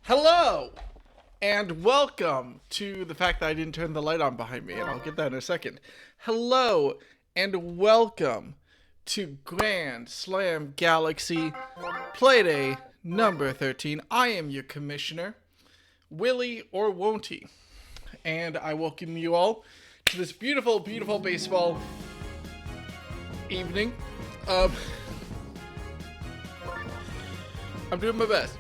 Hello, and welcome to the fact that I didn't turn the light on behind me, and I'll get that in a second. Hello, and welcome to Grand Slam Galaxy Playday number 13. I am your commissioner, Willie or Won't He, and I welcome you all to this beautiful, beautiful baseball evening. I'm doing my best.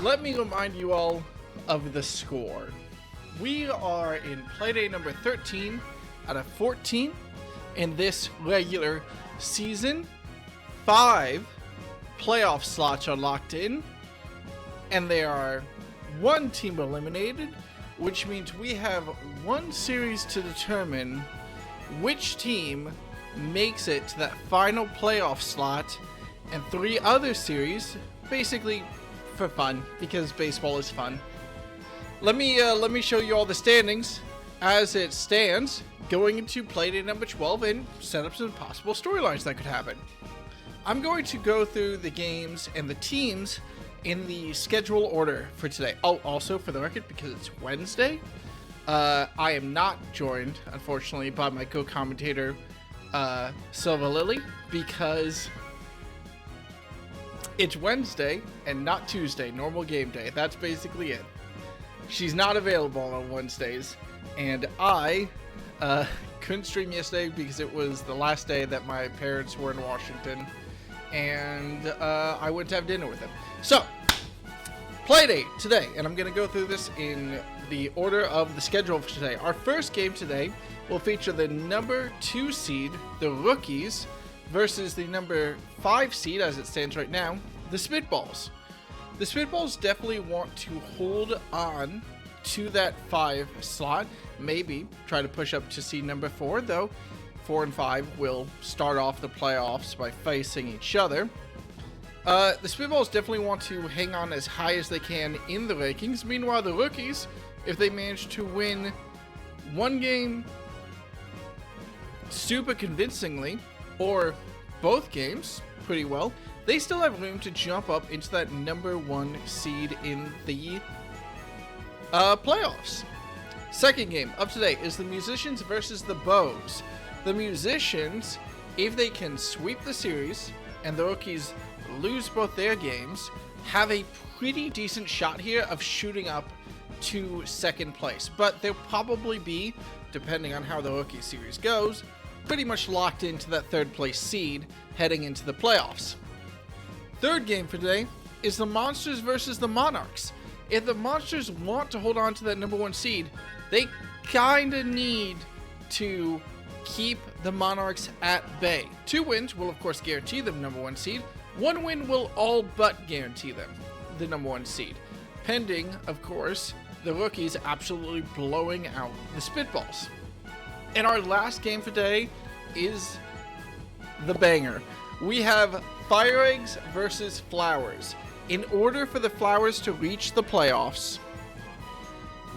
Let me remind you all of the score. We are in Playday number 13 out of 14 in this regular season. 5 playoff slots are locked in, and there are 1 team eliminated, which means we have 1 series to determine which team makes it to that final playoff slot, and 3 other series, basically for fun, because baseball is fun. Let me show you all the standings as it stands going into Playday number 12 and set up some possible storylines that could happen. I'm going to go through the games and the teams in the schedule order for today. Oh, also for the record, because it's Wednesday, I am not joined, unfortunately, by my co-commentator, Silva Lily, because it's Wednesday and not Tuesday, normal game day. That's basically it. She's not available on Wednesdays, and I couldn't stream yesterday because it was the last day that my parents were in Washington, and I went to have dinner with them. So, Playdate today, and I'm going to go through this in the order of the schedule for today. Our first game today will feature the number 2 seed, the Rookies, versus the number 5 seed, as it stands right now, the Spitballs. The Spitballs definitely want to hold on to that 5 slot, maybe try to push up to seed number 4, though 4 and 5 will start off the playoffs by facing each other. The Spitballs definitely want to hang on as high as they can in the rankings. Meanwhile, the Rookies, if they manage to win 1 game super convincingly, or both games pretty well, they still have room to jump up into that number 1 seed in the playoffs. Second game of today is the Musicians versus the Bows. The Musicians, if they can sweep the series and the Rookies lose both their games, have a pretty decent shot here of shooting up to second place. But they'll probably be, depending on how the Rookie series goes, pretty much locked into that 3rd place seed heading into the playoffs. Third game for today is the Monsters versus the Monarchs. If the Monsters want to hold on to that number 1 seed, they kinda need to keep the Monarchs at bay. 2 wins will of course guarantee them number 1 seed. 1 win will all but guarantee them the number 1 seed, pending, of course, the Rookies absolutely blowing out the Spitballs. And our last game for today is the banger. We have FireEggs versus Flowers. In order for the Flowers to reach the playoffs,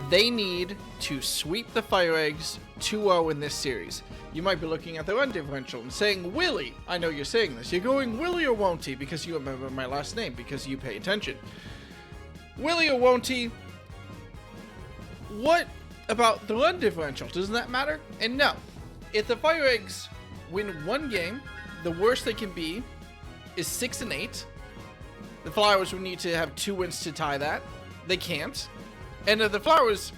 they need to sweep the FireEggs 2-0 in this series. You might be looking at the run differential and saying, Willie, I know you're saying this. You're going Willie or Won't He because you remember my last name, because you pay attention. Willie or Won't He? What about the run differential? Doesn't that matter? And no. If the FireEggs win 1 game, the worst they can be is 6 and 8. The Flowers would need to have 2 wins to tie that. They can't. And if the Flowers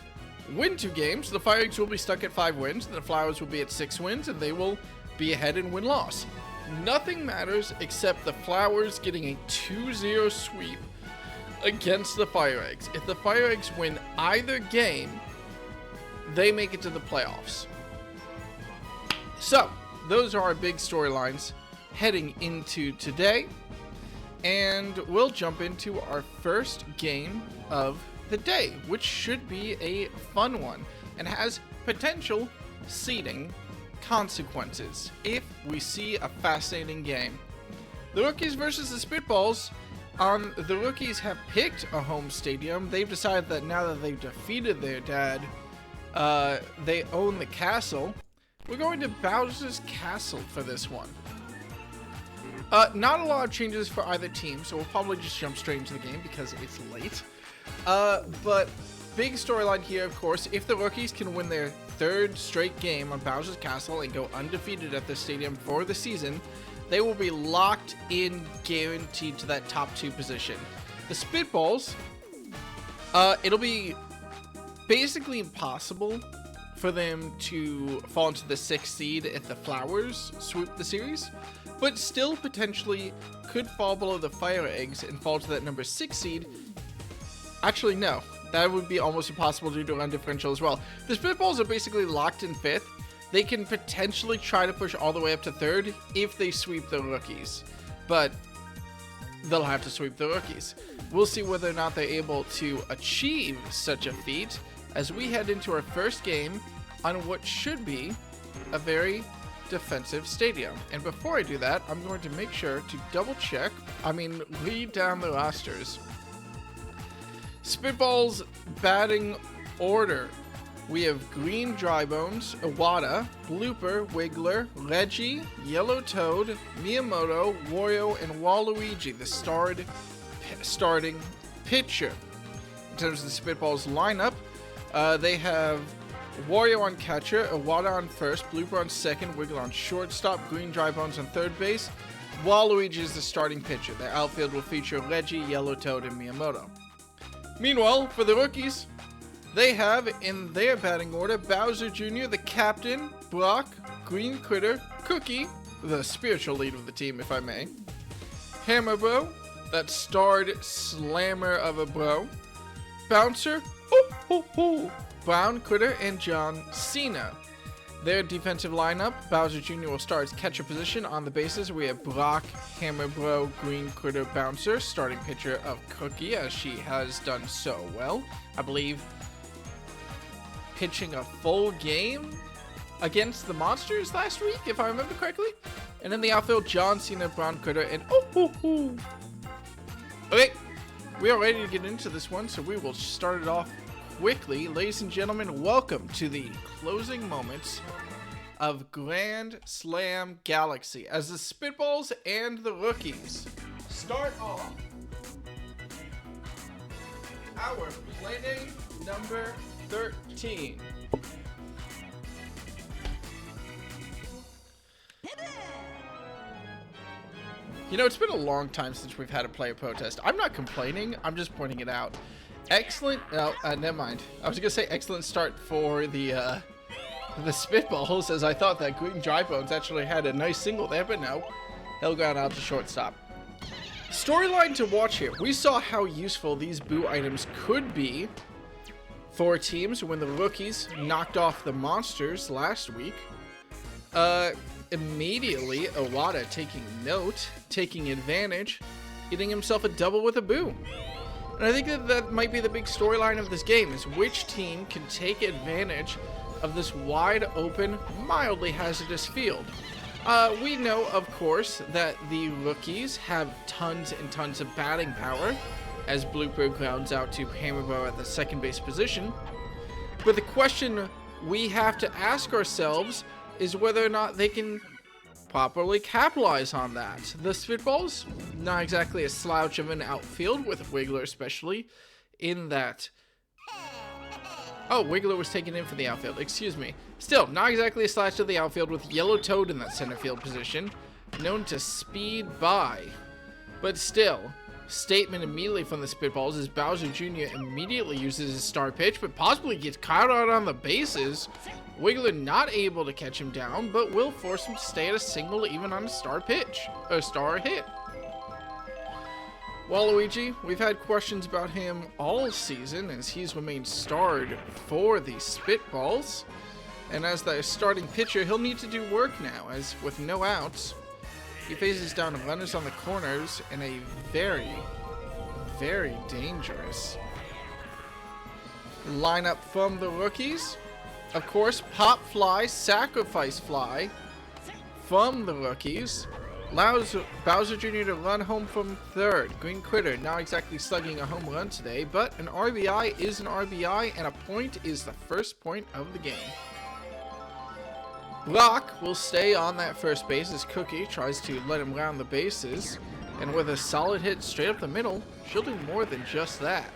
win 2 games, the FireEggs will be stuck at 5 wins, and the Flowers will be at 6 wins, and they will be ahead in win-loss. Nothing matters except the Flowers getting a 2-0 sweep against the FireEggs. If the FireEggs win either game, they make it to the playoffs. So, those are our big storylines heading into today. And we'll jump into our first game of the day, which should be a fun one and has potential seeding consequences if we see a fascinating game. The Rookies versus the Spitballs. The Rookies have picked a home stadium. They've decided that now that they've defeated their dad, they own the castle. We're going to Bowser's Castle for this one. Not a lot of changes for either team, so we'll probably just jump straight into the game because it's late. But big storyline here, of course, if the rookies can win their third straight game on Bowser's Castle and go undefeated at the stadium for the season, they will be locked in, guaranteed to that top 2 position. The Spitballs, it'll be basically impossible for them to fall into the 6th seed if the Flowers sweep the series, but still potentially could fall below the FireEggs and fall to that number 6 seed. Actually, no. That would be almost impossible due to run differential as well. The Spitballs are basically locked in 5th. They can potentially try to push all the way up to 3rd if they sweep the rookies, but they'll have to sweep the rookies. We'll see whether or not they're able to achieve such a feat as we head into our first game on what should be a very defensive stadium. And before I do that, I'm going to make sure to read down the rosters. Spitballs batting order. We have Green Drybones, Iwata, Blooper, Wiggler, Reggie, Yellow Toad, Miyamoto, Wario, and Waluigi, the starting pitcher. In terms of the Spitballs lineup, they have Wario on catcher, Iwata on first, Blooper on second, Wiggler on shortstop, Green Drybones on third base. Waluigi is the starting pitcher. Their outfield will feature Reggie, Yellow Toad, and Miyamoto. Meanwhile, for the rookies, they have in their batting order Bowser Jr., the captain, Brock, Green Critter, Cookie, the spiritual lead of the team, if I may, Hammer Bro, that starred slammer of a bro, Bouncer, Brown Critter, and John Cena. Their defensive lineup, Bowser Jr. will start as catcher position on the bases. We have Brock, Hammer Bro, Green Critter, Bouncer, starting pitcher of Cookie, as she has done so well. I believe pitching a full game against the Monsters last week, if I remember correctly. And in the outfield, John Cena, Brown Critter, and Okay, we are ready to get into this one, so we will start it off quickly. Ladies and gentlemen, welcome to the closing moments of Grand Slam Galaxy as the Spitballs and the rookies start off our Playday number 13. You know, it's been a long time since we've had a player protest. I'm not complaining, I'm just pointing it out. Excellent, never mind. I was gonna say excellent start for the Spitballs, as I thought that Green Drybones actually had a nice single there, but no. He'll go out to shortstop. Storyline to watch here. We saw how useful these boo items could be for teams when the rookies knocked off the Monsters last week. Immediately, Iwata taking note, taking advantage, getting himself a double with a boo. And I think that might be the big storyline of this game, is which team can take advantage of this wide open, mildly hazardous field. We know, of course, that the rookies have tons and tons of batting power, as Blooper grounds out to Hammerbow at the second base position. But the question we have to ask ourselves is whether or not they can properly capitalize on that. The Spitballs, not exactly a slouch of an outfield, with Wiggler especially, in that... Oh, Wiggler was taken in for the outfield, excuse me. Still, not exactly a slouch of the outfield, with Yellow Toad in that center field position, known to speed by. But still, statement immediately from the Spitballs as Bowser Jr. immediately uses his star pitch, but possibly gets caught out on the bases. Wiggler not able to catch him down, but will force him to stay at a single even on a star pitch, a star hit. Waluigi, we've had questions about him all season as he's remained starred for the Spitballs. And as the starting pitcher, he'll need to do work now, as with no outs, he faces down runners on the corners in a very, very dangerous lineup from the rookies. Of course, Pop Fly, Sacrifice Fly from the rookies allows Bowser Jr. to run home from third. Green Critter not exactly slugging a home run today, but an RBI is an RBI, and a point is the first point of the game. Brock will stay on that first base as Cookie tries to let him round the bases, and with a solid hit straight up the middle, she'll do more than just that.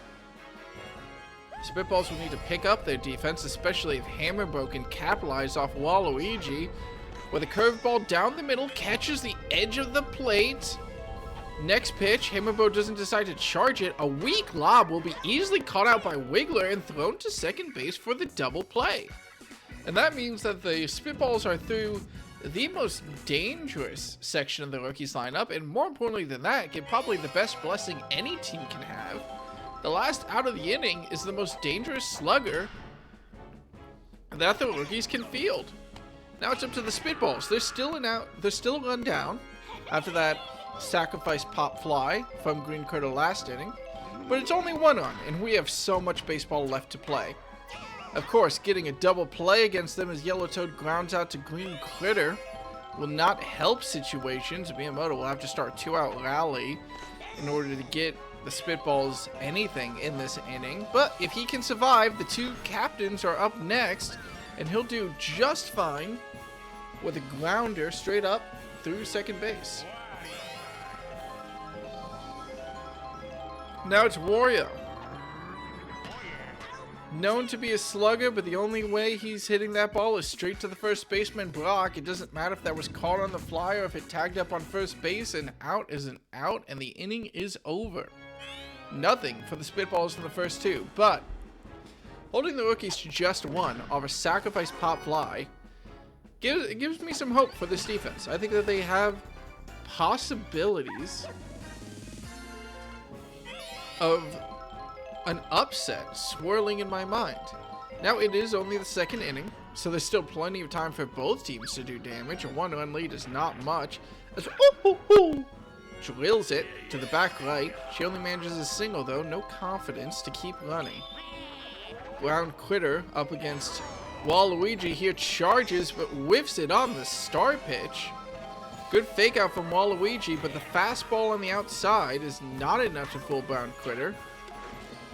Spitballs will need to pick up their defense, especially if Hammerbo can capitalize off Waluigi. With a curveball down the middle, catches the edge of the plate. Next pitch, Hammerbo doesn't decide to charge it. A weak lob will be easily caught out by Wiggler and thrown to second base for the double play. And that means that the Spitballs are through the most dangerous section of the rookies lineup, and more importantly than that, get probably the best blessing any team can have. The last out of the inning is the most dangerous slugger that the rookies can field. Now it's up to the Spitballs. They're still run down after that sacrifice pop fly from Green Critter last inning, but it's only one run, and we have so much baseball left to play. Of course, getting a double play against them as Yellowtoad grounds out to Green Critter will not help situations. Miyamoto will have to start a 2-out rally in order to get the Spitballs anything in this inning, but if he can survive, the two captains are up next, and he'll do just fine with a grounder straight up through second base. Now it's Wario. Known to be a slugger, but the only way he's hitting that ball is straight to the first baseman, Brock. It doesn't matter if that was caught on the fly or if it tagged up on first base. An out is an out, and the inning is over. Nothing for the Spitballs in the first two, but holding the rookies to just one off a sacrifice pop fly gives me some hope for this defense. I think that they have possibilities of an upset swirling in my mind. Now it is only the second inning, so there's still plenty of time for both teams to do damage. A 1-run lead is not much. As drills it to the back right. She only manages a single though, no confidence to keep running. Brown Critter up against Waluigi here, charges but whiffs it on the star pitch. Good fake out from Waluigi, but the fastball on the outside is not enough to fool Brown Critter.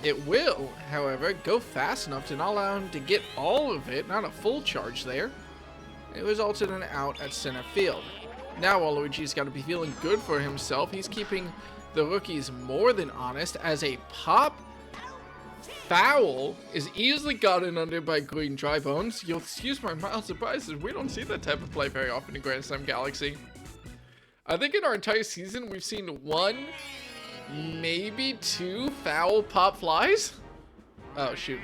It will, however, go fast enough to not allow him to get all of it, not a full charge there. It results in an out at center field. Now Waluigi's got to be feeling good for himself. He's keeping the rookies more than honest as a pop foul is easily gotten under by Green Drybones. You'll excuse my mild surprise, as we don't see that type of play very often in Grand Slam Galaxy. I think in our entire season we've seen one, maybe two foul pop flies. Oh shoot.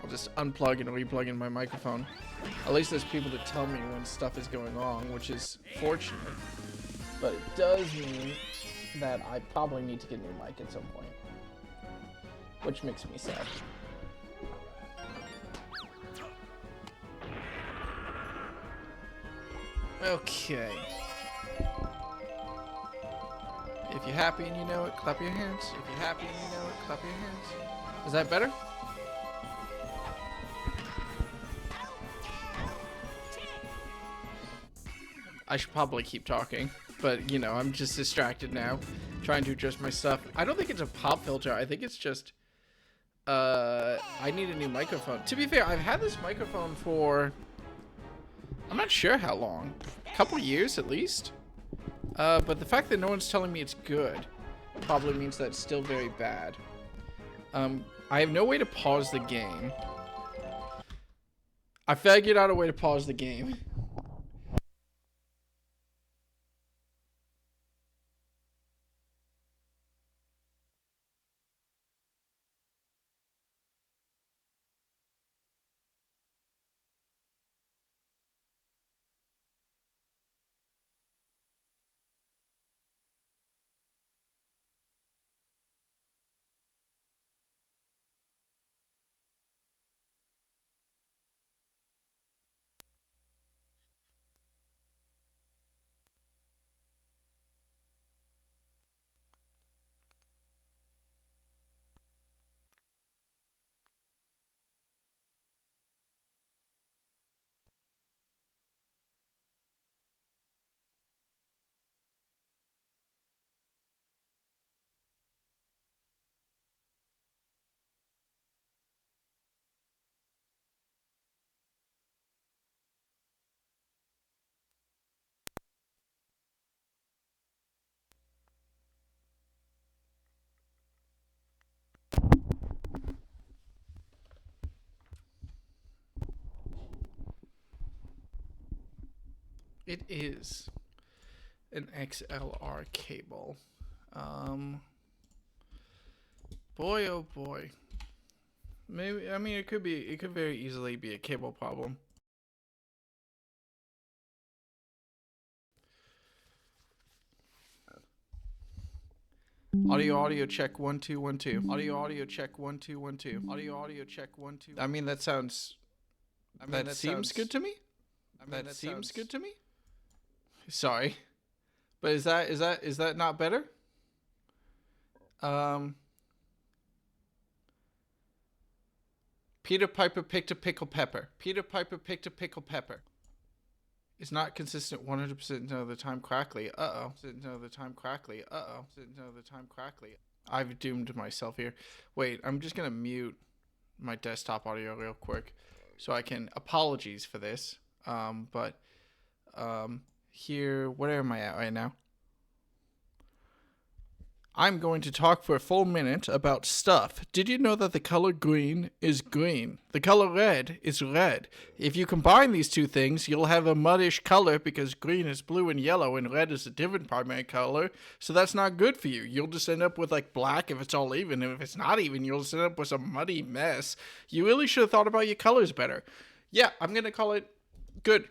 I'll just unplug and replug in my microphone. At least there's people to tell me when stuff is going wrong, which is fortunate. But it does mean that I probably need to get a new mic at some point, which makes me sad. Okay. If you're happy and you know it, clap your hands. If you're happy and you know it, clap your hands. Is that better? I should probably keep talking, but you know, I'm just distracted now, trying to adjust my stuff. I don't think it's a pop filter. I think it's just, I need a new microphone. To be fair, I've had this microphone for, I'm not sure how long, a couple years at least. But the fact that no one's telling me it's good probably means that it's still very bad. I have no way to pause the game. I figured out a way to pause the game. It is an XLR cable. Boy, oh boy. Maybe, I mean, it could very easily be a cable problem. Audio check 1 2 1 2. Audio check 1 2 1 2. Audio check 1 2. I mean, that sounds. That seems good to me. That seems good to me. Sorry, but is that not better? Peter Piper picked a pickle pepper. Peter Piper picked a pickle pepper. It's not consistent 100% of the time correctly. Uh-oh. No, the time correctly. Uh-oh. No, the time correctly. I've doomed myself here. Wait, I'm just going to mute my desktop audio real quick so I can... Apologies for this. Here, where am I at right now? I'm going to talk for a full minute about stuff. Did you know that the color green is green? The color red is red. If you combine these two things, you'll have a muddish color because green is blue and yellow and red is a different primary color. So that's not good for you. You'll just end up with like black if it's all even. And if it's not even, you'll just end up with some muddy mess. You really should have thought about your colors better. Yeah, I'm going to call it good.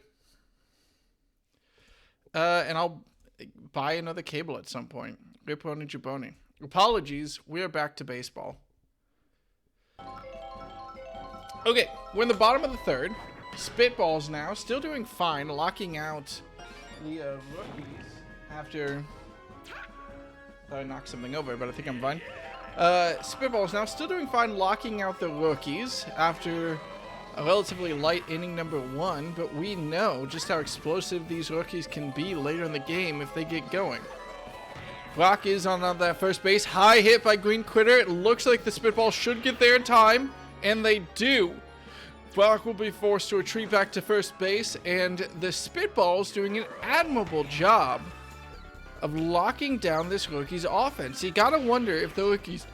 And I'll buy another cable at some point. Riponi Jaboni. Apologies, we are back to baseball. Okay, we're in the bottom of the third. Spitballs now, still doing fine, locking out the rookies after... I knocked something over, but I think I'm fine. Spitballs now, still doing fine, locking out the rookies after a relatively light inning number 1, but we know just how explosive these rookies can be later in the game if they get going. Brock is on that first base. High hit by Green Critter. It looks like the Spitballs should get there in time, and they do. Brock will be forced to retreat back to first base, and the Spitballs doing an admirable job of locking down this rookie's offense. You gotta wonder if the rookies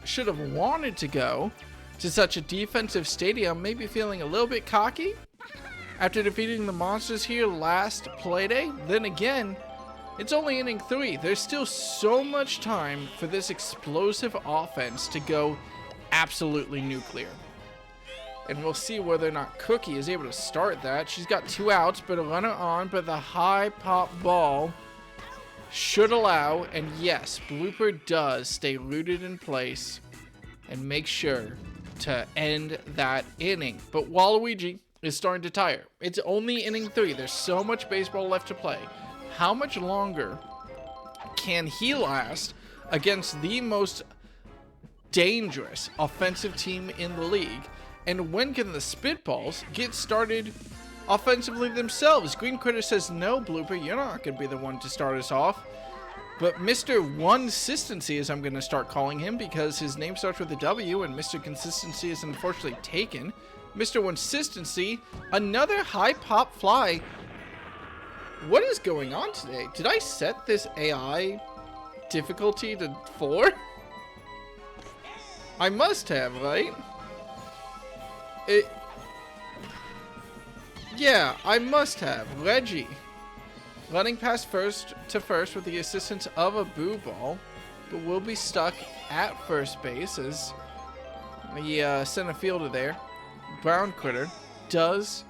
should have wanted to go to such a defensive stadium, maybe feeling a little bit cocky after defeating the Monsters here last Playday. Then again, it's only inning 3. There's still so much time for this explosive offense to go absolutely nuclear. And we'll see whether or not Cookie is able to start that. She's got 2 outs, but a runner on, but the high pop ball should allow. And yes, Blooper does stay rooted in place and make sure to end that inning. But Waluigi is starting to tire. It's only inning 3. There's so much baseball left to play. How much longer can he last against the most dangerous offensive team in the league? And when can the Spitballs get started offensively themselves? Green Critter says, no, Blooper, you're not going to be the one to start us off. But Mr. One-Sistency, as I'm going to start calling him, because his name starts with a W, and Mr. Consistency is unfortunately taken. Mr. One-Sistency, another high pop fly. What is going on today? Did I set this AI difficulty to 4? I must have, right? Yeah, I must have. Reggie running past first with the assistance of a boo ball, but will be stuck at first base as the center fielder there, Brown Critter, does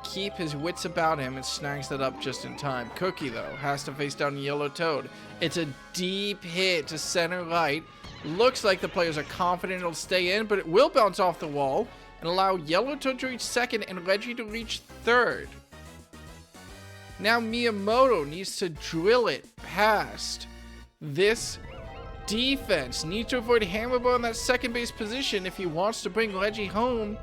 keep his wits about him and snags that up just in time. Cookie, though, has to face down Yellow Toad. It's a deep hit to center right. Looks like the players are confident it'll stay in, but it will bounce off the wall and allow Yellow Toad to reach second and Reggie to reach third. Now Miyamoto needs to drill it past this defense. Needs to avoid Hammerball in that second base position if he wants to bring Reggie home.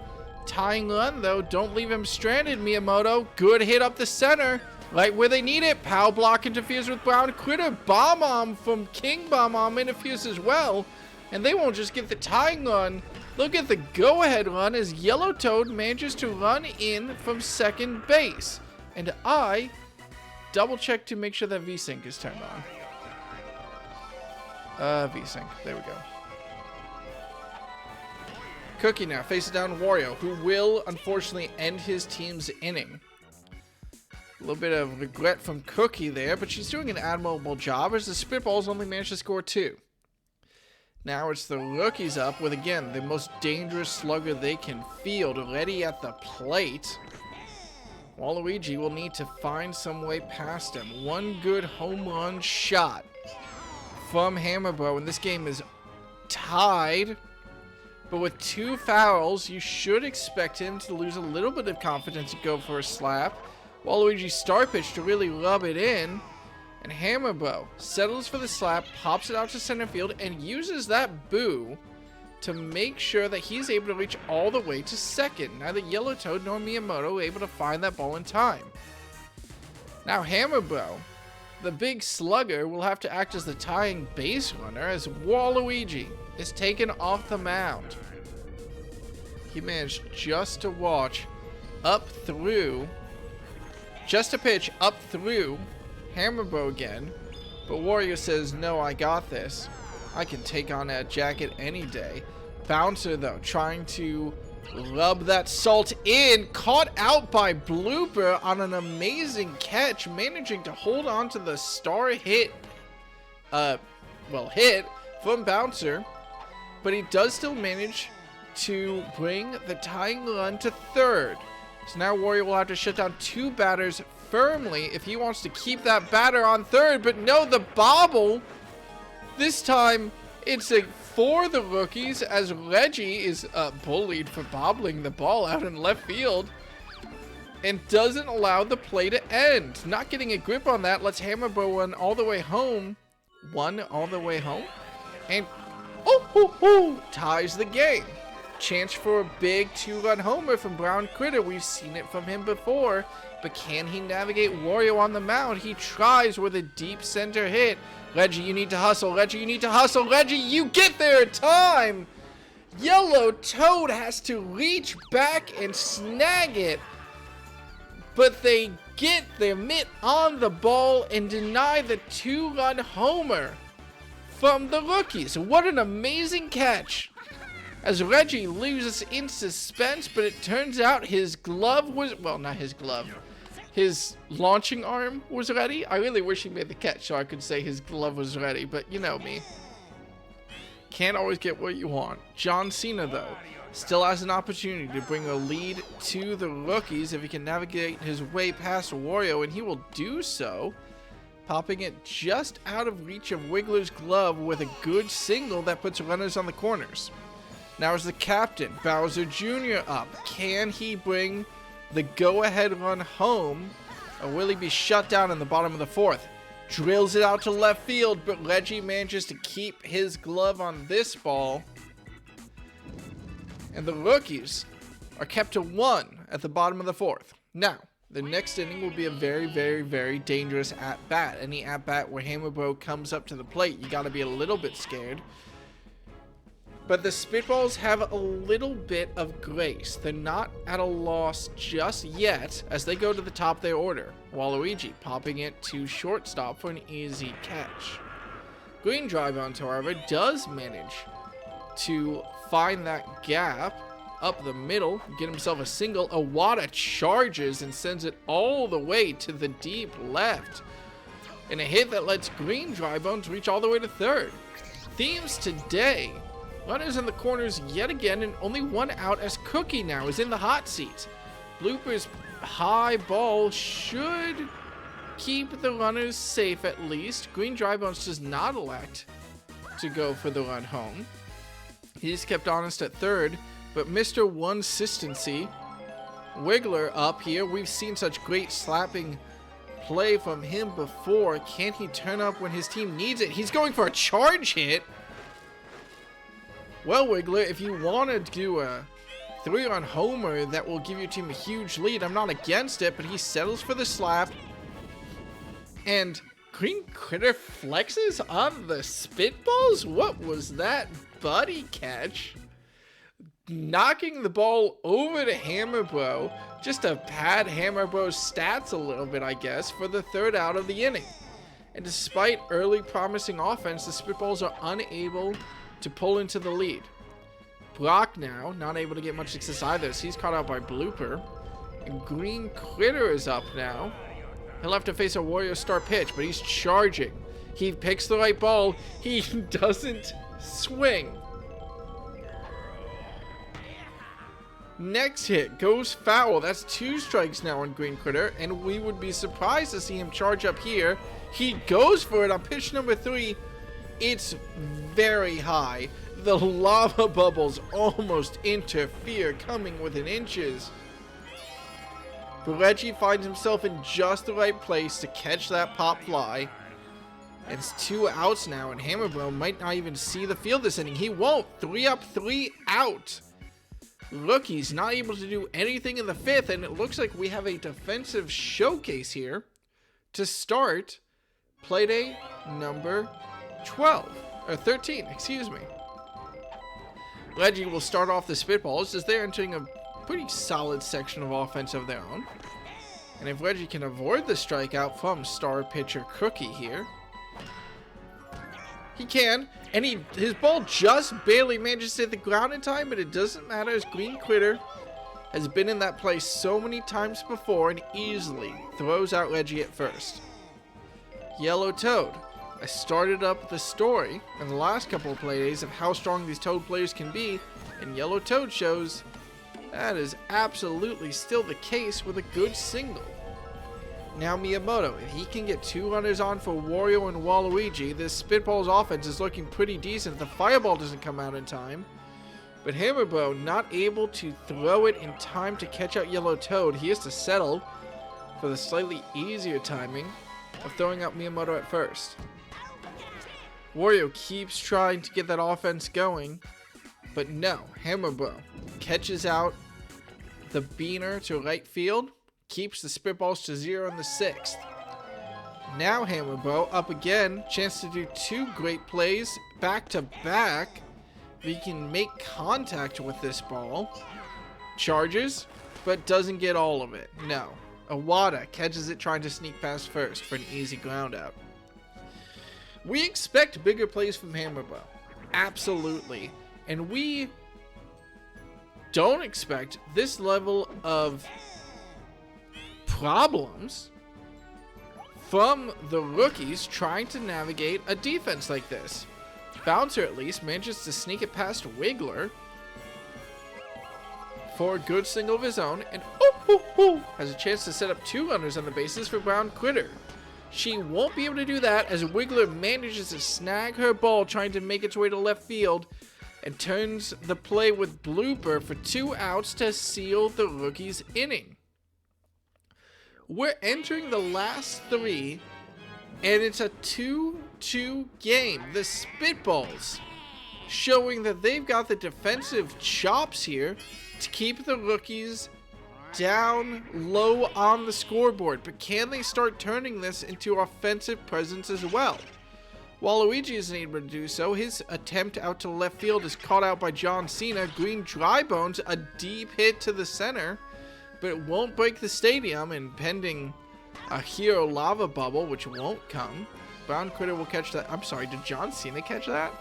Tying run, though. Don't leave him stranded, Miyamoto. Good hit up the center. Right where they need it. Pow block interferes with Brown Critter. Bomb from King Bomb interferes as well. And they won't just get the tying run. Look at the go-ahead run as Yellow Toad manages to run in from second base. And I double check to make sure that VSync is turned on. VSync. There we go. Cookie now faces down Wario, who will unfortunately end his team's inning. A little bit of regret from Cookie there, but she's doing an admirable job as the Spitballs only managed to score 2. Now it's the rookies up with, again, the most dangerous slugger they can field, ready at the plate. Waluigi will need to find some way past him. One good home run shot from Hammerbro, and this game is tied. But with 2 fouls, you should expect him to lose a little bit of confidence and go for a slap. Waluigi's star pitch to really rub it in. And Hammerbro settles for the slap, pops it out to center field, and uses that boo to make sure that he's able to reach all the way to second. Neither Yellow Toad nor Miyamoto were able to find that ball in time. Now Hammerbro, the big slugger, will have to act as the tying base runner as Waluigi is taken off the mound. He managed just to watch up through, just a pitch up through Hammerbro again, but Wario says, no, I got this. I can take on that jacket any day. Bouncer, though, trying to rub that salt in, caught out by Blooper on an amazing catch, managing to hold on to the star hit, hit from Bouncer, but he does still manage to bring the tying run to third. So now Wario will have to shut down 2 batters firmly if he wants to keep that batter on third, but no, the bobble, this time it's for the rookies as Reggie is bullied for bobbling the ball out in left field and doesn't allow the play to end. Not getting a grip on that lets Hammerbro run all the way home, and ties the game. Chance for a big 2-run homer from Brown Critter. We've seen it from him before, but can he navigate Wario on the mound? He tries with a deep center hit. Reggie, you need to hustle. Reggie, you need to hustle. Reggie, you get there in time. Yellow Toad has to reach back and snag it, but they get their mitt on the ball and deny the 2-run homer from the rookies. What an amazing catch, as Reggie loses in suspense, but it turns out his glove was, well, not his glove, his launching arm was ready. I really wish he made the catch so I could say his glove was ready, but you know me. Can't always get what you want. John Cena, though, still has an opportunity to bring a lead to the rookies if he can navigate his way past Wario, and he will do so, popping it just out of reach of Wiggler's glove with a good single that puts runners on the corners. Now is the captain, Bowser Jr. up. Can he bring the go-ahead run home, or will he be shut down in the bottom of the 4th? Drills it out to left field, but Reggie manages to keep his glove on this ball. And the rookies are kept to 1 at the bottom of the 4th. Now, the next inning will be a very, very, very dangerous at-bat. Any at-bat where Hammerbro comes up to the plate, you gotta be a little bit scared. But the Spitballs have a little bit of grace. They're not at a loss just yet as they go to the top of their order. Waluigi popping it to shortstop for an easy catch. Green Drybones, however, does manage to find that gap up the middle, get himself a single. Iwata charges and sends it all the way to the deep left. And a hit that lets Green Drybones reach all the way to third. Themes today: runners in the corners yet again, and only 1 out as Cookie now is in the hot seat. Blooper's high ball should keep the runners safe at least. Green Drybones does not elect to go for the run home. He's kept honest at third, but Mr. One-Sistency, Wiggler up here. We've seen such great slapping play from him before. Can he turn up when his team needs it? He's going for a charge hit. Well, Wiggler, if you want to do a 3-run homer that will give your team a huge lead, I'm not against it, but he settles for the slap. And Green Critter flexes on the Spitballs? What was that buddy catch? Knocking the ball over to Hammerbro, just to pad Hammerbro's stats a little bit, I guess, for the 3rd out of the inning. And despite early promising offense, the Spitballs are unable to pull into the lead. Brock now, not able to get much success either, so he's caught out by Blooper. And Green Critter is up now. He'll have to face a Warrior Star pitch, but he's charging. He picks the right ball. He doesn't swing. Next hit goes foul. That's 2 strikes now on Green Critter, and we would be surprised to see him charge up here. He goes for it on pitch number 3. It's very high. The lava bubbles almost interfere, coming within inches. But Reggie finds himself in just the right place to catch that pop fly. It's 2 outs now, and Hammerbro might not even see the field this inning. He won't. 3 up, 3 out. Rookie's not able to do anything in the 5th, and it looks like we have a defensive showcase here to start Playday number 12, or 13, excuse me. Reggie will start off the Spitballs as they're entering a pretty solid section of offense of their own. And if Reggie can avoid the strikeout from star pitcher Cookie here, he can, and his ball just barely manages to hit the ground in time, but it doesn't matter as Green Critter has been in that place so many times before and easily throws out Reggie at first. Yellow Toad. I started up the story in the last couple of Playdays of how strong these Toad players can be, and Yellow Toad shows that is absolutely still the case with a good single. Now Miyamoto, if he can get 2 runners on for Wario and Waluigi, this Spitballs offense is looking pretty decent. The Fireball doesn't come out in time, but Hammerbro not able to throw it in time to catch out Yellow Toad. He has to settle for the slightly easier timing of throwing out Miyamoto at first. Wario keeps trying to get that offense going, but no, Hammerbro catches out the beaner to right field, keeps the Spitballs to 0 in the 6th. Now Hammerbro up again, chance to do 2 great plays back to back. He can make contact with this ball, charges, but doesn't get all of it. No, Iwata catches it trying to sneak past first for an easy ground out. We expect bigger plays from Hammerbro, absolutely, and we don't expect this level of problems from the rookies trying to navigate a defense like this. Bouncer at least manages to sneak it past Wiggler for a good single of his own, and has a chance to set up 2 runners on the bases for Brown Critter. She won't be able to do that as Wiggler manages to snag her ball trying to make its way to left field and turns the play with Blooper for 2 outs to seal the rookie's inning. We're entering the last 3, and it's a 2-2 game. The Spitballs showing that they've got the defensive chops here to keep the rookies down low on the scoreboard, but can they start turning this into offensive presence as well? Waluigi isn't able to do so. His attempt out to left field is caught out by John Cena. Green Dry Bones, a deep hit to the center, but it won't break the stadium, and pending a Hero Lava Bubble, which won't come. Brown Critter will catch that. I'm sorry, did John Cena catch that?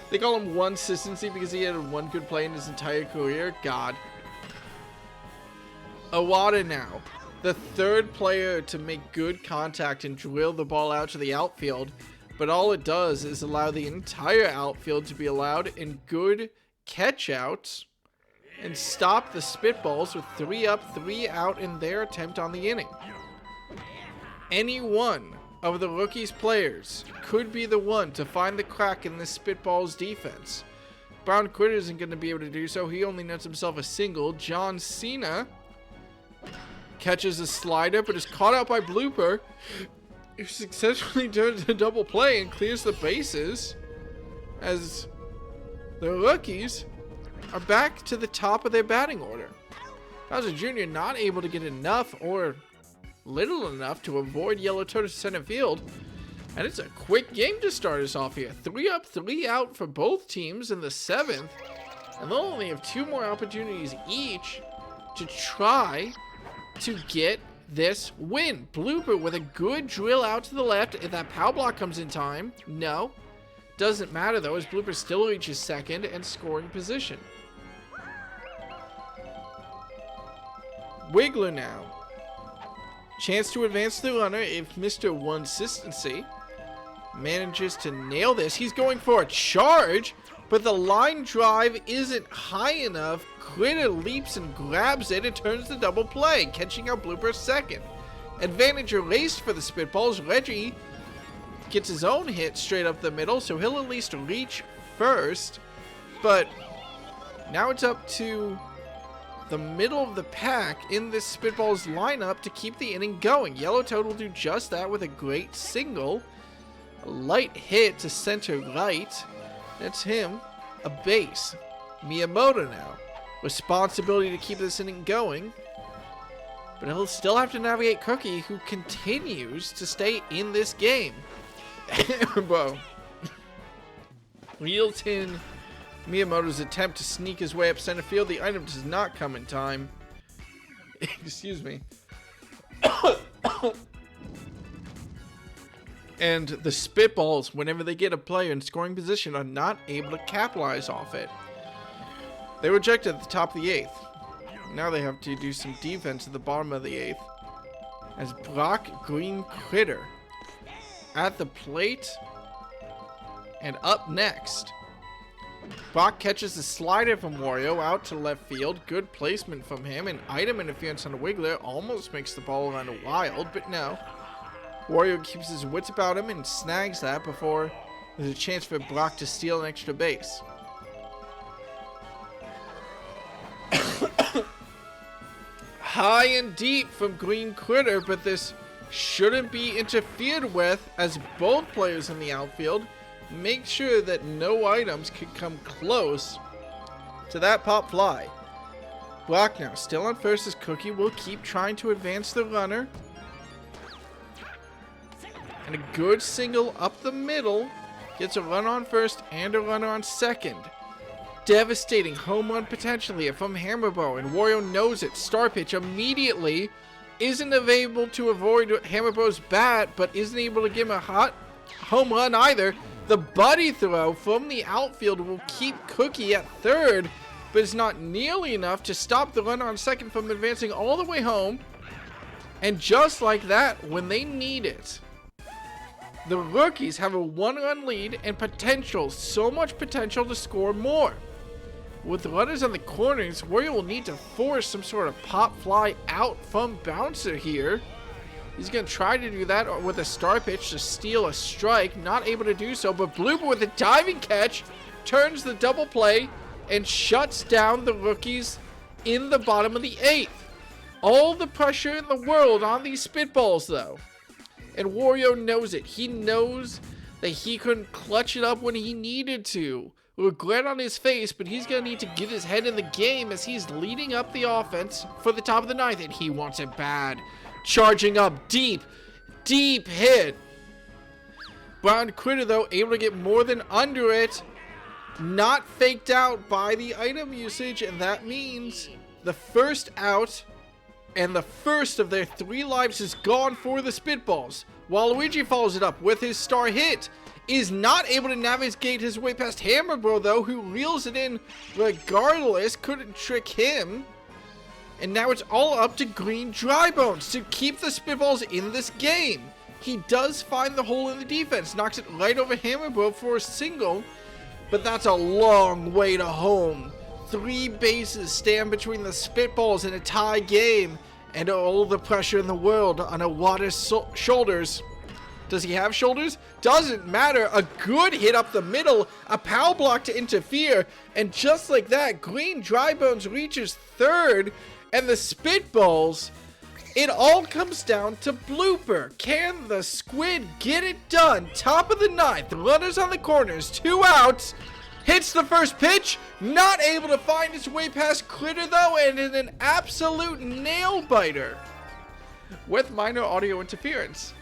They call him one consistency because he had 1 good play in his entire career. God. Iwata now, the 3rd player to make good contact and drill the ball out to the outfield, but all it does is allow the entire outfield to be allowed in good catch-outs and stop the Spitballs with 3 up, 3 out in their attempt on the inning. Any one of the rookies' players could be the one to find the crack in this Spitballs defense. Brown Critter isn't going to be able to do so. He only nets himself a single. John Cena catches a slider, but is caught out by Blooper, who successfully turns a double play and clears the bases as the rookies are back to the top of their batting order. Bowser Jr. not able to get enough or little enough to avoid Yellow Toad to center field, and it's a quick game to start us off here. 3 up, 3 out for both teams in the 7th, and they'll only have 2 more opportunities each to try to get this win. Blooper with a good drill out to the left. If that power block comes in time, no. Doesn't matter though, as Blooper still reaches second and scoring position. Wiggler now. Chance to advance the runner if Mr. Consistency manages to nail this. He's going for a charge, but the line drive isn't high enough. Critter leaps and grabs it and turns the double play, catching out Blooper second. Advantage erased for the Spitballs. Reggie gets his own hit straight up the middle, so he'll at least reach first. But now it's up to the middle of the pack in this Spitballs lineup to keep the inning going. Yellow Toad will do just that with a great single. A light hit to center right. That's him. A base. Miyamoto now. Responsibility to keep this inning going. But he'll still have to navigate Cookie, who continues to stay in this game. Whoa. Reels in Miyamoto's attempt to sneak his way up center field. The item does not come in time. Excuse me. And the Spitballs, whenever they get a player in scoring position, are not able to capitalize off it. They rejected at the top of the 8th. Now they have to do some defense at the bottom of the 8th. As Brock Green Critter at the plate. And up next, Brock catches a slider from Wario out to left field. Good placement from him. And item interference on the Wiggler almost makes the ball run wild, but no. Wario keeps his wits about him and snags that before there's a chance for Brock to steal an extra base. High and deep from Green Critter, but this shouldn't be interfered with as both players in the outfield make sure that no items can come close to that pop fly. Brock now still on first as Cookie will keep trying to advance the runner. And a good single up the middle. Gets a run on first and a runner on second. Devastating home run potentially from Hammerbow, and Wario knows it. Star pitch immediately. Isn't able to avoid Hammerbow's bat, but isn't able to give him a hot home run either. The buddy throw from the outfield will keep Cookie at third, but it's not nearly enough to stop the runner on second from advancing all the way home. And just like that, when they need it, the rookies have a 1-run lead and potential, so much potential to score more. With runners on the corners, Wario will need to force some sort of pop fly out from Bouncer here. He's going to try to do that with a star pitch to steal a strike. Not able to do so, but Blooper with a diving catch turns the double play and shuts down the rookies in the bottom of the 8th. All the pressure in the world on these Spitballs, though. And Wario knows it. He knows that he couldn't clutch it up when he needed to. Regret on his face, but he's going to need to get his head in the game as he's leading up the offense for the top of the 9th, and he wants it bad. Charging up deep, deep hit. Brown Critter, though, able to get more than under it. Not faked out by the item usage, and that means the first out and the first of their 3 lives is gone for the Spitballs. Waluigi follows it up with his star hit. Is not able to navigate his way past Hammerbro, though, who reels it in regardless. Couldn't trick him. And now it's all up to Green Drybones to keep the Spitballs in this game. He does find the hole in the defense. Knocks it right over Hammerbro for a single. But that's a long way to home. 3 bases stand between the Spitballs in a tie game. And all the pressure in the world on Iwata's shoulders. Does he have shoulders? Doesn't matter. A good hit up the middle. A power block to interfere. And just like that, Green Drybones reaches third. And the Spitballs, it all comes down to Blooper. Can the Squid get it done? Top of the 9th. Runners on the corners. 2 outs. Hits the first pitch. Not able to find his way past Critter, though. And in an absolute nail-biter with minor audio interference.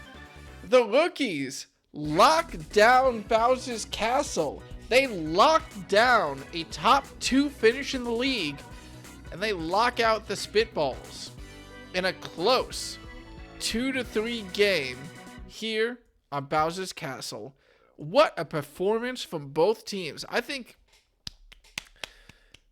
The rookies lock down Bowser's Castle. They lock down a top 2 finish in the league. And they lock out the Spitballs in a close 2-3 game here on Bowser's Castle. What a performance from both teams. I think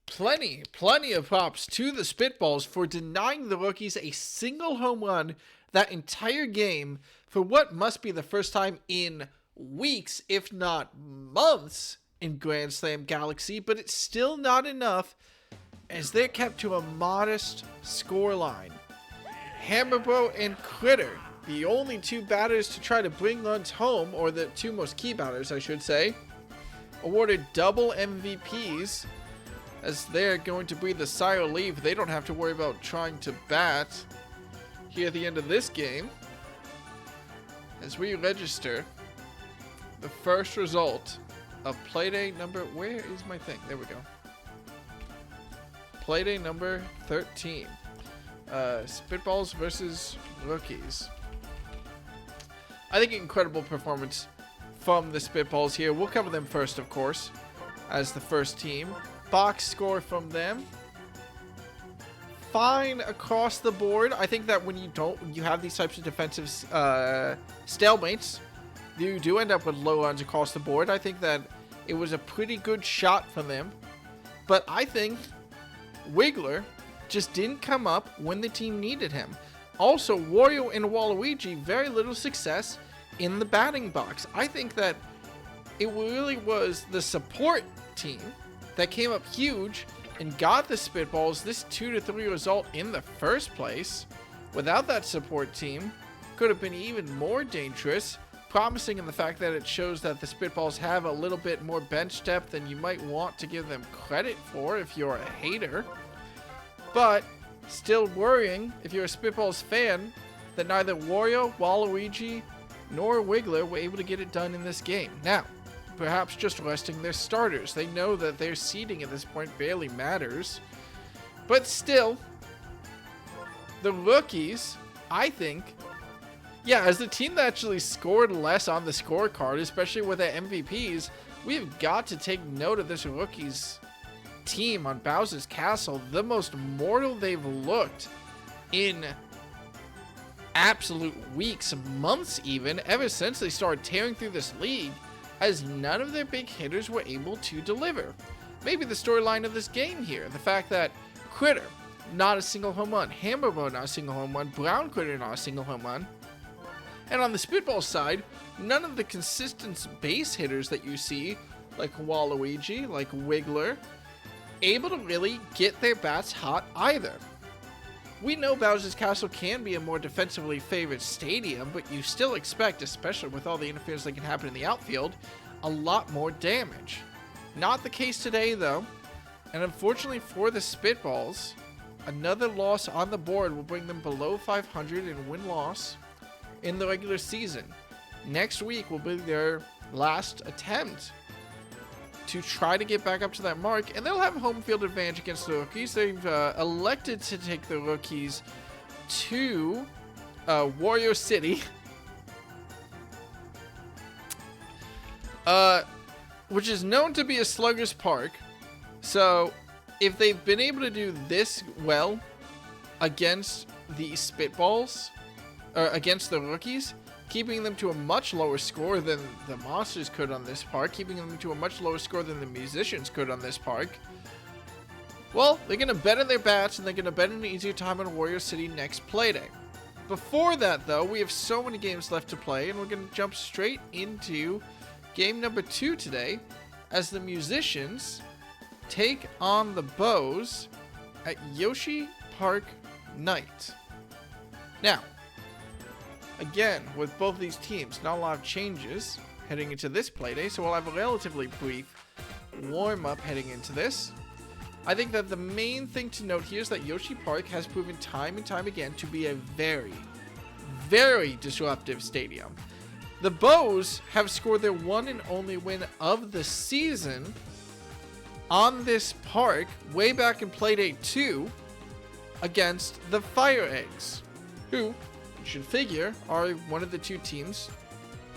plenty of props to the Spitballs for denying the rookies a single home run that entire game for what must be the first time in weeks, if not months, in Grand Slam Galaxy, but it's still not enough as they're kept to a modest scoreline. Hammerbro and Critter, the only two batters to try to bring runs home, or the two most key batters, I should say, awarded double MVPs as they're going to breathe a sigh of relief. They don't have to worry about trying to bat here at the end of this game. As we register the first result of Playday number... Where is my thing? There we go. Playday number 13. Spitballs versus Rookies. I think incredible performance from the Spitballs here. We'll cover them first, of course, as the first team. Box score from them. Fine across the board. I think that when you have these types of defensive stalemates, you do end up with low runs across the board. I think that it was a pretty good shot from them. But I think Wiggler just didn't come up when the team needed him. Also, Wario and Waluigi, very little success in the batting box. I think that it really was the support team that came up huge and got the Spitballs this 2-3 result in the first place. Without that support team, could have been even more dangerous, promising in the fact that it shows that the Spitballs have a little bit more bench depth than you might want to give them credit for if you're a hater. But still worrying if you're a Spitballs fan that neither Wario, Waluigi, nor Wiggler were able to get it done in this game. Now, perhaps just resting their starters. They know that their seeding at this point barely matters. But still, the rookies, I think, yeah, as the team that actually scored less on the scorecard, especially with their MVPs, we've got to take note of this rookies team on Bowser's Castle. The most mortal they've looked in absolute weeks, months even, ever since they started tearing through this league, as none of their big hitters were able to deliver. Maybe the storyline of this game here, the fact that Critter, not a single home run, Hammerbo, not a single home run, Brown Critter, not a single home run, and on the Spitball side, none of the consistent base hitters that you see, like Waluigi, like Wiggler, able to really get their bats hot either. We know Bowser's Castle can be a more defensively favored stadium, but you still expect, especially with all the interference that can happen in the outfield, a lot more damage. Not the case today, though, and unfortunately for the Spitballs, another loss on the board will bring them below 500 in win-loss in the regular season. Next week will be their last attempt to try to get back up to that mark, and they'll have home field advantage against the rookies. They've elected to take the rookies to Wario City, which is known to be a sluggish park. So if they've been able to do this well against the Spitballs, or against the rookies, keeping them to a much lower score than the Monsters could on this park, keeping them to a much lower score than the Musicians could on this park, well, they're going to bet on their bats, and they're going to bet an easier time on Wario City next Playday. Before that, though, we have so many games left to play, and we're going to jump straight into game number 2 today, as the Musicians take on the Bows at Yoshi Park Night. Now, again, with both these teams, not a lot of changes heading into this Playday, so we'll have a relatively brief warm-up heading into this. I think that the main thing to note here is that Yoshi Park has proven time and time again to be a very, very disruptive stadium. The Bows have scored their one and only win of the season on this park way back in Playday 2 against the FireEggs, who, should figure, are one of the two teams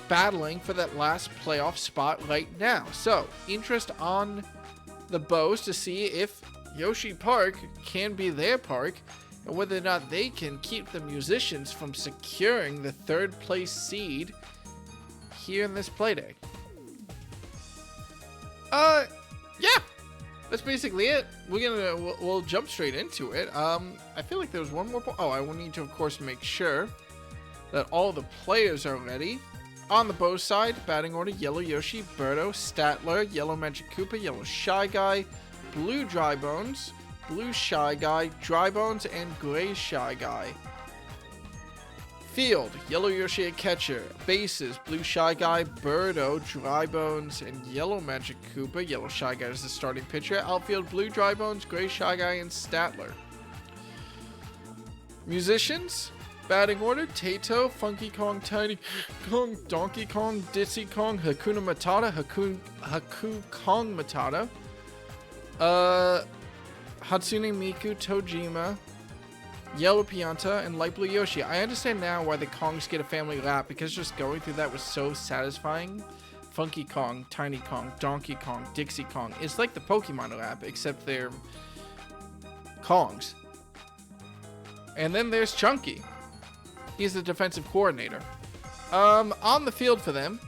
battling for that last playoff spot right now. So, interest on the Bows to see if Yoshi Park can be their park, and whether or not they can keep the Musicians from securing the 3rd place seed here in this Playday. Yeah. that's basically it. We'll jump straight into it. I feel like there was one more point. Oh, I will need to, of course, make sure that all the players are ready. On the bow side, batting order, yellow Yoshi, Birdo, Statler, yellow Magic Koopa, yellow Shy Guy, blue Dry Bones, blue Shy Guy, Dry Bones, and gray Shy Guy. Field, yellow Yoshi at catcher. Bases, blue Shy Guy, Birdo, Dry Bones, and yellow Magic Koopa. Yellow Shy Guy is the starting pitcher. Outfield, blue Dry Bones, gray Shy Guy, and Statler. Musicians, batting order, Tato, Funky Kong, Tiny Kong, Donkey Kong, Ditsy Kong, Hakuna Matata, Haku Kong Matata, Hatsune Miku, Tojima, Yellow Pianta, and Light Blue Yoshi. I understand now why the Kongs get a family lap, because just going through that was so satisfying. Funky Kong, Tiny Kong, Donkey Kong, Dixie Kong. It's like the Pokemon lap, except they're Kongs. And then there's Chunky. He's the defensive coordinator. On the field for them,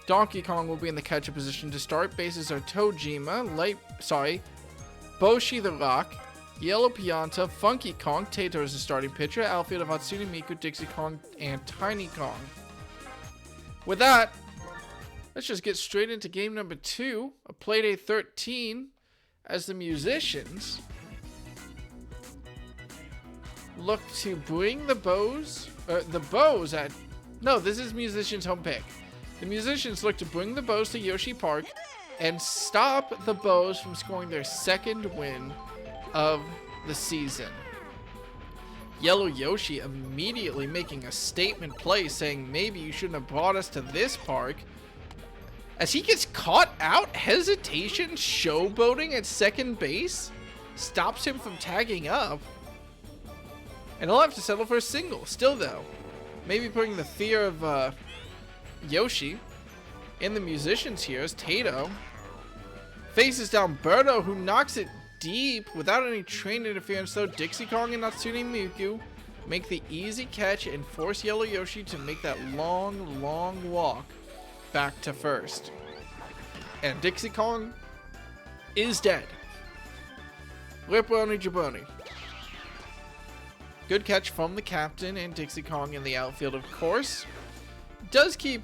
Donkey Kong will be in the catcher position to start. Bases are Tojima, Boshi the Rock, Yellow Pianta, Funky Kong, Tato is the starting pitcher, outfield of Hatsune Miku, Dixie Kong, and Tiny Kong. With that, let's just get straight into game number 2 of Playday 13, as the musicians look to bring the bows at... No, this is musicians' home pick. The musicians look to bring the bows to Yoshi Park and stop the bows from scoring their second win of the season. Yellow Yoshi immediately making a statement play saying maybe you shouldn't have brought us to this park, as he gets caught out. Hesitation showboating at second base stops him from tagging up, and he'll have to settle for a single. Still though, maybe putting the fear of Yoshi in the musicians here as Tato faces down Birdo, who knocks it deep without any train interference though. Dixie Kong and Hatsune Miku make the easy catch and force Yellow Yoshi to make that long walk back to first. And Dixie Kong is dead. Ripperoni Jabroni. Good catch from the captain, and Dixie Kong in the outfield, of course, does keep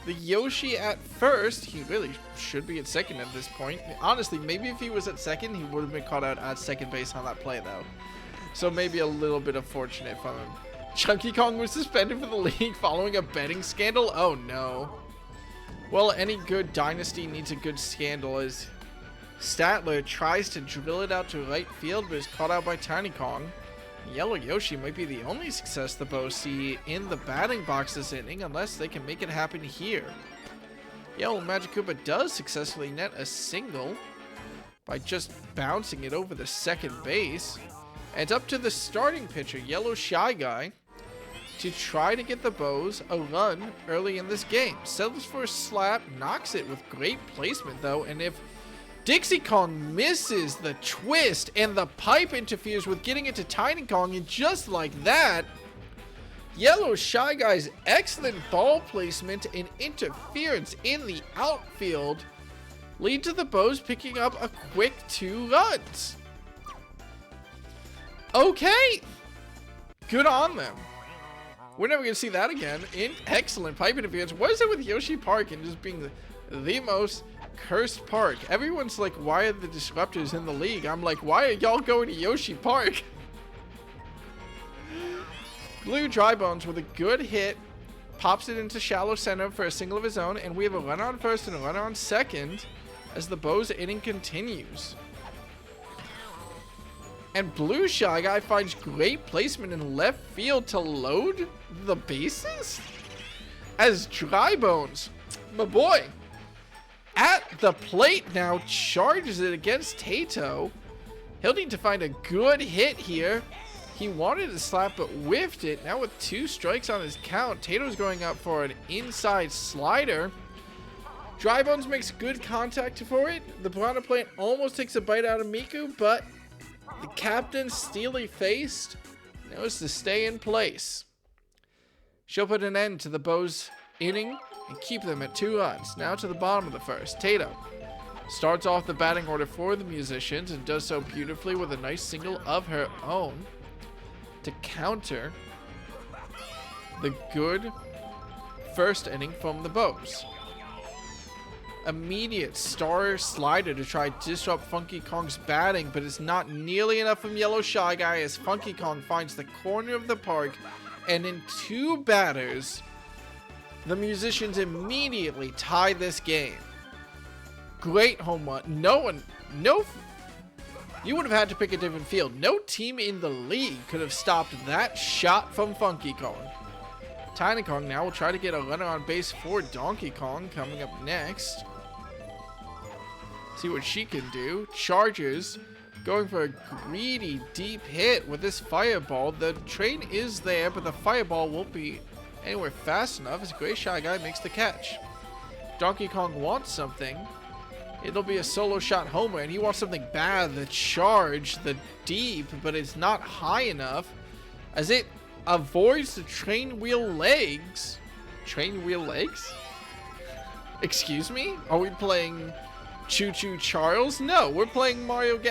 the Yoshi at first. He really should be at second at this point. Honestly, maybe if he was at second, he would have been caught out at second base on that play, though. So maybe a little bit of fortunate from him. Chunky Kong was suspended for the league following a betting scandal? Oh, no. Well, any good dynasty needs a good scandal, as Statler tries to drill it out to right field, but is caught out by Tiny Kong. Yellow Yoshi might be the only success the Bows see in the batting box this inning, unless they can make it happen here. Yellow Magic Koopa does successfully net a single by just bouncing it over the second base. And it's up to the starting pitcher, Yellow Shy Guy, to try to get the Bows a run early in this game. Settles for a slap, knocks it with great placement though, and if Dixie Kong misses the twist and the pipe interferes with getting it to Tiny Kong, and just like that, Yellow Shy Guy's excellent ball placement and interference in the outfield lead to the Bows picking up a quick 2 runs. Okay, good on them. We're never going to see that again. Excellent pipe interference. What is it with Yoshi Park and just being the most cursed park? Everyone's like, why are the disruptors in the league? I'm like, why are y'all going to Yoshi Park? Blue Dry Bones with a good hit pops it into shallow center for a single of his own, and we have a runner on first and a runner on second as the Bows inning continues. And Blue Shy Guy finds great placement in left field to load the bases as Dry Bones, my boy, at the plate now, charges it against Tato. He'll need to find a good hit here. He wanted to slap but whiffed it. Now with 2 strikes on his count, Tato's going up for an inside slider. Dry Bones makes good contact for it. The Piranha Plant almost takes a bite out of Miku, but the captain, steely-faced, knows to stay in place. She'll put an end to the Bows inning and keep them at 2 runs. Now to the bottom of the first. Tato starts off the batting order for the Musicians and does so beautifully with a nice single of her own to counter the good first inning from the Bows. Immediate star slider to try to disrupt Funky Kong's batting, but it's not nearly enough from Yellow Shy Guy as Funky Kong finds the corner of the park, and in 2 batters, the Musicians immediately tie this game. Great home run. You would have had to pick a different field. No team in the league could have stopped that shot from Funky Kong. Tiny Kong now will try to get a runner on base for Donkey Kong coming up next. See what she can do. Chargers going for a greedy deep hit with this fireball. The train is there, but the fireball won't be anywhere fast enough as Gray Shy Guy makes the catch. Donkey Kong wants something. It'll be a solo shot homer, and he wants something bad. The charge, the deep, but it's not high enough as it avoids the train wheel legs. Train wheel legs? Excuse me? Are we playing Choo Choo Charles? No, we're playing We're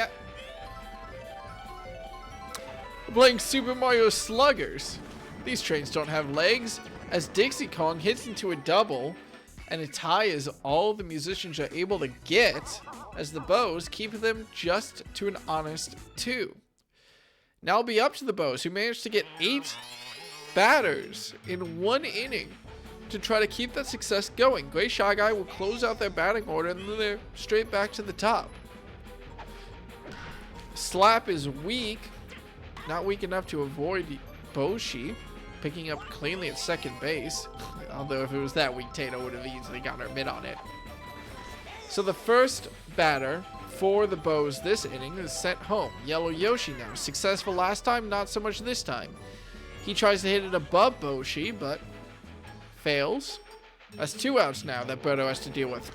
playing Super Mario Sluggers. These trains don't have legs as Dixie Kong hits into a double, and a tie is all the Musicians are able to get as the Bows keep them just to an honest 2. Now it'll be up to the Bows, who managed to get 8 batters in 1 inning to try to keep that success going. Gray Shy Guy will close out their batting order, and then they're straight back to the top. Slap is weak, not weak enough to avoid Boshi picking up cleanly at second base. Although if it was that weak, Tato would have easily got her mid on it. So the first batter for the Bows this inning is sent home. Yellow Yoshi now. Successful last time, not so much this time. He tries to hit it above Boshi, but fails. That's 2 outs now that Birdo has to deal with.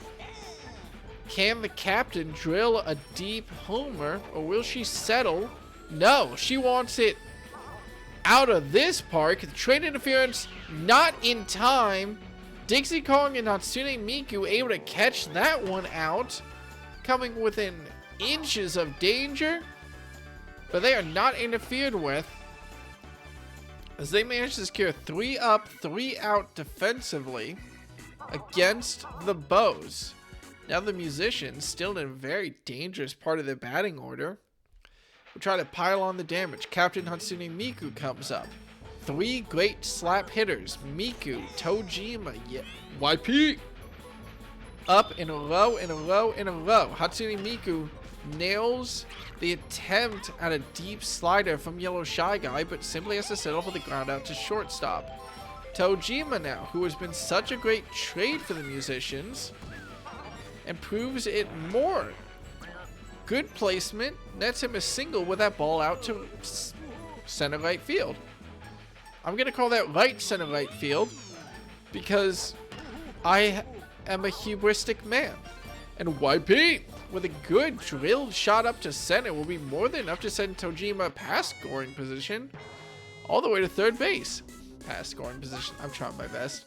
Can the captain drill a deep homer, or will she settle? No, she wants it out of this park. Train interference not in time. Dixie Kong and Hatsune Miku able to catch that one out, coming within inches of danger, but they are not interfered with as they manage to secure 3 up, 3 out defensively against the Bows. Now the Musicians, still in a very dangerous part of their batting order, will try to pile on the damage. Captain Hatsune Miku comes up. 3 great slap hitters. Miku, Tojima, YP. Up in a row, in a row, in a row. Hatsune Miku nails the attempt at a deep slider from Yellow Shy Guy, but simply has to settle for the ground out to shortstop. Tojima now, who has been such a great trade for the Musicians, and proves it more. Good placement, nets him a single with that ball out to center right field. I'm going to call that right center right field because I am a hubristic man. And YP with a good drilled shot up to center will be more than enough to send Tojima past scoring position all the way to third base. Past scoring position. I'm trying my best.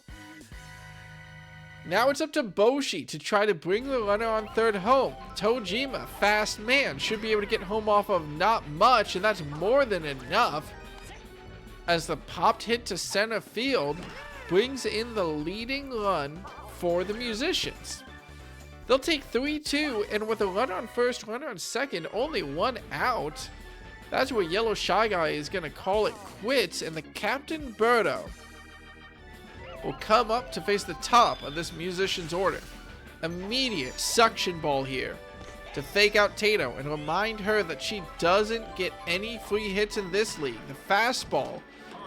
Now it's up to Boshi to try to bring the runner on third home. Tojima, fast man, should be able to get home off of not much, and that's more than enough, as the popped hit to center field brings in the leading run for the Musicians. They'll take 3-2, and with a runner on first, runner on second, only 1 out, that's where Yellow Shy Guy is going to call it quits, and the Captain Birdo will come up to face the top of this Musician's order. Immediate suction ball here to fake out Tato and remind her that she doesn't get any free hits in this league. The fastball,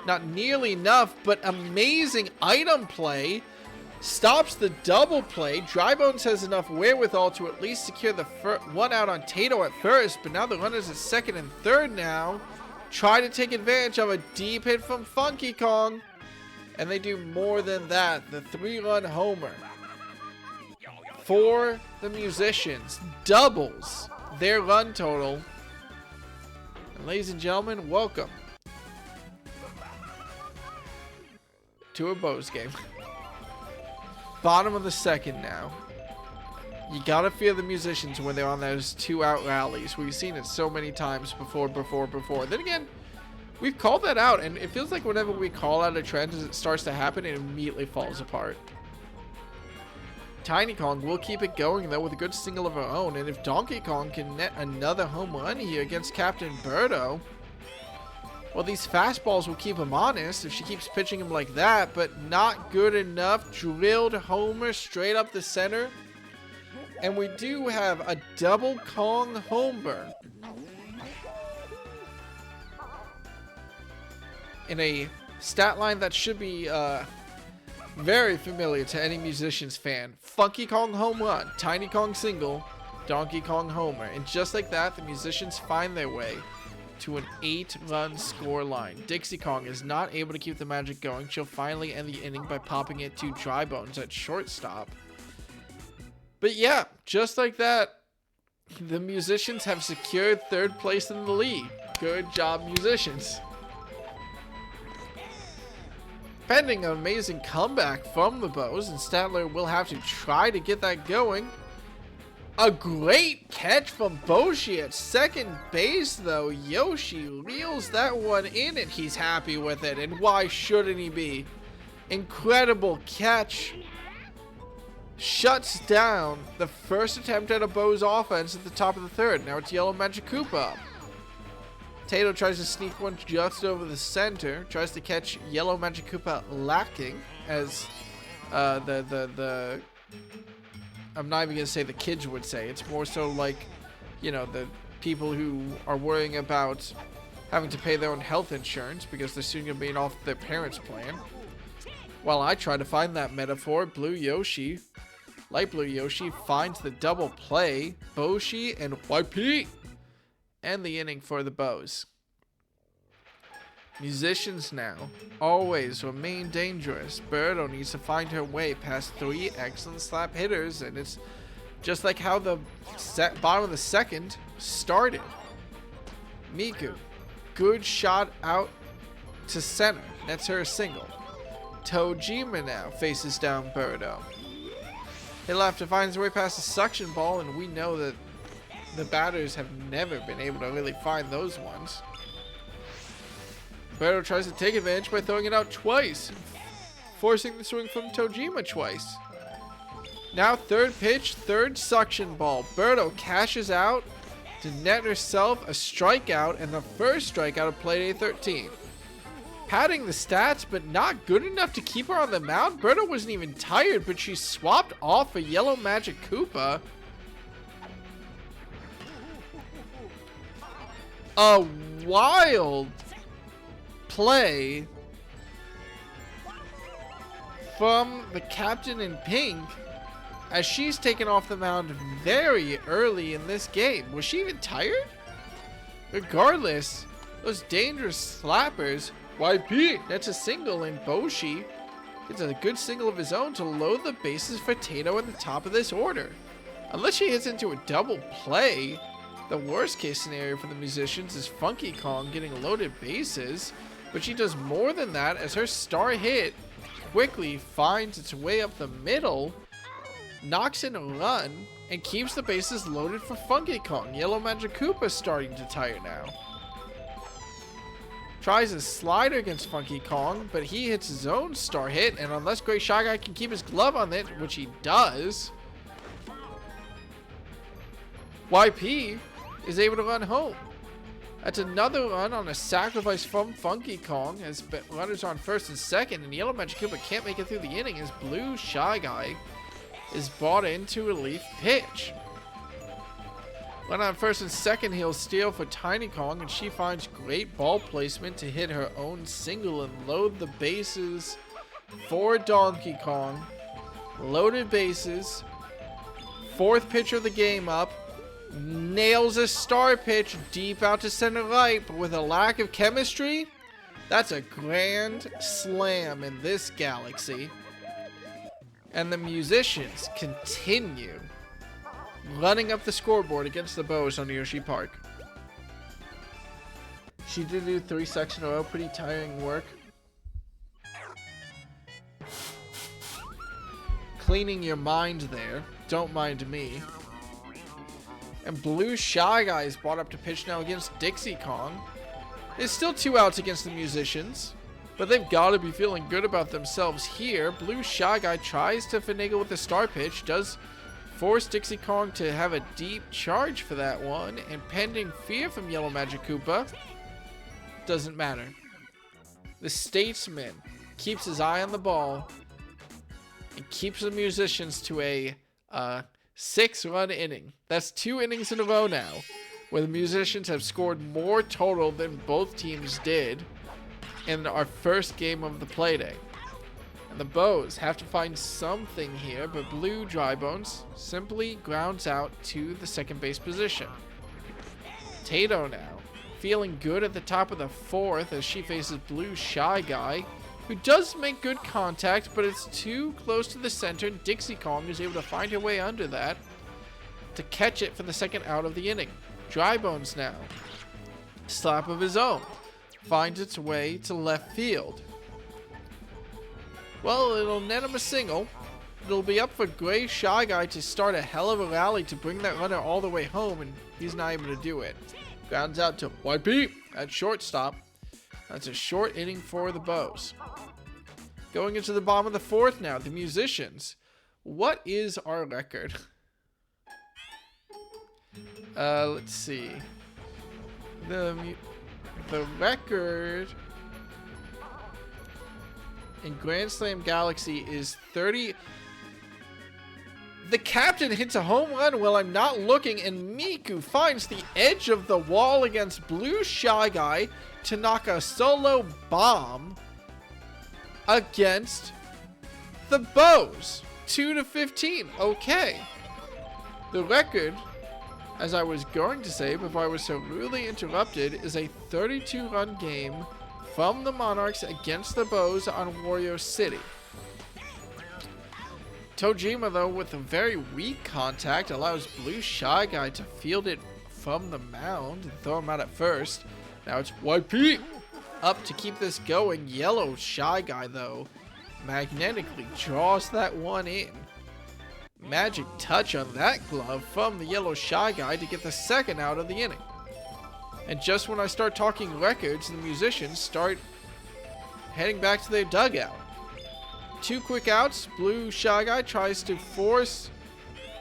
not nearly enough, but amazing item play. Stops the double play. Drybones has enough wherewithal to at least secure the 1 out on Tato at first, but now the runners at second and third now try to take advantage of a deep hit from Funky Kong. And they do more than that. The 3-run homer for the Musicians doubles their run total. And ladies and gentlemen, welcome to a Bows game. Bottom of the second now. You gotta fear the musicians when they're on those 2-out rallies. We've seen it so many times before. Then again, we've called that out, and it feels like whenever we call out a trend as it starts to happen, it immediately falls apart. Tiny Kong will keep it going, though, with a good single of her own, and if Donkey Kong can net another home run here against Captain Birdo, well, these fastballs will keep him honest if she keeps pitching him like that, but not good enough. Drilled homer straight up the center. And we do have a double Kong homer in a stat line that should be very familiar to any Musicians fan. Funky Kong home run, Tiny Kong single, Donkey Kong homer. And just like that, the Musicians find their way to an 8-run score line. Dixie Kong is not able to keep the magic going. She'll finally end the inning by popping it to Dry Bones at shortstop. But yeah, just like that, the Musicians have secured 3rd place in the league. Good job, Musicians. Pending an amazing comeback from the Bows, and Statler will have to try to get that going. A great catch from Boshi at second base, though. Yoshi reels that one in, and he's happy with it. And why shouldn't he be? Incredible catch. Shuts down the first attempt at a Bows offense at the top of the 3rd. Now it's Yellow Magic Koopa. Tato tries to sneak one just over the center. Tries to catch Yellow Magic Koopa lacking, as I'm not even going to say the kids would say. It's more so like, you know, the people who are worrying about having to pay their own health insurance because they're soon going to be off their parents' plan. While I try to find that metaphor, Light Blue Yoshi finds the double play. Boshi and YP end the inning for the Bows. Musicians now always remain dangerous. Birdo needs to find her way past 3 excellent slap hitters, and it's just like how the bottom of the 2nd started. Miku, good shot out to center. That's her single. Tojima now faces down Birdo. Hit left to find his way past the suction ball, and we know that the batters have never been able to really find those ones. Birdo tries to take advantage by throwing it out twice, forcing the swing from Tojima twice. Now 3rd pitch, 3rd suction ball. Birdo cashes out to net herself a strikeout, and the first strikeout of Playday 13. Padding the stats, but not good enough to keep her on the mound. Birdo wasn't even tired, but she swapped off a Yellow Magic Koopa. A wild play from the captain in pink as she's taken off the mound very early in this game. Was she even tired? Regardless, those dangerous slappers. YP, that's a single, and Boshi gets a good single of his own to load the bases for Tato at the top of this order. Unless she hits into a double play, the worst case scenario for the Musicians is Funky Kong getting loaded bases, but she does more than that as her star hit quickly finds its way up the middle, knocks in a run, and keeps the bases loaded for Funky Kong. Yellow Magic Koopa starting to tire now. Tries a slider against Funky Kong, but he hits his own star hit, and unless Great Shy Guy can keep his glove on it, which he does, YP is able to run home. That's another run on a sacrifice from Funky Kong as runners on 1st and 2nd, and Yellow Magic Koopa can't make it through the inning as Blue Shy Guy is brought in to relief pitch. When on 1st and 2nd, he'll steal for Tiny Kong, and she finds great ball placement to hit her own single and load the bases for Donkey Kong. Loaded bases. 4th pitch of the game up. Nails a star pitch deep out to center right, but with a lack of chemistry, that's a grand slam in this galaxy. And the Musicians continue running up the scoreboard against the Bows on Yoshi Park. She did do 3 sections in a row, pretty tiring work. cleaning your mind there. Don't mind me. And Blue Shy Guy is brought up to pitch now against Dixie Kong. It's still 2 outs against the Musicians, but they've got to be feeling good about themselves here. Blue Shy Guy tries to finagle with the star pitch, does force Dixie Kong to have a deep charge for that one, and pending fear from Yellow Magic Koopa, doesn't matter. The Statesman keeps his eye on the ball and keeps the Musicians to a 6-run inning. That's 2 innings in a row now, where the Musicians have scored more total than both teams did in our first game of the Playday. And the Bows have to find something here, but Blue Drybones simply grounds out to the second base position. Tato now, feeling good at the top of the 4th as she faces Blue Shy Guy, who does make good contact, but it's too close to the center, and Dixie Kong is able to find her way under that to catch it for the second out of the inning. Drybones now, slap of his own, finds its way to left field. Well, it'll net him a single. It'll be up for Gray Shy Guy to start a hell of a rally to bring that runner all the way home, and he's not able to do it. Grounds out to YP at shortstop. That's a short inning for the Bows. Going into the bottom of the 4th now, the Musicians. What is our record? Let's see. The record in Grand Slam Galaxy is 30. The captain hits a home run while I'm not looking, and Miku finds the edge of the wall against Blue Shy Guy to knock a solo bomb against the Bows. 2-15. Okay. The record, as I was going to say before I was so rudely interrupted, is a 32-run game from the Monarchs against the Bows on Wario City. Tojima, though, with a very weak contact, allows Blue Shy Guy to field it from the mound and throw him out at first. Now it's YP up to keep this going. Yellow Shy Guy, though, magnetically draws that one in. Magic touch on that glove from the Yellow Shy Guy to get the second out of the inning. And just when I start talking records, the Musicians start heading back to their dugout. 2 quick outs. Blue Shy Guy tries to force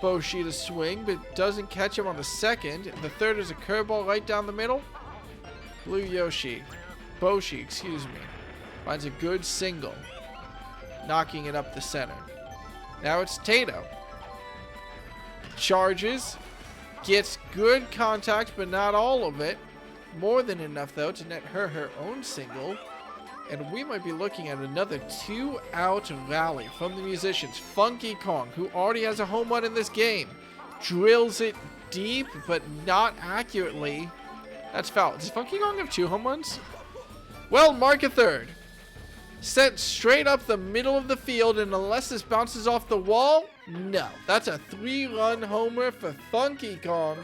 Boshi to swing, but doesn't catch him on the second. The third is a curveball right down the middle. Boshi, finds a good single, knocking it up the center. Now it's Tato. Charges, gets good contact, but not all of it. More than enough, though, to net her own single. And we might be looking at another 2-out rally from the Musicians. Funky Kong, who already has a home run in this game, drills it deep, but not accurately. That's foul. Does Funky Kong have 2 home runs? Well, mark a third. Sent straight up the middle of the field, and unless this bounces off the wall, no. That's a 3-run homer for Funky Kong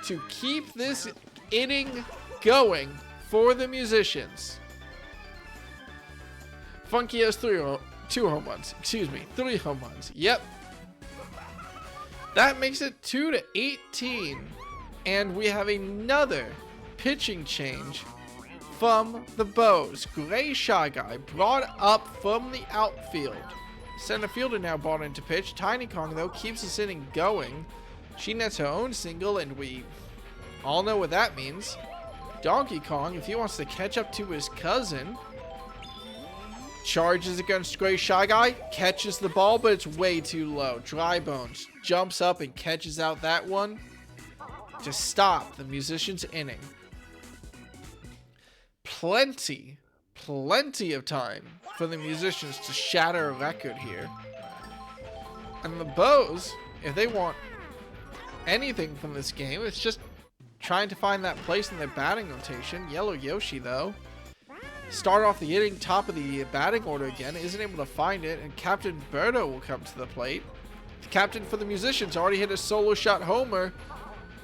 to keep this inning going for the Musicians. Funky has 3 home runs. 3 home runs. Yep. That makes it 2-18. And we have another pitching change from the Bows. Gray Shy Guy brought up from the outfield. Center fielder now brought in to pitch. Tiny Kong, though, keeps this inning going. She nets her own single, and we all know what that means. Donkey Kong, if he wants to catch up to his cousin, charges against Gray Shy Guy, catches the ball, but it's way too low. Drybones jumps up and catches out that one to stop the Musicians' inning. Plenty of time for the Musicians to shatter a record here. And the Bows, if they want anything from this game, it's just trying to find that place in their batting rotation. Yellow Yoshi, though, start off the inning top of the batting order again, isn't able to find it, and Captain Birdo will come to the plate. The captain for the Musicians already hit a solo shot homer.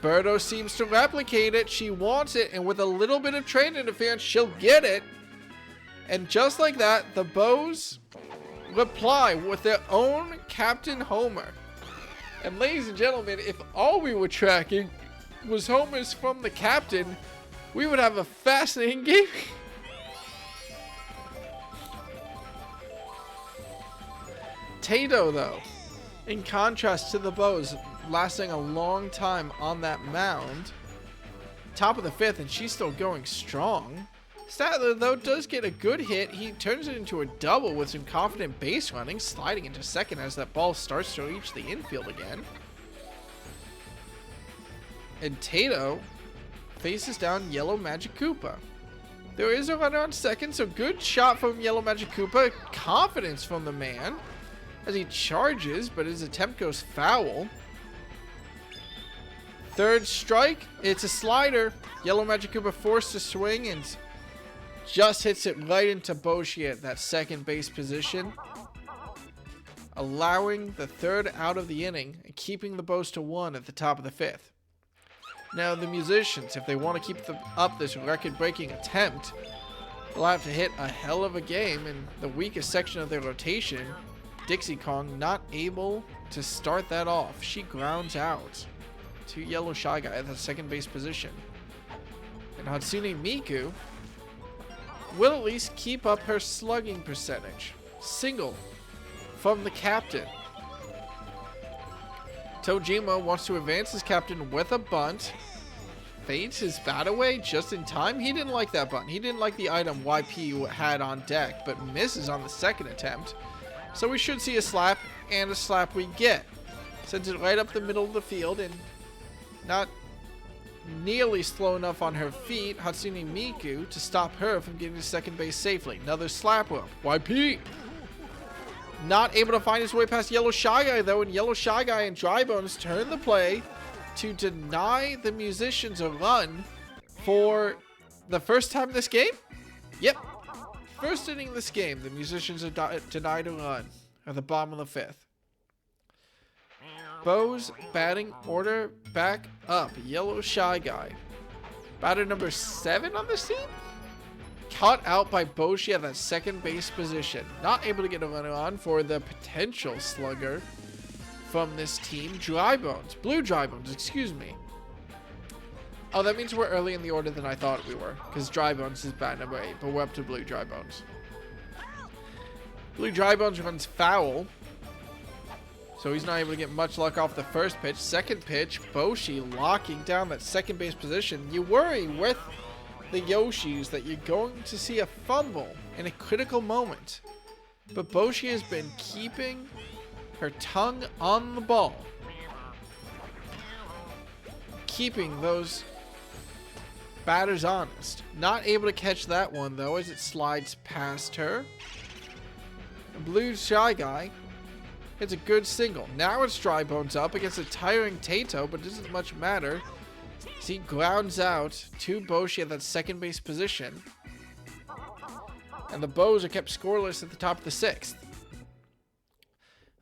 Birdo seems to replicate it. She wants it, and with a little bit of train interference, she'll get it. And just like that, the Bows reply with their own Captain Homer. And ladies and gentlemen, if all we were tracking was homers from the captain, we would have a fascinating game. Tato, though, in contrast to the bows, lasting a long time on that mound. Top of the 5th, and she's still going strong. Statler, though, does get a good hit. He turns it into a double with some confident base running, sliding into second as that ball starts to reach the infield again. And Tato faces down Yellow Magic Koopa. There is a runner on second, so good shot from Yellow Magic Koopa. Confidence from the man as he charges, but his attempt goes foul. Third strike, it's a slider. Yellow Magic Koopa forced to swing and just hits it right into Boshi at that second base position, allowing the third out of the inning and keeping the Bows to 1 at the top of the 5th. Now the Musicians, if they want to keep up this record-breaking attempt, they'll have to hit a hell of a game in the weakest section of their rotation. Dixie Kong not able to start that off. She grounds out to Yellow Shy Guy at the second base position. And Hatsune Miku will at least keep up her slugging percentage. Single from the captain. Tojima wants to advance his captain with a bunt. Fades his bat away just in time. He didn't like that bunt. He didn't like the item YP had on deck, but misses on the second attempt. So we should see a slap, and a slap we get. Sends it right up the middle of the field, and not nearly slow enough on her feet, Hatsune Miku, to stop her from getting to second base safely. Another slap whip. YP! Not able to find his way past Yellow Shy Guy, though, and Yellow Shy Guy and Dry Bones turn the play to deny the Musicians a run for the first time this game? Yep. First inning of this game, the Musicians are denied a run at the bottom of the 5th. Bows batting order back up. Yellow Shy Guy. Batter number 7 on this team? Caught out by Boshi at that second base position. Not able to get a runner on for the potential slugger from this team. Dry Bones. Blue Dry Bones, excuse me. Oh, that means we're early in the order than I thought we were, because Dry Bones is bat number 8, but we're up to Blue Dry Bones. Blue Dry Bones runs foul, so he's not able to get much luck off the first pitch. Second pitch, Boshi locking down that second base position. You worry with the Yoshis that you're going to see a fumble in a critical moment, but Boshi has been keeping her tongue on the ball, keeping those batters honest. Not able to catch that one, though, as it slides past her. The Blue Shy Guy hits a good single. Now it's Dry Bones up against a tiring Tato, but it doesn't much matter as he grounds out to Boshi at that second base position. And the Bows are kept scoreless at the top of the 6th.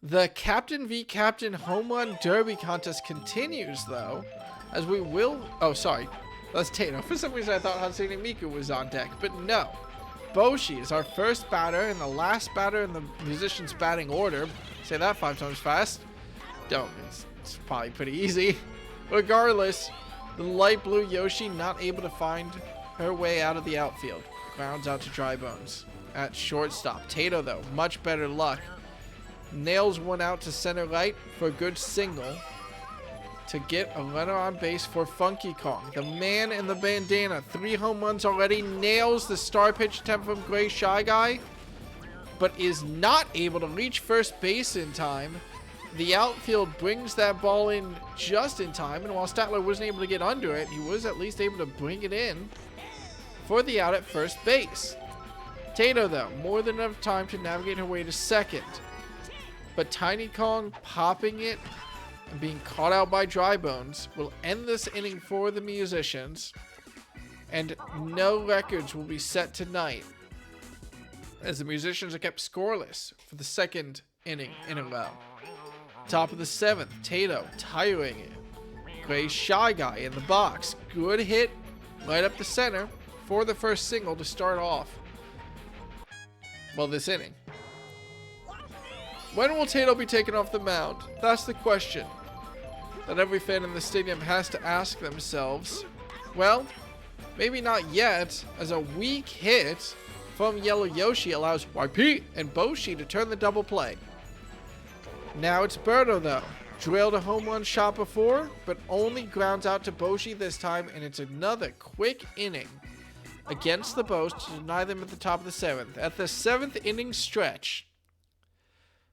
The Captain v Captain Home Run Derby contest continues, though, as we will... Oh, sorry. That's Tato. For some reason, I thought Hatsune Miku was on deck, but no. Boshi is our first batter and the last batter in the Musicians' batting order. Say that 5 times fast. Don't. It's probably pretty easy. Regardless, the light blue Yoshi not able to find her way out of the outfield. Grounds out to Dry Bones at shortstop. Tato, though, much better luck. Nails one out to center right for a good single to get a runner on base for Funky Kong. The man in the bandana, 3 home runs already, nails the star pitch attempt from Gray Shy Guy, but is not able to reach first base in time. The outfield brings that ball in just in time, and while Statler wasn't able to get under it, he was at least able to bring it in for the out at first base. Tato, though, more than enough time to navigate her way to second, but Tiny Kong popping it and being caught out by Dry Bones will end this inning for the Musicians, and no records will be set tonight as the Musicians are kept scoreless for the second inning in a row. Top of the 7th, Tato tiring it. Gray Shy Guy in the box. Good hit right up the center for the first single to start off, well, this inning. When will Tato be taken off the mound? That's the question that every fan in the stadium has to ask themselves. Well, maybe not yet, as a weak hit from Yellow Yoshi allows YP and Boshi to turn the double play. Now it's Birdo though. Drilled a home run shot before, but only grounds out to Boshi this time, and it's another quick inning against the Bows to deny them at the top of the 7th. At the 7th inning stretch,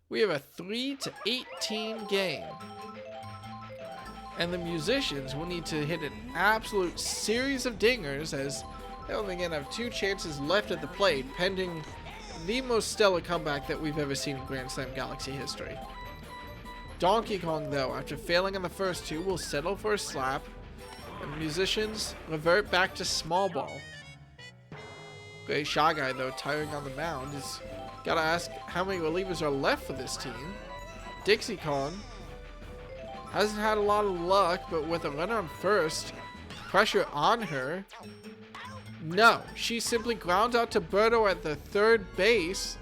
we have a 3-18 game. And the Musicians will need to hit an absolute series of dingers, as they only again have 2 chances left at the plate, pending the most stellar comeback that we've ever seen in Grand Slam Galaxy history. Donkey Kong, though, after failing on the first 2, will settle for a slap, and the Musicians revert back to small ball. Great Shy Guy, though, tiring on the mound, is gotta ask how many relievers are left for this team. Dixie Kong hasn't had a lot of luck, but with a runner on first, pressure on her. No, she simply grounds out to Birdo at the 3rd base.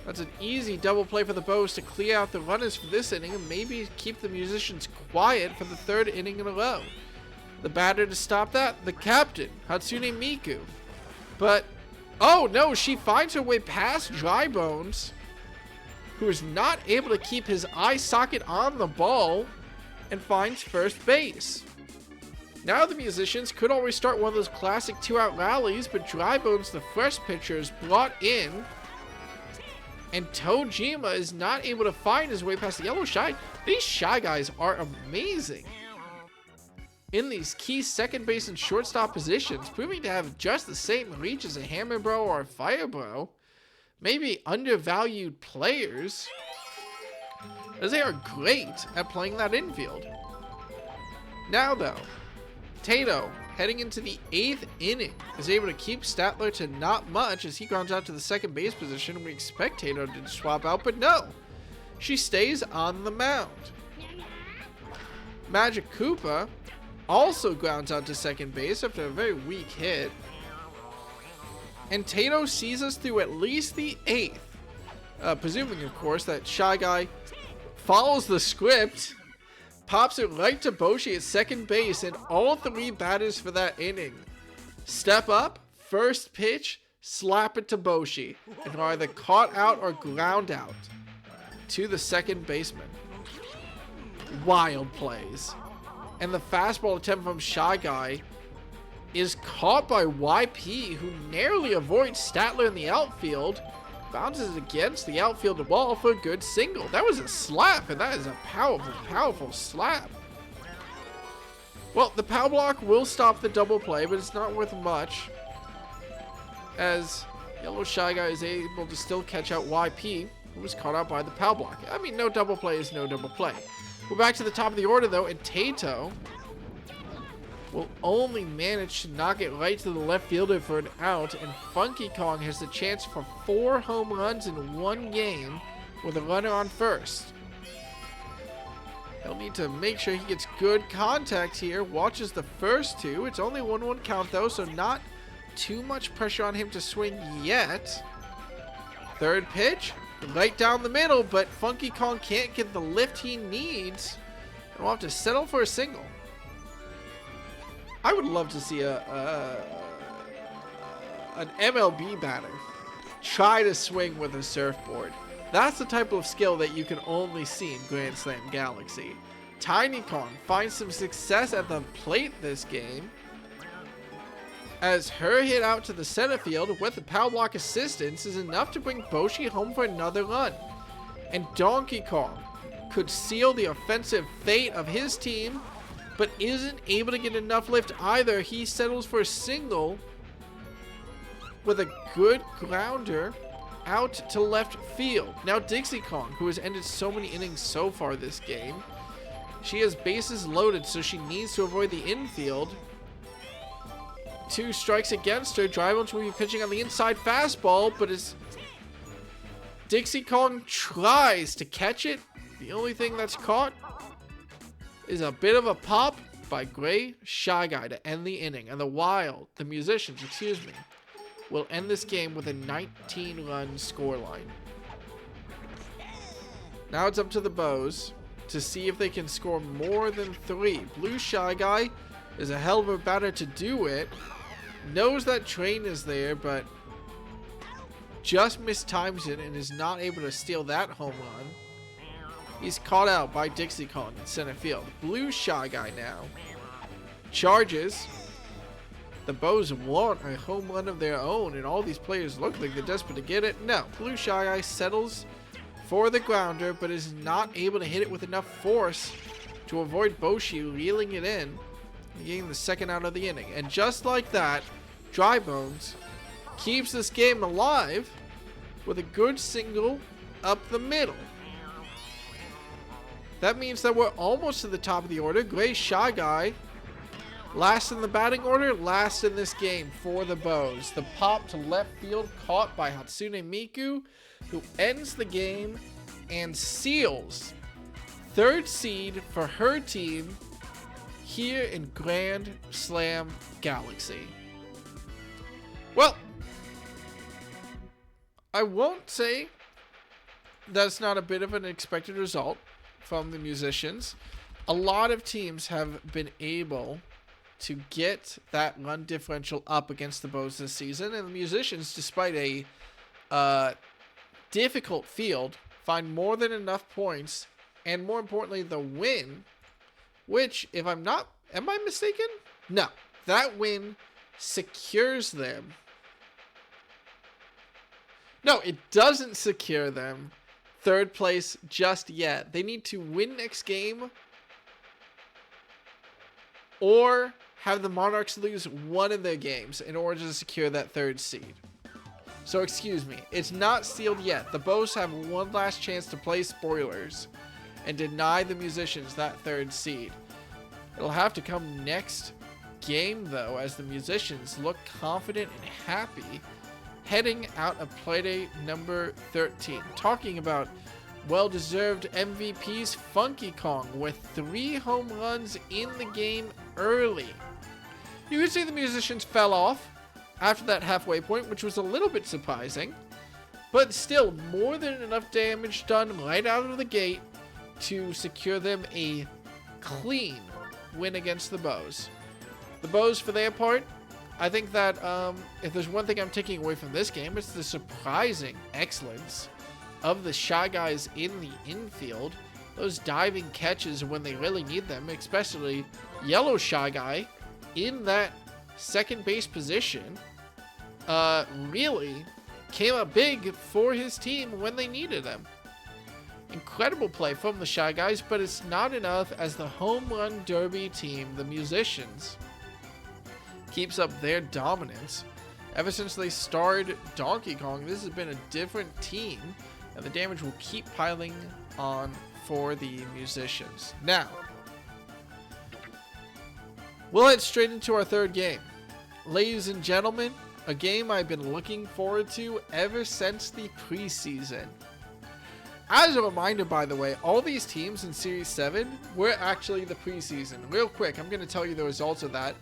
That's an easy double play for the Bows to clear out the runners for this inning and maybe keep the Musicians quiet for the 3rd inning in a row. The batter to stop that, the captain, Hatsune Miku. But, oh no, she finds her way past Dry Bones, who is not able to keep his eye socket on the ball, and finds first base. Now the Musicians could always start one of those classic 2-out rallies, but Dry Bones, the fresh pitcher, is brought in, and Tojima is not able to find his way past the Yellow Shy. These Shy Guys are amazing in these key second base and shortstop positions, proving to have just the same reach as a Hammer Bro or a Fire Bro. Maybe undervalued players, as they are great at playing that infield. Now though, Tato, heading into the 8th inning, is able to keep Statler to not much as he grounds out to the second base position. We expect Tato to swap out, but no, she stays on the mound. Magic Koopa also grounds out to second base after a very weak hit. And Tato sees us through at least the 8th. Presuming, of course, that Shy Guy follows the script, pops it right to Boshi at second base, and all 3 batters for that inning step up, first pitch, slap it to Boshi, and are either caught out or ground out to the second baseman. Wild plays. And the fastball attempt from Shy Guy is caught by YP, who narrowly avoids Statler in the outfield, bounces against the outfield wall for a good single. That was a slap, and that is a powerful, powerful slap. Well, the power block will stop the double play, but it's not worth much, as Yellow Shy Guy is able to still catch out YP, who was caught out by the power block. I mean, no double play is no double play. We're back to the top of the order, though, and Tato will only manage to knock it right to the left fielder for an out, and Funky Kong has the chance for 4 home runs in 1 game with a runner on first. He'll need to make sure he gets good contact here, watches the first 2. It's only 1-1 count, though, so not too much pressure on him to swing yet. 3rd pitch, right down the middle, but Funky Kong can't get the lift he needs, and we'll have to settle for a single. I would love to see an MLB batter try to swing with a surfboard. That's the type of skill that you can only see in Grand Slam Galaxy. Tiny Kong finds some success at the plate this game, as her hit out to the center field with the power block assistance is enough to bring Boshi home for another run. And Donkey Kong could seal the offensive fate of his team, but isn't able to get enough lift either. He settles for a single with a good grounder out to left field. Now Dixie Kong, who has ended so many innings so far this game, she has bases loaded, so she needs to avoid the infield. 2 strikes against her. Drybones will be pitching on the inside fastball, but as Dixie Kong tries to catch it, the only thing that's caught is a bit of a pop by Gray Shy Guy to end the inning. And the Musicians, will end this game with a 19-run scoreline. Now it's up to the Bows to see if they can score more than 3. Blue Shy Guy is a hell of a batter to do it. Knows that train is there, but just mistimes it and is not able to steal that home run. He's caught out by Dixie Kong in center field. Blue Shy Guy now charges. The Bows want a home run of their own, and all these players look like they're desperate to get it. No, Blue Shy Guy settles for the grounder, but is not able to hit it with enough force to avoid Boshi reeling it in and getting the second out of the inning. And just like that, Dry Bones keeps this game alive with a good single up the middle. That means that we're almost to the top of the order. Gray Shy Guy, last in the batting order, last in this game for the Bows. The pop to left field caught by Hatsune Miku, who ends the game and seals third seed for her team here in Grand Slam Galaxy. Well, I won't say that's not a bit of an expected result from the Musicians. A lot of teams have been able to get that run differential up against the Bows this season, and the Musicians, despite a difficult field, find more than enough points, and more importantly, the win, which, if I'm not, am I mistaken? No, that win secures them. No, it doesn't secure them third place just yet. They need to win next game or have the Monarchs lose one of their games in order to secure that third seed. So excuse me, it's not sealed yet. The Bows have one last chance to play spoilers and deny the Musicians that third seed. It'll have to come next game though, as the Musicians look confident and happy heading out of Playday number 13. Talking about well-deserved MVPs, Funky Kong with 3 home runs in the game early. You can see the Musicians fell off after that halfway point, which was a little bit surprising, but still more than enough damage done right out of the gate to secure them a clean win against the Bows. The Bows, for their part, I think that if there's one thing I'm taking away from this game, it's the surprising excellence of the Shy Guys in the infield. Those diving catches when they really need them, especially Yellow Shy Guy in that second base position, really came up big for his team when they needed him. Incredible play from the Shy Guys, but it's not enough as the home run derby team, the Musicians, keeps up their dominance. Ever since they starred Donkey Kong, this has been a different team, and the damage will keep piling on for the Musicians. Now, we'll head straight into our third game. Ladies and gentlemen, a game I've been looking forward to ever since the preseason. As a reminder, by the way, all these teams in Series 7 were actually the preseason. Real quick, I'm going to tell you the results of that.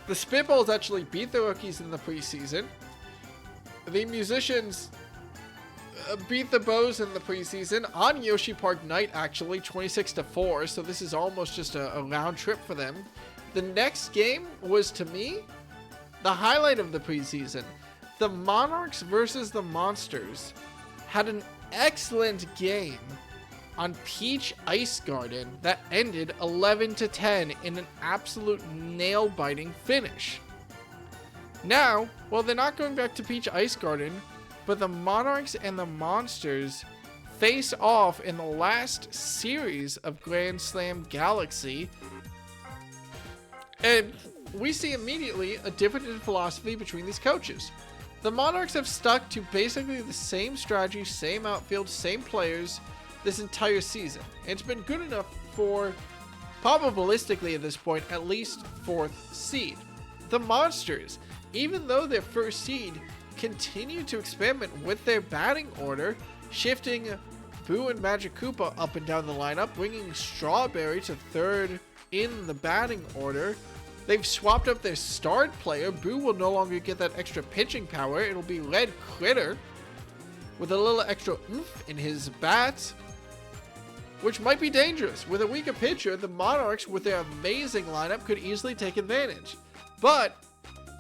The Spitballs actually beat the Rookies in the preseason. The Musicians beat the Bows in the preseason on Yoshi Park Night, actually, 26-4. So this is almost just a round trip for them. The next game was, to me, the highlight of the preseason. The Monarchs versus the Monsters had an excellent game on Peach Ice Garden that ended 11-10 in an absolute nail-biting finish. Now, well, they're not going back to Peach Ice Garden, but the Monarchs and the Monsters face off in the last series of Grand Slam Galaxy, and we see immediately a difference in philosophy between these coaches. The Monarchs have stuck to basically the same strategy, same outfield, same players this entire season. And it's been good enough for, probabilistically at this point, at least 4th seed. The Monsters, even though their first seed, continue to experiment with their batting order, shifting Boo and Magic Koopa up and down the lineup, bringing Strawberry to 3rd in the batting order. They've swapped up their start player. Boo will no longer get that extra pitching power. It'll be Red Critter with a little extra oomph in his bat. which might be dangerous. With a weaker pitcher, the Monarchs, with their amazing lineup, could easily take advantage. But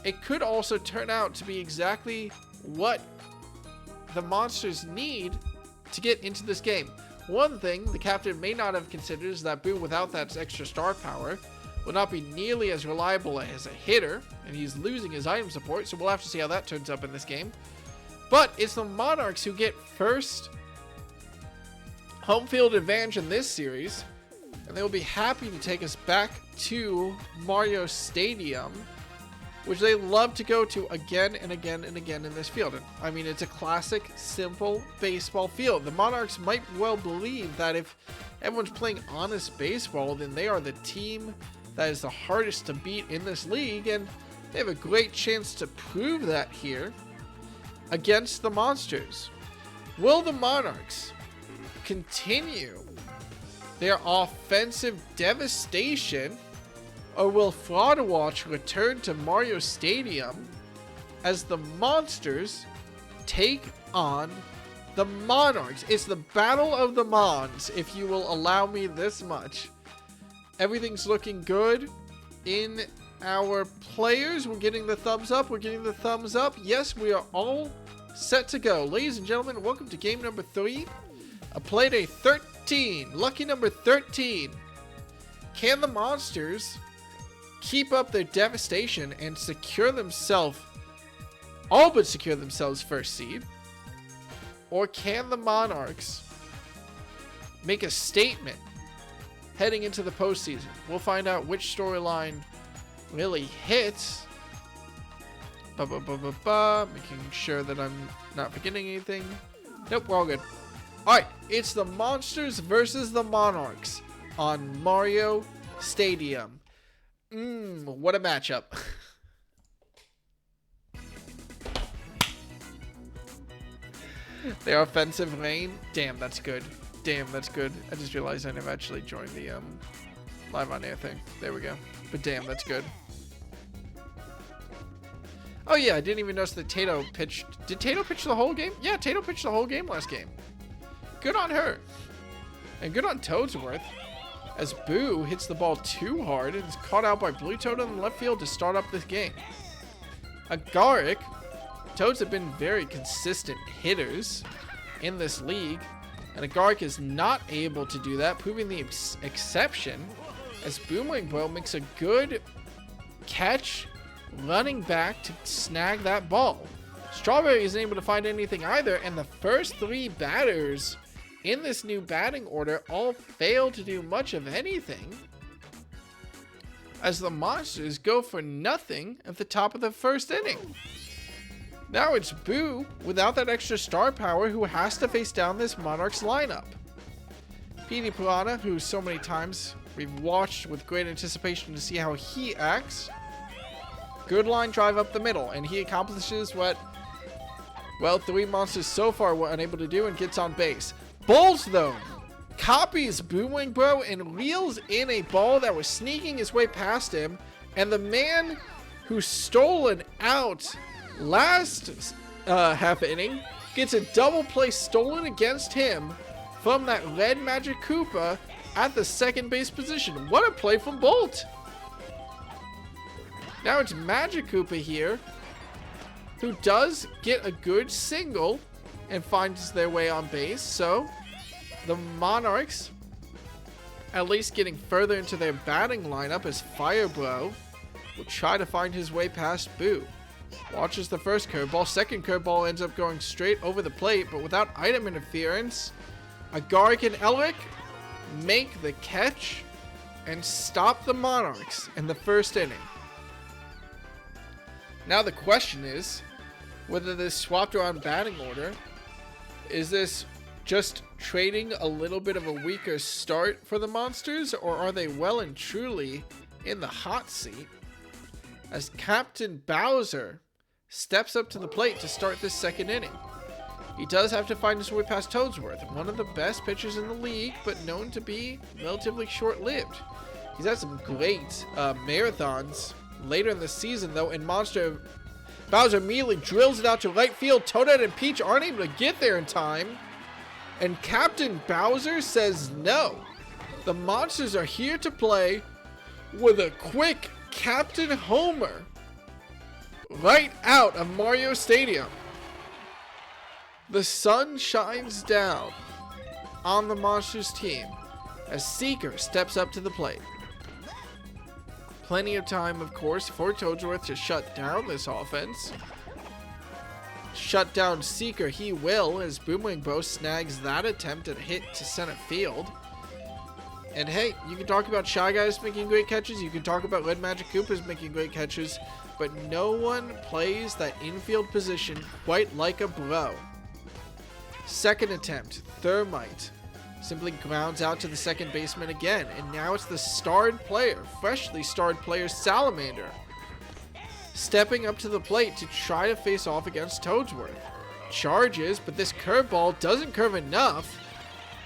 it could also turn out to be exactly what the Monsters need to get into this game. One thing the captain may not have considered is that Boo, without that extra star power, will not be nearly as reliable as a hitter, and he's losing his item support, so we'll have to see how that turns up in this game. But it's the Monarchs who get first home field advantage in this series, and they will be happy to take us back to Mario Stadium, which they love to go to again and again and again in this field. And, I mean, it's a classic, simple baseball field. The Monarchs might well believe that if everyone's playing honest baseball, then they are the team that is the hardest to beat in this league, and they have a great chance to prove that here against the Monsters. Will the Monarchs continue their offensive devastation, or will Fraudwatch return to Mario Stadium as the Monsters take on the Monarchs? It's the battle of the Mons, if you will allow me this much. Everything's looking good in our players. We're getting the thumbs up. We're getting the thumbs up. Yes, we are all set to go. Ladies and gentlemen, welcome to game number 3. A Playday 13. Lucky number 13. Can the Monsters keep up their devastation and secure themselves, all but secure themselves first seed? Or can the Monarchs make a statement heading into the postseason? We'll find out which storyline really hits. Making sure that I'm not forgetting anything. Nope, we're all good. Alright, it's the Monsters versus the Monarchs on Mario Stadium. What a matchup. Their offensive lane. Damn, that's good. Damn, that's good. I just realized I never actually joined the live on air thing. There we go. But damn, that's good. Oh yeah, I didn't even notice that Tato pitched. Did Tato pitch the whole game? Yeah, Tato pitched the whole game last game. Good on her. And good on Toadsworth, as Boo hits the ball too hard and is caught out by Blue Toad on the left field to start up this game. Agaric. Toads have been very consistent hitters in this league, and Agaric is not able to do that, proving the exception, as Boomerang Bro makes a good catch running back to snag that ball. Strawberry isn't able to find anything either, and the first 3 batters in this new batting order all fail to do much of anything, as the Monsters go for nothing at the top of the first inning. Now it's Boo, without that extra star power, who has to face down this Monarchs lineup. Petey Piranha, who so many times we've watched with great anticipation to see how he acts. Good line drive up the middle, and he accomplishes what, well, 3 Monsters so far were unable to do, and gets on base. Bulls, though, copies Boomwing Bro and reels in a ball that was sneaking his way past him, and the man who stole an out last half inning gets a double play stolen against him from that red Magic Koopa at the second base position. What a play from Bolt! Now it's Magic Koopa here, who does get a good single and finds their way on base. So the Monarchs at least getting further into their batting lineup, as Fireblow will try to find his way past Boo. Watches the first curveball. Second curveball ends up going straight over the plate, but without item interference, Agaric and Elric make the catch and stop the Monarchs in the first inning. Now the question is whether this swapped around batting order, is this just trading a little bit of a weaker start for the Monsters, or are they well and truly in the hot seat, as Captain Bowser steps up to the plate to start this second inning? He does have to find his way past Toadsworth, one of the best pitchers in the league, but known to be relatively short-lived. He's had some great marathons later in the season, though, and Bowser immediately drills it out to right field. Toadette and Peach aren't able to get there in time, And Captain Bowser says no. The monsters are here to play with a quick Captain Homer right out of Mario Stadium. The sun shines down on the monsters team as Seeker steps up to the plate. Plenty of time, of course, for Toadsworth to shut down this offense. Shut down Seeker he will, as Boomerang Bo snags that attempt at hit to center field. And hey, you can talk about Shy Guys making great catches, you can talk about Red Magic Koopas making great catches, but no one plays that infield position quite like a bro. Second attempt, Thermite simply grounds out to the second baseman again, and now it's the freshly starred player, Salamander, stepping up to the plate to try to face off against Toadsworth. Charges, but this curveball doesn't curve enough.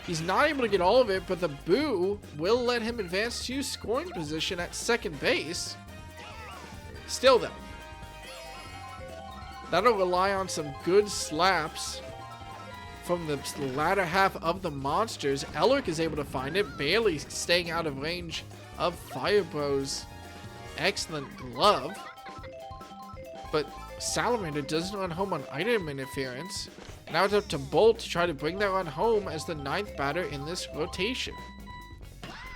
He's not able to get all of it, but the Boo will let him advance to scoring position at second base. Still though, that'll rely on some good slaps from the latter half of the monsters. Elric is able to find it, barely staying out of range of Firebro's excellent glove. But Salamander doesn't run home on item interference. Now it's up to Bolt to try to bring that run home as the 9th batter in this rotation.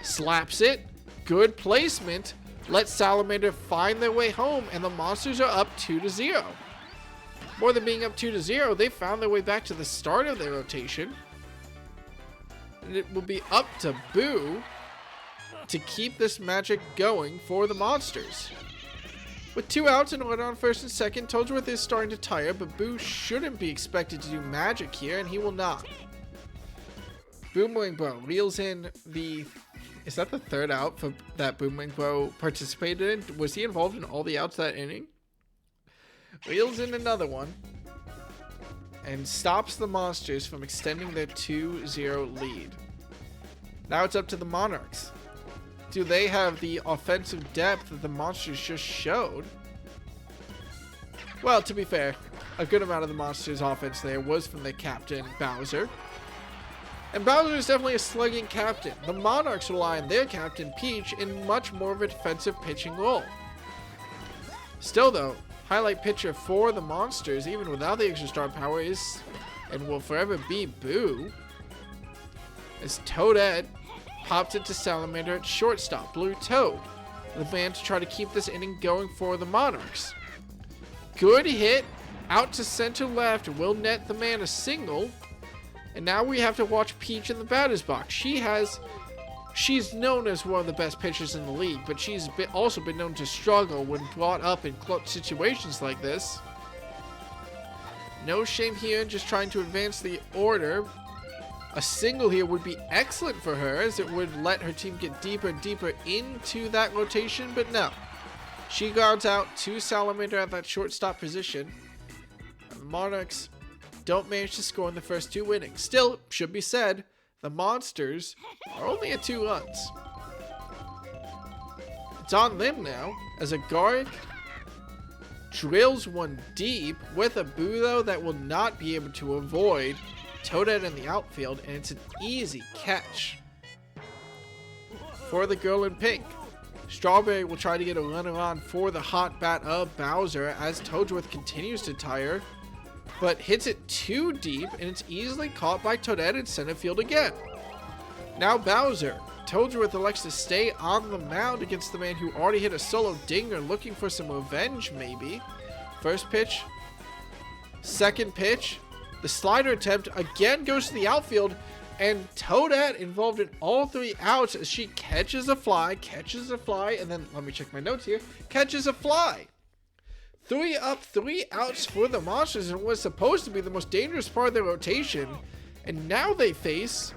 Slaps it. Good placement. Let Salamander find their way home, and the monsters are up 2-0. More than being up 2-0, they found their way back to the start of their rotation. And it will be up to Boo to keep this magic going for the monsters. With 2 outs and a runner on first and second, Toadsworth is starting to tire, but Boo shouldn't be expected to do magic here, and he will not. Boomerang Bro reels in the... Is that the 3rd out for that Boomerang Bro participated in? Was he involved in all the outs that inning? Reels in another one and stops the monsters from extending their 2-0 lead. Now it's up to the Monarchs. Do they have the offensive depth that the monsters just showed? Well, to be fair, a good amount of the monsters' offense there was from the captain, Bowser. And Bowser is definitely a slugging captain. The Monarchs rely on their captain, Peach, in much more of a defensive pitching role. Still though, highlight pitcher for the monsters, even without the extra star power, is and will forever be Boo. As Toadette pops it to Salamander at shortstop. Blue Toad, the man to try to keep this inning going for the Monarchs. Good hit out to center left will net the man a single. And now we have to watch Peach in the batter's box. She's known as one of the best pitchers in the league, but she's also been known to struggle when brought up in clutch situations like this. No shame here in just trying to advance the order. A single here would be excellent for her, as it would let her team get deeper and deeper into that rotation, but no. She grounds out to Salamander at that shortstop position. And the Monarchs don't manage to score in the first 2 innings. Still, should be said, the monsters are only at 2 runs. It's on them now, as Agaric drills one deep with a Boo, though, that will not be able to avoid Toadette in the outfield, and it's an easy catch for the girl in pink. Strawberry will try to get a runner on for the hot bat of Bowser as Toadsworth continues to tire, but hits it too deep, and it's easily caught by Toadette in center field again. Now Bowser. Toadsworth elects to stay on the mound against the man who already hit a solo dinger, looking for some revenge maybe. First pitch. Second pitch. The slider attempt again goes to the outfield, and Toadette involved in all 3 outs as she catches a fly, and then, let me check my notes here, catches a fly. 3 up, 3 outs for the monsters, and was supposed to be the most dangerous part of their rotation. And now they face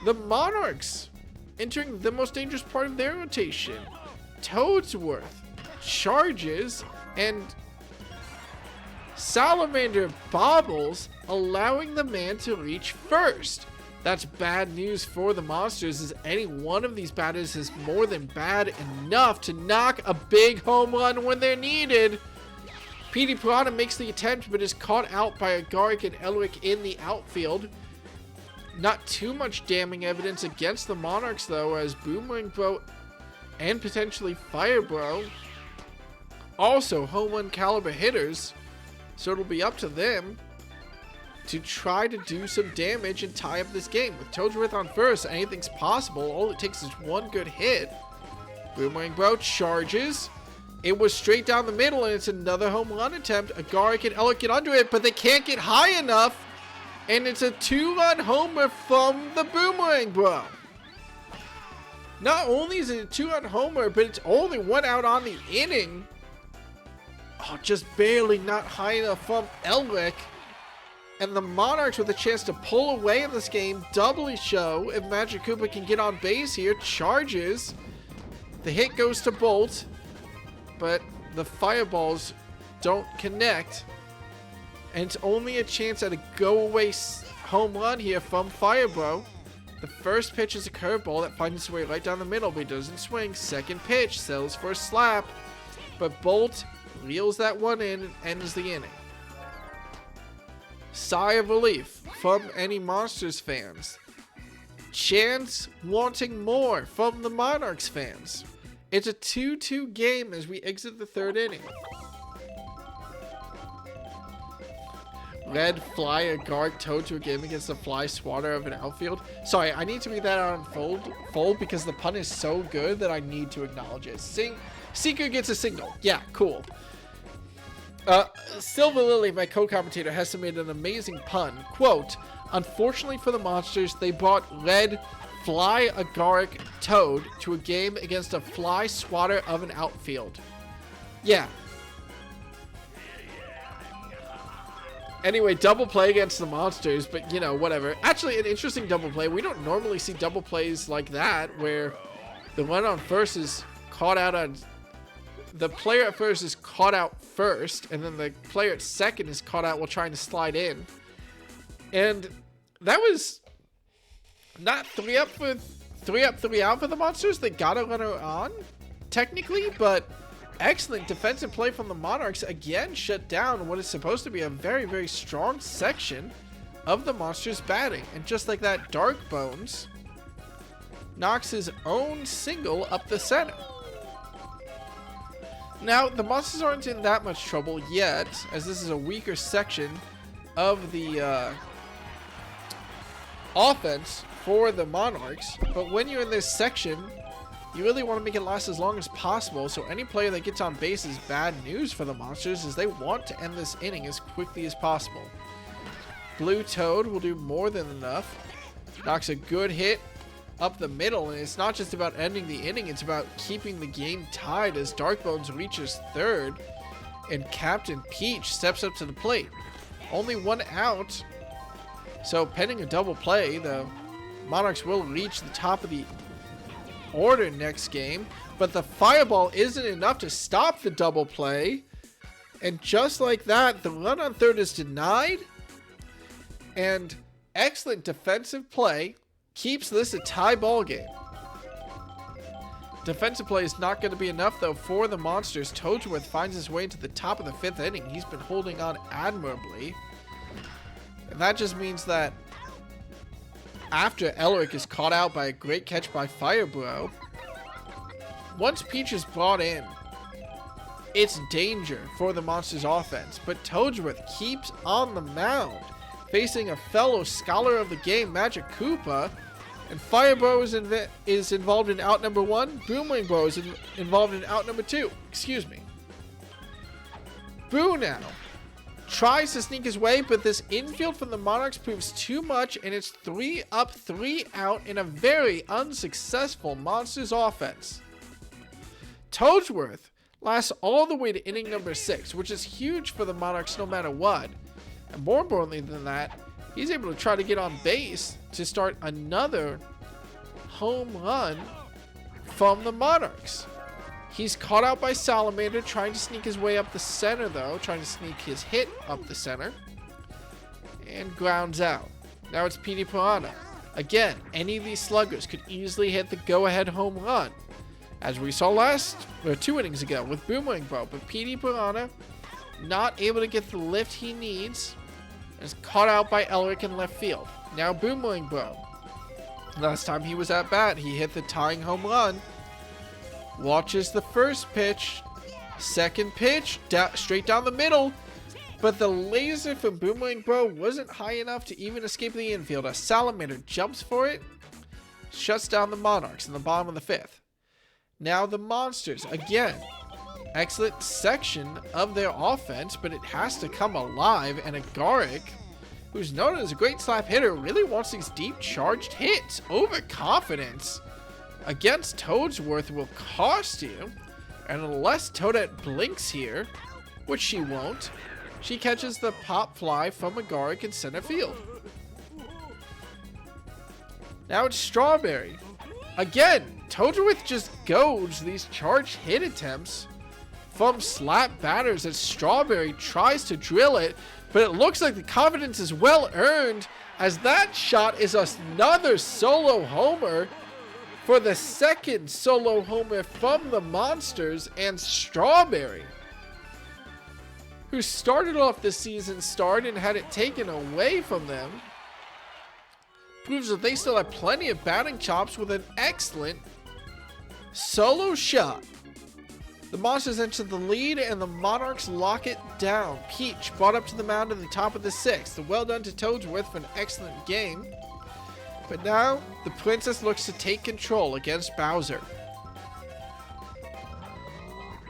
the Monarchs, entering the most dangerous part of their rotation. Toadsworth charges, and Salamander bobbles, allowing the man to reach first. That's bad news for the monsters, as any one of these batters is more than bad enough to knock a big home run when they're needed. Petey Piranha makes the attempt, but is caught out by Agaric and Elric in the outfield. Not too much damning evidence against the Monarchs, though, as Boomerang Bro and potentially Fire Bro also home run caliber hitters, so it'll be up to them to try to do some damage and tie up this game. With Toadsworth on first, anything's possible. All it takes is one good hit. Boomerang Bro charges. It was straight down the middle, and it's another home run attempt. Agaric and Ellick get under it, but they can't get high enough, and it's a 2-run homer from the Boomerang Bro. Not only is it a 2-run homer, but it's only 1 out on the inning. Oh, just barely not high enough from Elric. And the Monarchs with a chance to pull away in this game doubly show if Magic Koopa can get on base here. Charges. The hit goes to Bolt, but the Fireballs don't connect. And it's only a chance at a go-away home run here from Firebro. The first pitch is a curveball that finds its way right down the middle, but he doesn't swing. Second pitch sells for a slap, but Bolt reels that one in and ends the inning. Sigh of relief from any Monsters fans. Chance wanting more from the Monarchs fans. It's a 2-2 game as we exit the third inning. Red Fly Agaric Toad to a game against the Fly Swatter of an outfield. Sorry, I need to read that out on fold because the pun is so good that I need to acknowledge it. Seeker gets a signal. Yeah, cool. Silver Lily, my co-commentator, has submitted an amazing pun. Quote, unfortunately for the Monsters, they brought Red Fly Agaric Toad to a game against a Fly Swatter of an outfield. Yeah. Anyway, double play against the Monsters, but you know, whatever. Actually, an interesting double play. We don't normally see double plays like that, where the one on first is caught out on... The player at first is caught out first, and then the player at second is caught out while trying to slide in. And that was not 3 up, 3 out for the Monsters. They got a runner on, technically, but excellent defensive play from the Monarchs. Again, shut down what is supposed to be a very, very strong section of the Monsters batting. And just like that, Dark Bones knocks his own single up the center. Now, the Monsters aren't in that much trouble yet, as this is a weaker section of the offense for the Monarchs. But when you're in this section, you really want to make it last as long as possible, so any player that gets on base is bad news for the Monsters, as they want to end this inning as quickly as possible. Blue Toad will do more than enough. Knocks a good hit up the middle, and it's not just about ending the inning, it's about keeping the game tied as Darkbones reaches third and Captain Peach steps up to the plate. Only 1 out, so pending a double play, the Monarchs will reach the top of the order next game, but the Fireball isn't enough to stop the double play, and just like that, the run on third is denied, and excellent defensive play keeps this a tie ball game. Defensive play is not going to be enough, though, for the Monsters. Toadsworth finds his way into the top of the 5th inning. He's been holding on admirably. And that just means that after Elric is caught out by a great catch by Firebro, once Peach is brought in, it's danger for the Monsters offense. But Toadsworth keeps on the mound, facing a fellow scholar of the game, Magic Koopa. And Firebro is involved in out number 1. Boomerang Bro is involved in out number 2. Excuse me. Boo now tries to sneak his way, but this infield from the Monarchs proves too much, and it's 3 up, 3 out in a very unsuccessful Monsters offense. Toadsworth lasts all the way to inning number 6, which is huge for the Monarchs no matter what. And more importantly than that, he's able to try to get on base to start another home run from the Monarchs. He's caught out by Salamander, trying to sneak his way up the center, though, trying to sneak his hit up the center, and grounds out. Now it's Petey Piranha. Again, any of these sluggers could easily hit the go-ahead home run, as we saw 2 innings ago with Boomerang Bro, but Petey Piranha not able to get the lift he needs and is caught out by Elric in left field. Now Boomerang Bro. Last time he was at bat, he hit the tying home run. Watches the first pitch. Second pitch, straight down the middle. But the laser from Boomerang Bro wasn't high enough to even escape the infield. A Salamander jumps for it. Shuts down the Monarchs in the bottom of the fifth. Now the Monsters, again, excellent section of their offense, but it has to come alive, and Agaric, who's known as a great slap hitter, really wants these deep charged hits. Overconfidence against Toadsworth will cost you, and unless Toadette blinks here, which she won't, she catches the pop fly from Agaric in center field. Now it's Strawberry. Again, Toadsworth just goads these charged hit attempts from slap batters as Strawberry tries to drill it, but it looks like the confidence is well earned as that shot is another solo homer for the second solo homer from the Monsters, and Strawberry, who started off the season and had it taken away from them, proves that they still have plenty of batting chops with an excellent solo shot. The Monsters enter the lead and the Monarchs lock it down. Peach brought up to the mound in the top of the sixth. Well done to Toadsworth for an excellent game. But now the Princess looks to take control against Bowser.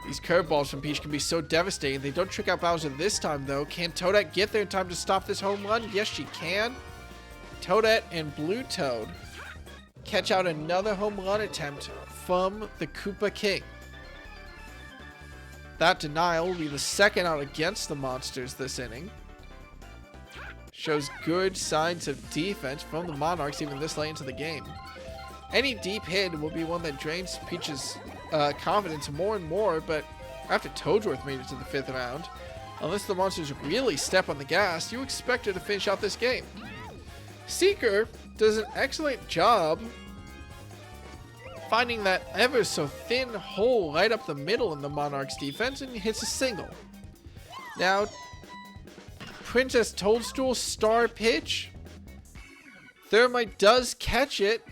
These curveballs from Peach can be so devastating. They don't trick out Bowser this time though. Can Toadette get there in time to stop this home run? Yes, she can. Toadette and Blue Toad catch out another home run attempt from the Koopa King. That denial will be the second out against the Monsters this inning. Shows good signs of defense from the Monarchs even this late into the game. Any deep hit will be one that drains Peach's confidence more and more, but after Toadsworth made it to the fifth round, unless the Monsters really step on the gas, you expect her to finish out this game. Seeker does an excellent job finding that ever so thin hole right up the middle in the Monarchs defense and hits a single. Now, Princess Toadstool star pitch. Thermite does catch it,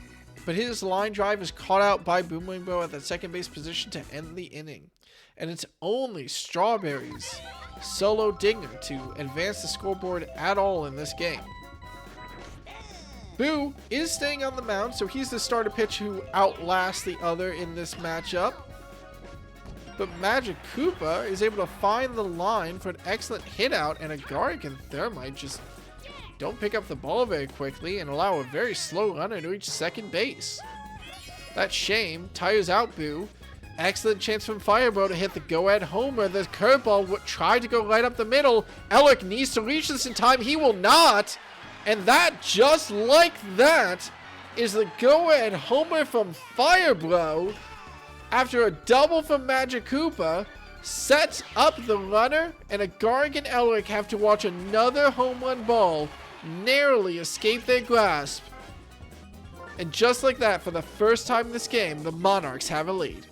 but his line drive is caught out by Boomerang Bro at the second base position to end the inning. And it's only Strawberry's solo dinger to advance the scoreboard at all in this game. Boo is staying on the mound, so he's the starter pitch who outlasts the other in this matchup. But Magic Koopa is able to find the line for an excellent hit out, and Agaric and Thermite just don't pick up the ball very quickly and allow a very slow runner to reach second base. That shame tires out Boo. Excellent chance from Firebro to hit the go-ahead homer. The curveball tried to go right up the middle. Elric needs to reach this in time. He will not. And that, just like that, is the go-ahead homer from Firebro after a double from Magic Koopa sets up the runner, and Agaric and Elric have to watch another home run ball narrowly escape their grasp. And just like that, for the first time in this game, the Monarchs have a lead.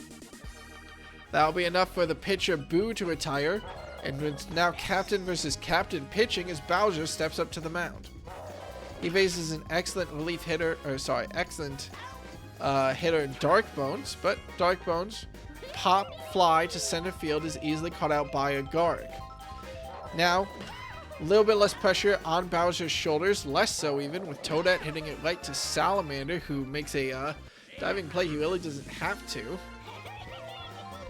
That'll be enough for the pitcher Boo to retire, and it's now captain versus captain pitching as Bowser steps up to the mound. He faces an excellent hitter Dark Bones, but Dark Bones' pop fly to center field is easily caught out by Agaric. Now, a little bit less pressure on Bowser's shoulders, less so even, with Toadette hitting it right to Salamander, who makes a diving play he really doesn't have to.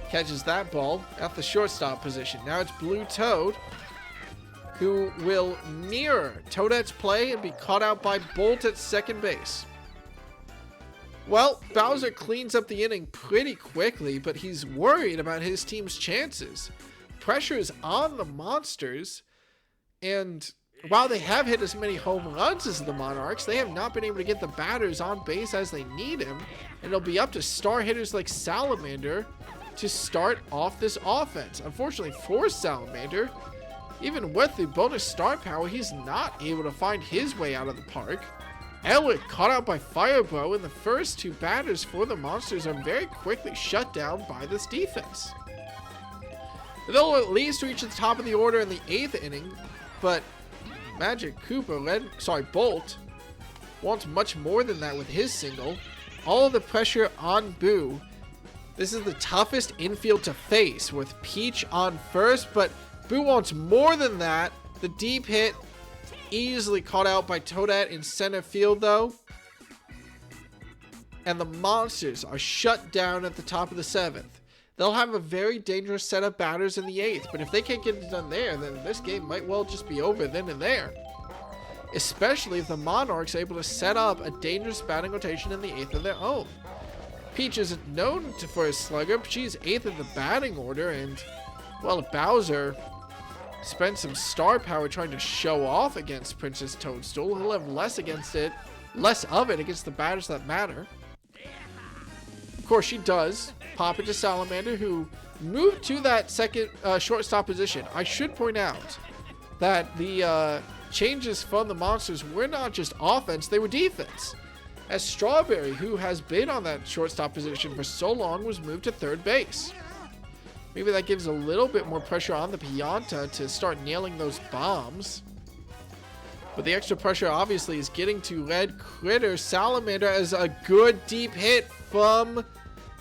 Catches that ball at the shortstop position. Now it's Blue Toad, who will mirror Toadette's play and be caught out by Bolt at second base. Well, Bowser cleans up the inning pretty quickly, but he's worried about his team's chances. Pressure is on the Monsters, and while they have hit as many home runs as the Monarchs, they have not been able to get the batters on base as they need him, and it'll be up to star hitters like Salamander to start off this offense. Unfortunately for Salamander, even with the bonus star power, he's not able to find his way out of the park. Elric caught out by Firebro, and the first two batters for the Monsters are very quickly shut down by this defense. They'll at least reach the top of the order in the 8th inning, but Magic Koopa, Bolt, wants much more than that with his single. All of the pressure on Boo. This is the toughest infield to face with Peach on first, but Boo wants more than that. The deep hit easily caught out by Toadette in center field though. And the Monsters are shut down at the top of the 7th. They'll have a very dangerous set of batters in the 8th, but if they can't get it done there, then this game might well just be over then and there. Especially if the Monarchs are able to set up a dangerous batting rotation in the 8th of their own. Peach isn't known for his slugger, but she's 8th in the batting order, and, well, Bowser spent some star power trying to show off against Princess Toadstool. He'll have less of it against the batters that matter. Of course, she does pop it to Salamander, who moved to that second shortstop position. I should point out that the changes from the Monsters were not just offense, they were defense. As Strawberry, who has been on that shortstop position for so long, was moved to third base. Maybe that gives a little bit more pressure on the Pianta to start nailing those bombs. But the extra pressure obviously is getting to Red Critter. Salamander as a good deep hit from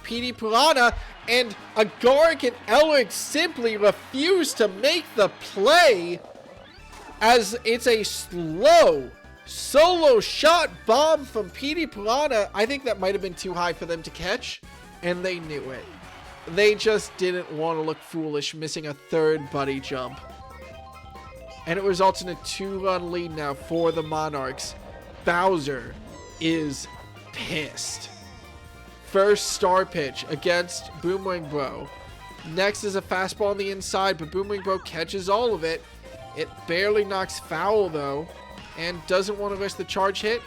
Petey Piranha, and Agaric and Elric simply refuse to make the play as it's a slow solo shot bomb from Petey Piranha. I think that might have been too high for them to catch, and they knew it. They just didn't want to look foolish, missing a third buddy jump. And it results in a 2-run lead now for the Monarchs. Bowser is pissed. First star pitch against Boomerang Bro. Next is a fastball on the inside, but Boomerang Bro catches all of it. It barely knocks foul though, and doesn't want to risk the charge hit.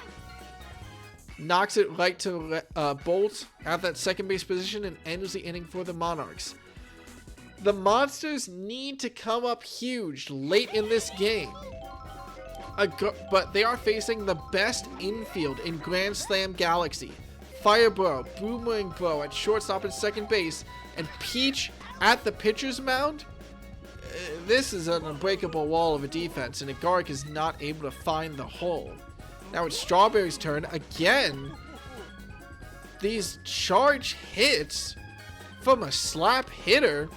Knocks it right to Bolt at that second base position and ends the inning for the Monarchs. The Monsters need to come up huge late in this game. But they are facing the best infield in Grand Slam Galaxy. Fire Bro, Boomerang Bro at shortstop and second base, and Peach at the pitcher's mound. This is an unbreakable wall of a defense, and Agaric is not able to find the hole. Now it's Strawberry's turn again. These charge hits from a slap hitter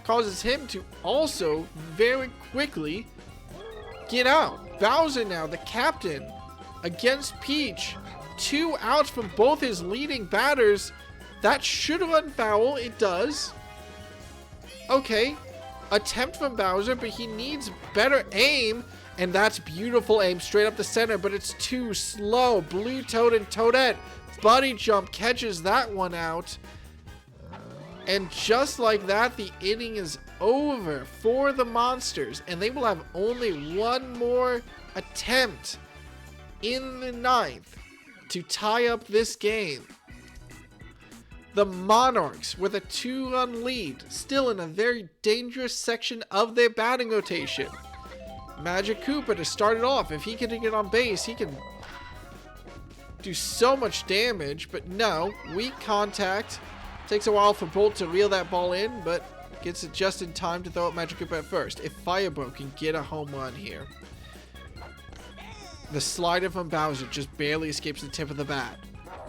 causes him to also very quickly get out. Bowser now, the captain, against Peach. 2 outs from both his leading batters. That should run foul. It does. Okay. Attempt from Bowser, but he needs better aim. And that's beautiful aim straight up the center, but it's too slow. Blue Toad and Toadette buddy jump catches that one out. And just like that, the inning is over for the Monsters. And they will have only one more attempt in the 9th to tie up this game. The Monarchs with a 2-run lead, still in a very dangerous section of their batting rotation. Magic Koopa to start it off. If he can get on base, he can do so much damage, but no, weak contact. Takes a while for Bolt to reel that ball in, but gets it just in time to throw out Magic Koopa at first. If Firebro can get a home run here. The slider from Bowser just barely escapes the tip of the bat.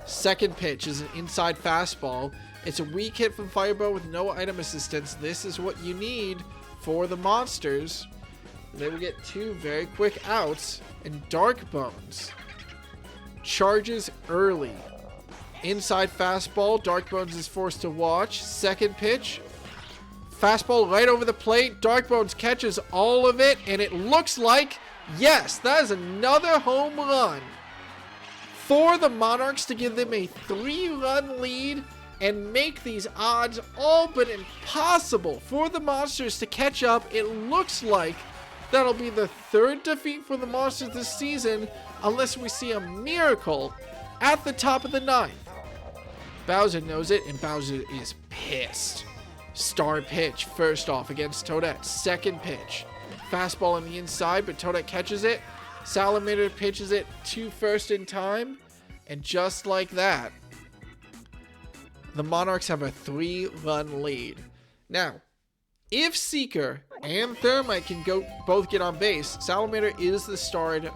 Second pitch is an inside fastball. It's a weak hit from Firebro with no item assistance. This is what you need for the Monsters. They will get 2 very quick outs, and Dark Bones charges early. Inside fastball, Dark Bones is forced to watch. Second pitch, fastball right over the plate. Dark Bones catches all of it, and it looks like, yes, that is another home run for the Monarchs to give them a 3-run lead and make these odds all but impossible for the Monsters to catch up. It looks like that'll be the 3rd defeat for the Monsters this season, unless we see a miracle at the top of the 9th. Bowser knows it, and Bowser is pissed. Star pitch, first off against Toadette. Second pitch, fastball on the inside, but Toadette catches it. Salamander pitches it to first in time, and just like that, the Monarchs have a 3-run lead. Now, If Seeker and Thermite can both get on base, Salamander is the starred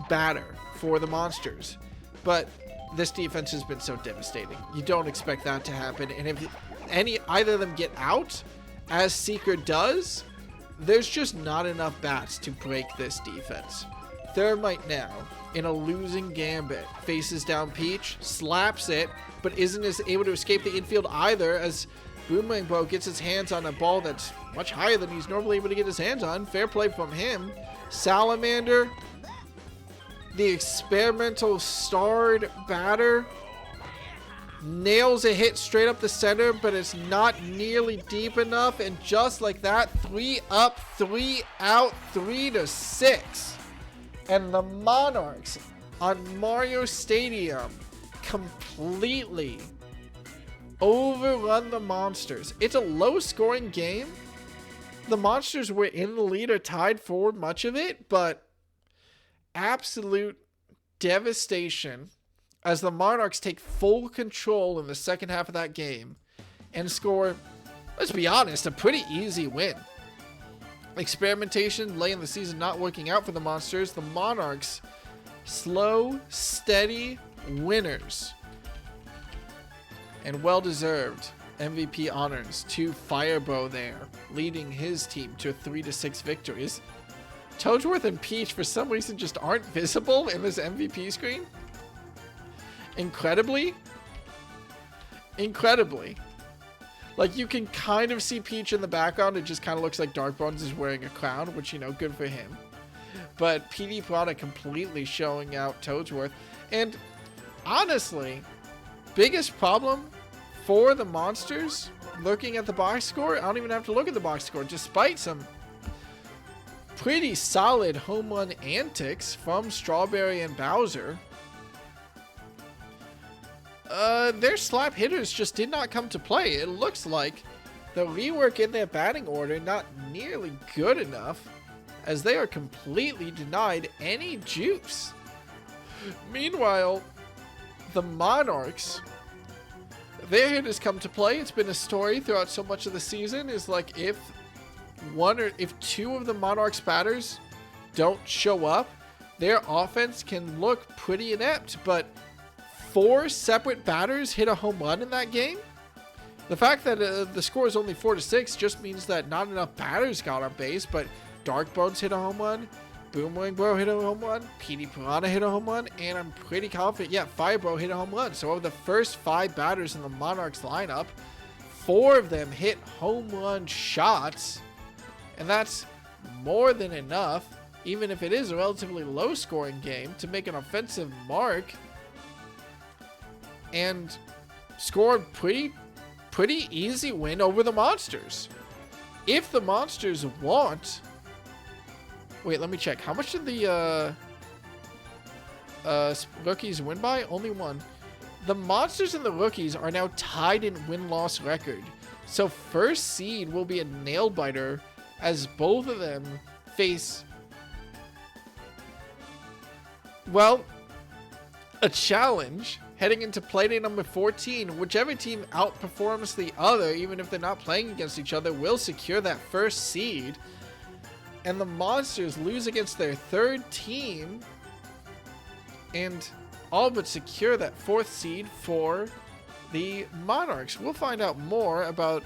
batter for the Monsters. But this defense has been so devastating. You don't expect that to happen. And if either of them get out, as Seeker does, there's just not enough bats to break this defense. Thermite now, in a losing gambit, faces down Peach, slaps it, but isn't able to escape the infield either, as Boomerang Bro gets his hands on a ball that's much higher than he's normally able to get his hands on. Fair play from him. Salamander, the experimental starred batter, nails a hit straight up the center, but it's not nearly deep enough. And just like that, 3 up, 3 out, 3-6. And the Monarchs on Mario Stadium completely overrun the Monsters. It's a low-scoring game. The Monsters were in the lead or tied for much of it, but absolute devastation as the Monarchs take full control in the second half of that game and score, let's be honest, a pretty easy win. Experimentation late in the season not working out for the Monsters. The Monarchs, slow, steady winners. And well-deserved MVP honors to Firebro there, leading his team to a 3-6 victories. Toadsworth and Peach, for some reason, just aren't visible in this MVP screen. Incredibly. Like, you can kind of see Peach in the background. It just kind of looks like Darkbones is wearing a crown, which, you know, good for him. But PD Prada completely showing out Toadsworth. And honestly, biggest problem for the Monsters, looking at the box score, I don't even have to look at the box score, despite some pretty solid home run antics from Strawberry and Bowser. Their slap hitters just did not come to play. It looks like the rework in their batting order not nearly good enough, as they are completely denied any juice. Meanwhile, the Monarchs, their hitters come to play. It's been a story throughout so much of the season, is like if two of the Monarchs batters don't show up, their offense can look pretty inept, but 4 separate batters hit a home run in that game. The fact that the score is only 4-6 just means that not enough batters got on base, but Darkbones hit a home run, Boomerang Bro hit a home run, PD Piranha hit a home run, and I'm pretty confident, Firebro hit a home run. So of the first 5 batters in the Monarchs lineup, 4 of them hit home run shots, and that's more than enough, even if it is a relatively low-scoring game, to make an offensive mark and score a pretty easy win over the Monsters. If the Monsters want... Wait, let me check. How much did the Rookies win by? Only 1. The Monsters and the Rookies are now tied in win-loss record. So first seed will be a nail-biter as both of them face, well, a challenge heading into Playday number 14. Whichever team outperforms the other, even if they're not playing against each other, will secure that first seed. And the Monsters lose against their third team and all but secure that 4th seed for the Monarchs. We'll find out more about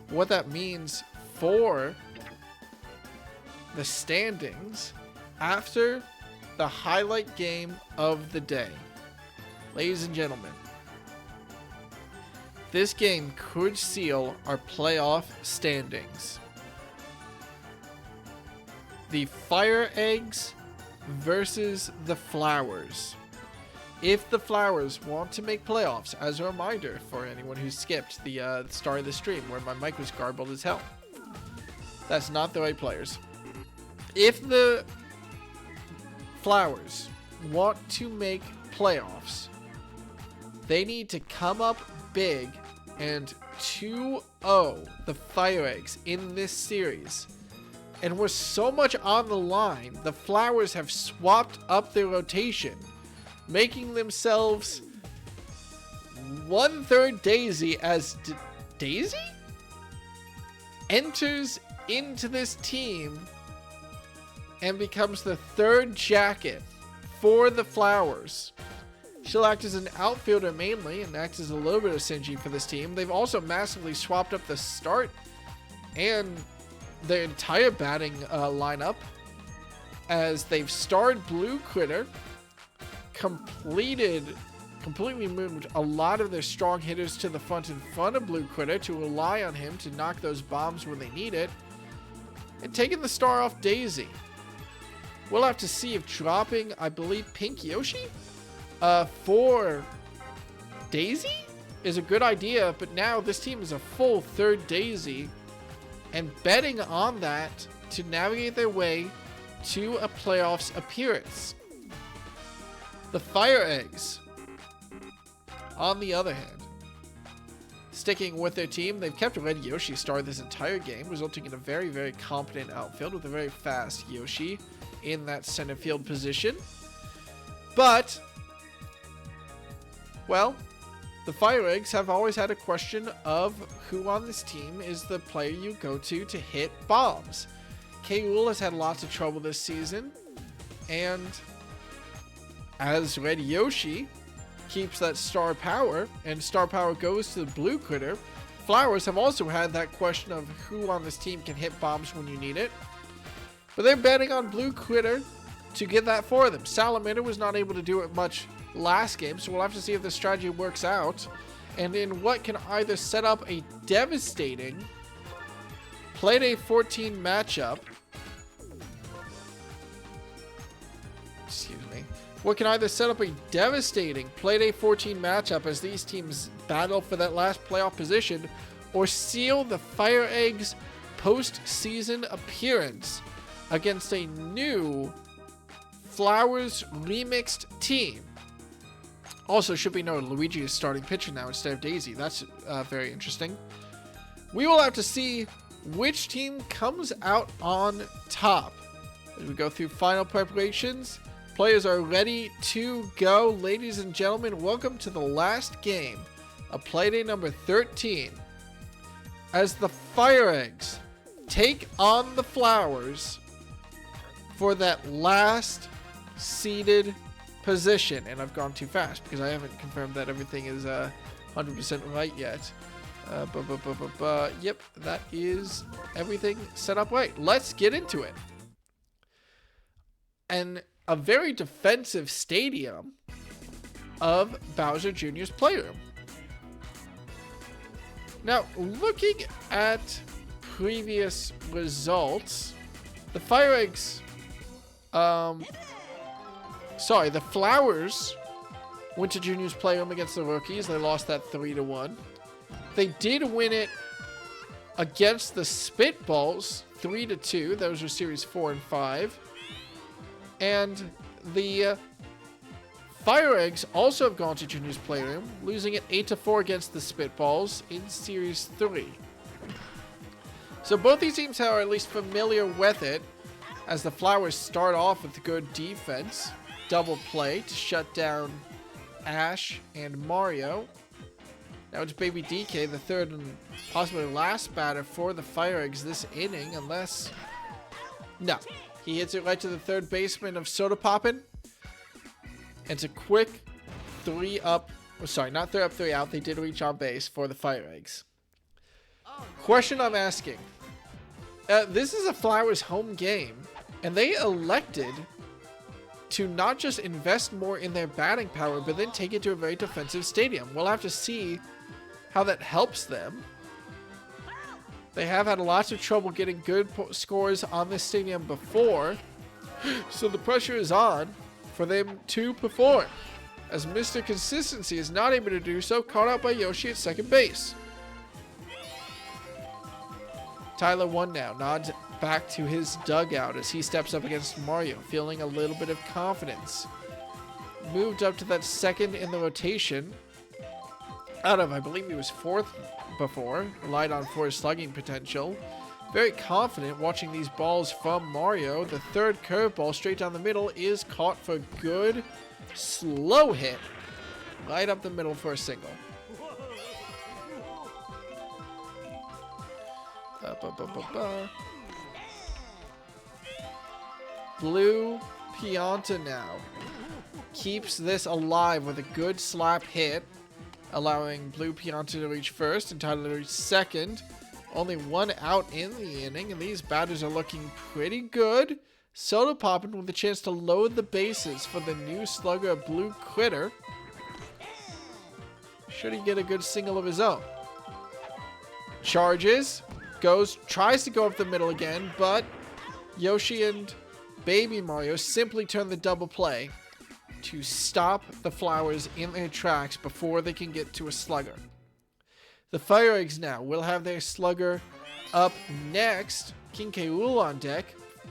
what that means for the standings after the highlight game of the day. Ladies and gentlemen, this game could seal our playoff standings. The FireEggs versus the Flowers. If the Flowers want to make playoffs, as a reminder for anyone who skipped the start of the stream where my mic was garbled as hell, that's not the right players. If the Flowers want to make playoffs, they need to come up big and 2-0 the FireEggs in this series. And with so much on the line, the Flowers have swapped up their rotation, making themselves 1/3 Daisy as Daisy? enters into this team and becomes the third jacket for the Flowers. She'll act as an outfielder mainly and act as a little bit of synergy for this team. They've also massively swapped up the start and their entire batting lineup, as they've starred Blue Critter, completely moved a lot of their strong hitters to the front in front of Blue Critter to rely on him to knock those bombs when they need it, and taking the star off Daisy. We'll have to see if dropping, I believe, Pink Yoshi for Daisy is a good idea, but now this team is a full third Daisy and betting on that to navigate their way to a playoffs appearance. The FireEggs, on the other hand, sticking with their team, they've kept Red Yoshi star this entire game, resulting in a very, very competent outfield with a very fast Yoshi in that center field position. But, well, the FireEggs have always had a question of who on this team is the player you go to hit bombs. K-Rool has had lots of trouble this season, and as Red Yoshi keeps that star power, and star power goes to the Blue Critter, Flowers have also had that question of who on this team can hit bombs when you need it. But they're betting on Blue Critter to get that for them. Salamander was not able to do it much last game, so we'll have to see if the strategy works out, and in what can either set up a devastating Playday 14 matchup. Excuse me. What can either set up a devastating Playday 14 matchup as these teams battle for that last playoff position, or seal the FireEggs postseason appearance against a new Flowers remixed team. Also, should be noted, Luigi is starting pitcher now instead of Daisy. That's very interesting. We will have to see which team comes out on top. As we go through final preparations, players are ready to go. Ladies and gentlemen, welcome to the last game of Playday number 13. As the FireEggs take on the Flowers for that last seeded position. And I've gone too fast because I haven't confirmed that everything is 100% right yet. Yep, that is everything set up right. Let's get into it. And a very defensive stadium of Bowser Jr.'s Playroom. Now, looking at previous results, the FireEggs, the Flowers went to Junior's Playroom against the Rookies. They lost that 3-1. They did win it against the Spitballs 3-2. Those were series 4 and 5. And the FireEggs also have gone to Junior's Playroom, losing it 8-4 against the Spitballs in series 3. So both these teams are at least familiar with it, as the Flowers start off with good defense, double play to shut down Ash and Mario. Now it's Baby DK, the third and possibly last batter for the FireEggs this inning, unless... No. He hits it right to the third baseman of Soda Poppin'. It's a quick 3 up. Oh, sorry, not 3 up, 3 out. They did reach on base for the FireEggs. Question I'm asking. This is a Flowers home game, and they elected to not just invest more in their batting power, but then take it to a very defensive stadium. We'll have to see how that helps them. They have had lots of trouble getting good scores on this stadium before, so the pressure is on for them to perform, as Mr. Consistency is not able to do so, caught out by Yoshi at second base. Tyler 1 now, nods back to his dugout as he steps up against Mario, feeling a little bit of confidence. Moved up to that second in the rotation, out of, I believe he was 4th before, relied on for his slugging potential. Very confident watching these balls from Mario. The third curveball straight down the middle is caught for good. Slow hit right up the middle for a single. Blue Pianta now keeps this alive with a good slap hit, allowing Blue Pianta to reach first and Tyler to reach second. Only one out in the inning, and these batters are looking pretty good. Soda popping with a chance to load the bases for the new slugger, Blue Critter. Should he get a good single of his own? Charges, tries to go up the middle again, but Yoshi and Baby Mario simply turn the double play to stop the Flowers in their tracks before they can get to a slugger. The FireEggs now will have their slugger up next. King K. Rool on deck.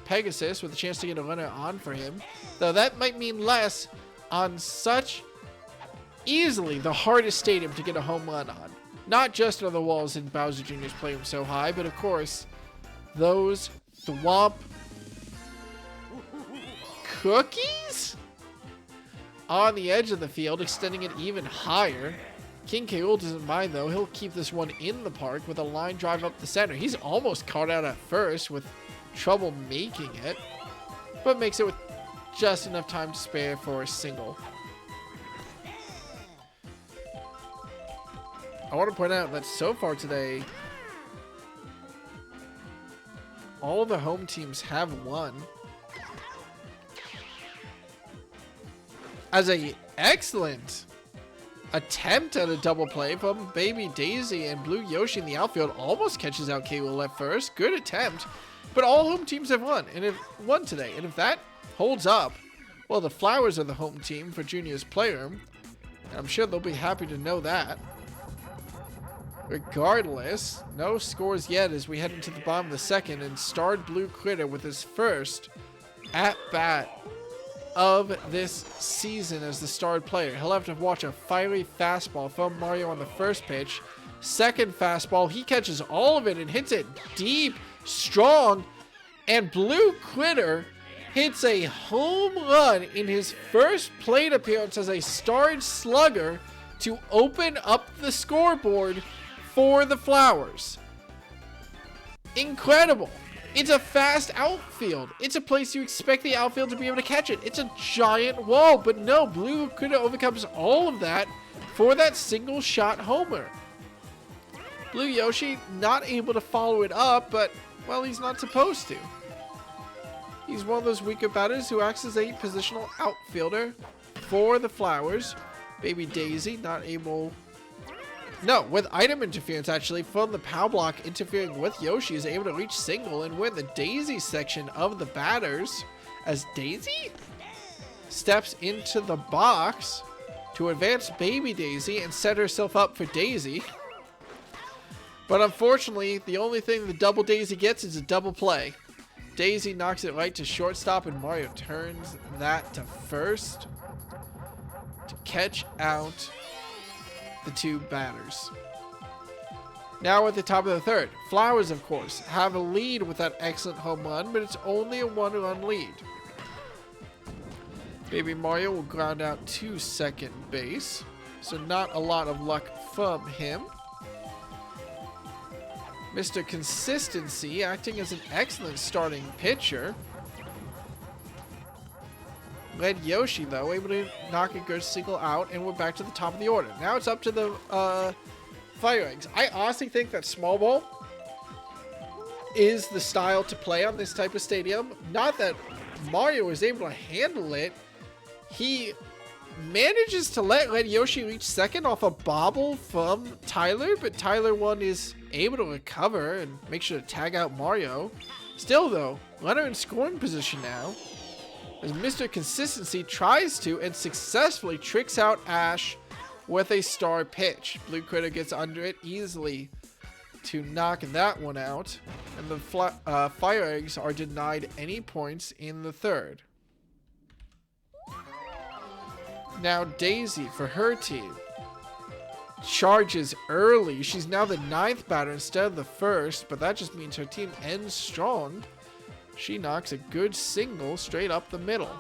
Pegasus with a chance to get a runner on for him. Though that might mean less on such easily the hardest stadium to get a home run on. Not just on the walls in Bowser Jr.'s Playroom So High, but of course, those Thwomp cookies on the edge of the field, extending it even higher. King K. Rool doesn't mind, though. He'll keep this one in the park with a line drive up the center. He's almost caught out at first with trouble making it, but makes it with just enough time to spare for a single. I want to point out that so far today, all the home teams have won. As a excellent attempt at a double play from Baby Daisy, and Blue Yoshi in the outfield almost catches out K. Rool at first. Good attempt, but all home teams have won today. And if that holds up, well, the Flowers are the home team for Junior's Playroom, and I'm sure they'll be happy to know that. Regardless, no scores yet as we head into the bottom of the second, and starred Blue Critter with his first at-bat of this season as the starred player. He'll have to watch a fiery fastball from Mario on the first pitch. Second fastball, he catches all of it and hits it deep, strong, and Blue Critter hits a home run in his first plate appearance as a starred slugger to open up the scoreboard for the Flowers. Incredible. It's a fast outfield. It's a place you expect the outfield to be able to catch it. It's a giant wall, but no, Blue Critter overcomes all of that for that single shot homer. Blue Yoshi not able to follow it up, but, well, he's not supposed to. He's one of those weaker batters who acts as a positional outfielder for the Flowers. Baby Daisy not able... No, with item interference, actually, from the power block interfering with Yoshi, is able to reach single and win the Daisy section of the batters as Daisy steps into the box to advance Baby Daisy and set herself up for Daisy. But unfortunately, the only thing the double Daisy gets is a double play. Daisy knocks it right to shortstop, and Mario turns that to first to catch out the two batters. Now at the top of the third, Flowers, of course, have a lead with that excellent home run, but it's only a one-run lead. Baby Mario will ground out to second base, so not a lot of luck from him. Mr. Consistency acting as an excellent starting pitcher. Led Yoshi, though, able to knock a good single out, and we're back to the top of the order. Now it's up to the FireEggs. I honestly think that small ball is the style to play on this type of stadium. Not that Mario is able to handle it. He manages to let Yoshi reach second off a bobble from Tyler, but Tyler one is able to recover and make sure to tag out Mario. Still, though, runner in scoring position now, as Mr. Consistency tries to and successfully tricks out Ash with a star pitch. Blue Critter gets under it easily to knock that one out, and the FireEggs are denied any points in the third. Now Daisy, for her team, charges early. She's now the 9th batter instead of the first, but that just means her team ends strong. She knocks a good single straight up the middle.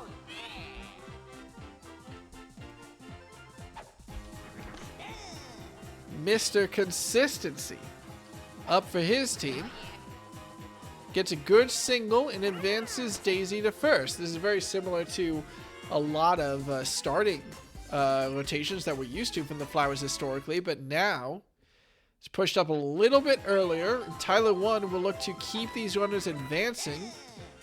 Mr. Consistency up for his team. gets a good single and advances Daisy to first. This is very similar to a lot of starting rotations that we're used to from the Flowers historically, but now it's pushed up a little bit earlier. Tyler 1 will look to keep these runners advancing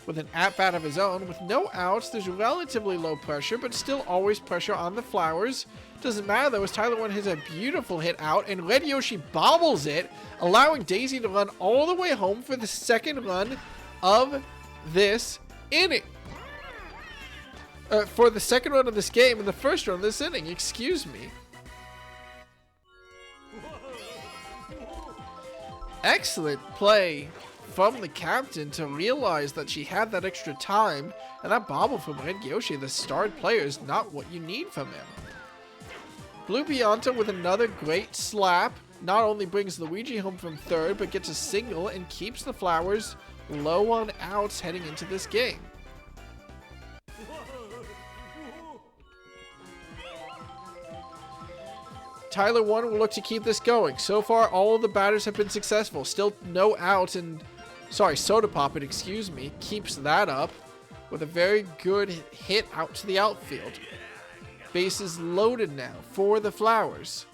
with an at-bat of his own. With no outs, there's relatively low pressure, but still always pressure on the Flowers. Doesn't matter though, as Tyler 1 hits a beautiful hit out, and Red Yoshi bobbles it, allowing Daisy to run all the way home for the second run of this inning. For the second run of this game and the first run of this inning, excuse me. Excellent play from the captain to realize that she had that extra time, and that bobble from Red Yoshi, the starred player, is not what you need from him. Blue Pianta with another great slap not only brings Luigi home from third, but gets a single and keeps the Flowers low on outs heading into this game. Tyler 1 will look to keep this going. So far, all of the batters have been successful. Still no outs, and Soda Poppin', excuse me, keeps that up with a very good hit out to the outfield. Bases loaded now for the Flowers.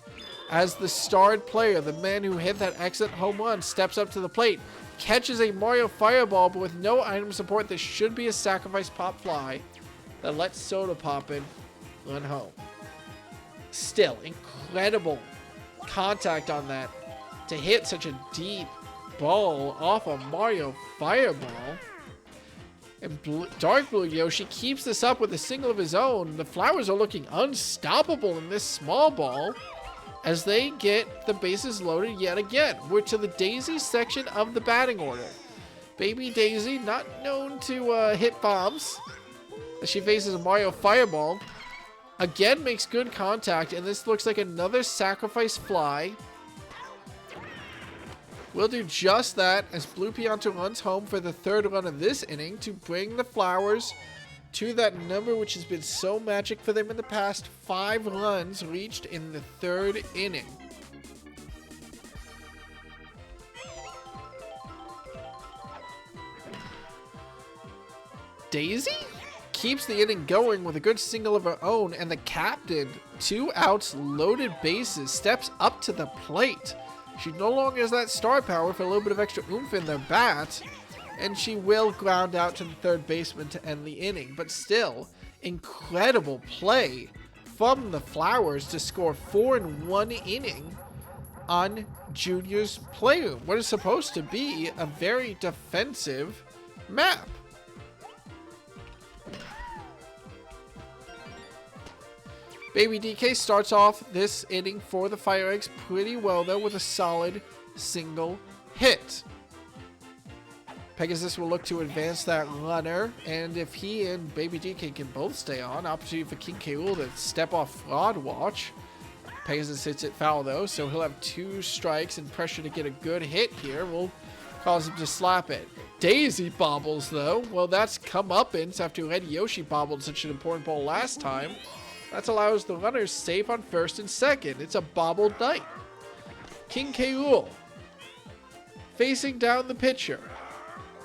As the starred player, the man who hit that excellent home run, steps up to the plate, catches a Mario Fireball, but with no item support, this should be a sacrifice pop fly that lets Soda Poppin' run home. Still, incredible contact on that to hit such a deep ball off a Mario Fireball. And Dark Blue Yoshi keeps this up with a single of his own. The Flowers are looking unstoppable in this small ball as they get the bases loaded yet again. We're to the Daisy section of the batting order. Baby Daisy, not known to hit bombs, as she faces a Mario Fireball. Again, makes good contact, and this looks like another sacrifice fly. We'll do just that as Blue Pianta runs home for the third run of this inning to bring the Flowers to that number which has been so magic for them in the past. 5 runs reached in the third inning. Daisy keeps the inning going with a good single of her own, and the captain, 2 outs, loaded bases, steps up to the plate. She no longer has that star power for a little bit of extra oomph in their bat, and she will ground out to the third baseman to end the inning. But still, incredible play from the Flowers to score 4 in 1 inning on Junior's Playroom, what is supposed to be a very defensive map. Baby DK starts off this inning for the FireEggs pretty well, though, with a solid single hit. Pegasus will look to advance that runner, and if he and Baby DK can both stay on, opportunity for King K. Rool to step off Fraud Watch. Pegasus hits it foul, though, so he'll have 2 strikes and pressure to get a good hit here. Will cause him to slap it. Daisy bobbles, though. Well, that's comeuppance after Red Yoshi bobbled such an important ball last time. That allows the runners safe on first and second. It's a bobbled night. King K. Rool facing down the pitcher.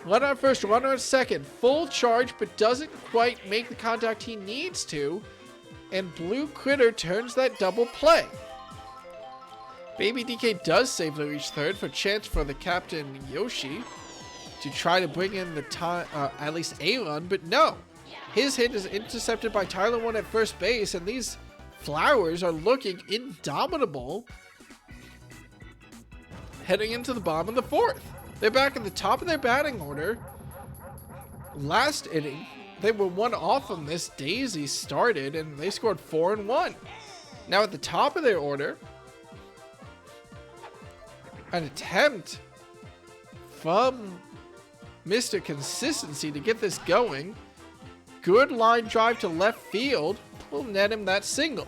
Runner on first, runner on second. Full charge, but doesn't quite make the contact he needs to. And Blue Critter turns that double play. Baby DK does safely reach third for chance for the captain Yoshi to try to bring in the at least a run, but no. His hit is intercepted by Tyler 1 at first base, and these Flowers are looking indomitable heading into the bottom of the 4th. They're back at the top of their batting order. Last inning, they were 1 off from this. Daisy started, and they scored 4 in 1. Now at the top of their order, an attempt from Mr. Consistency to get this going. Good line drive to left field will net him that single.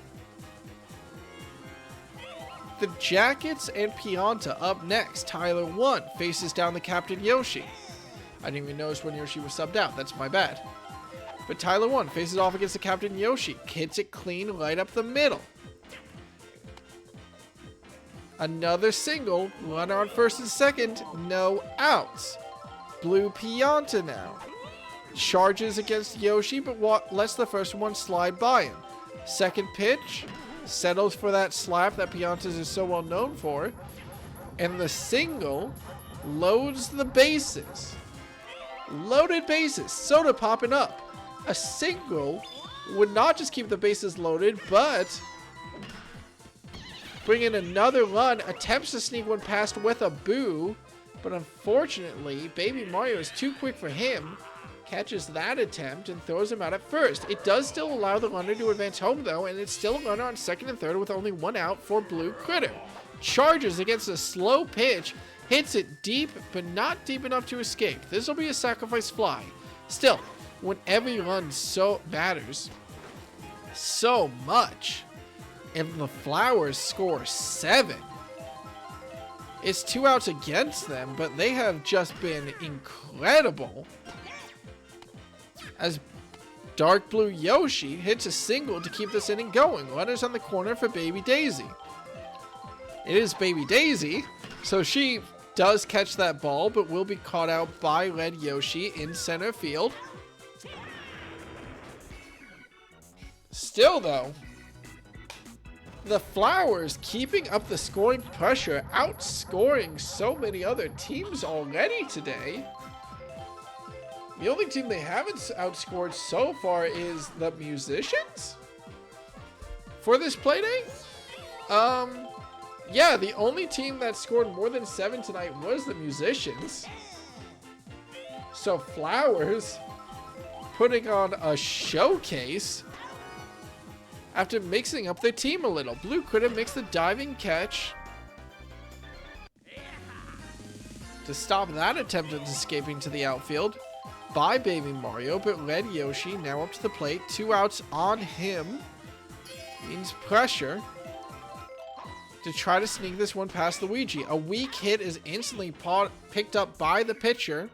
The Jackets and Pianta up next. Tyler 1 faces down the captain Yoshi. I didn't even notice when Yoshi was subbed out. That's my bad. But Tyler 1 faces off against the captain Yoshi. Hits it clean right up the middle. Another single. Runner on first and second. No outs. Blue Pianta now. Charges against Yoshi, but lets the first one slide by him. Second pitch, settles for that slap that Piantas is so well known for. And the single loads the bases. Loaded bases. Soda popping up. A single would not just keep the bases loaded, but bring in another run. Attempts to sneak one past with a boo. But unfortunately, Baby Mario is too quick for him. Catches that attempt and throws him out at first. It does still allow the runner to advance home, though, and it's still a runner on second and third with only one out for Blue Critter. Charges against a slow pitch. Hits it deep, but not deep enough to escape. This will be a sacrifice fly. Still, when every run so matters so much, if the Flowers score 7, it's 2 outs against them, but they have just been incredible. As Dark Blue Yoshi hits a single to keep this inning going. Runners on the corner for Baby Daisy. It is Baby Daisy, so she does catch that ball, but will be caught out by Red Yoshi in center field. Still, though, the Flowers keeping up the scoring pressure, outscoring so many other teams already today. The only team they haven't outscored so far is the Musicians for this Playday. Yeah, the only team that scored more than 7 tonight was the Musicians. So Flowers putting on a showcase after mixing up their team a little. Blue Critter makes the diving catch to stop that attempt at escaping to the outfield by Baby Mario, but Red Yoshi now up to the plate. 2 outs on him. Means pressure to try to sneak this one past Luigi. A weak hit is instantly picked up by the pitcher.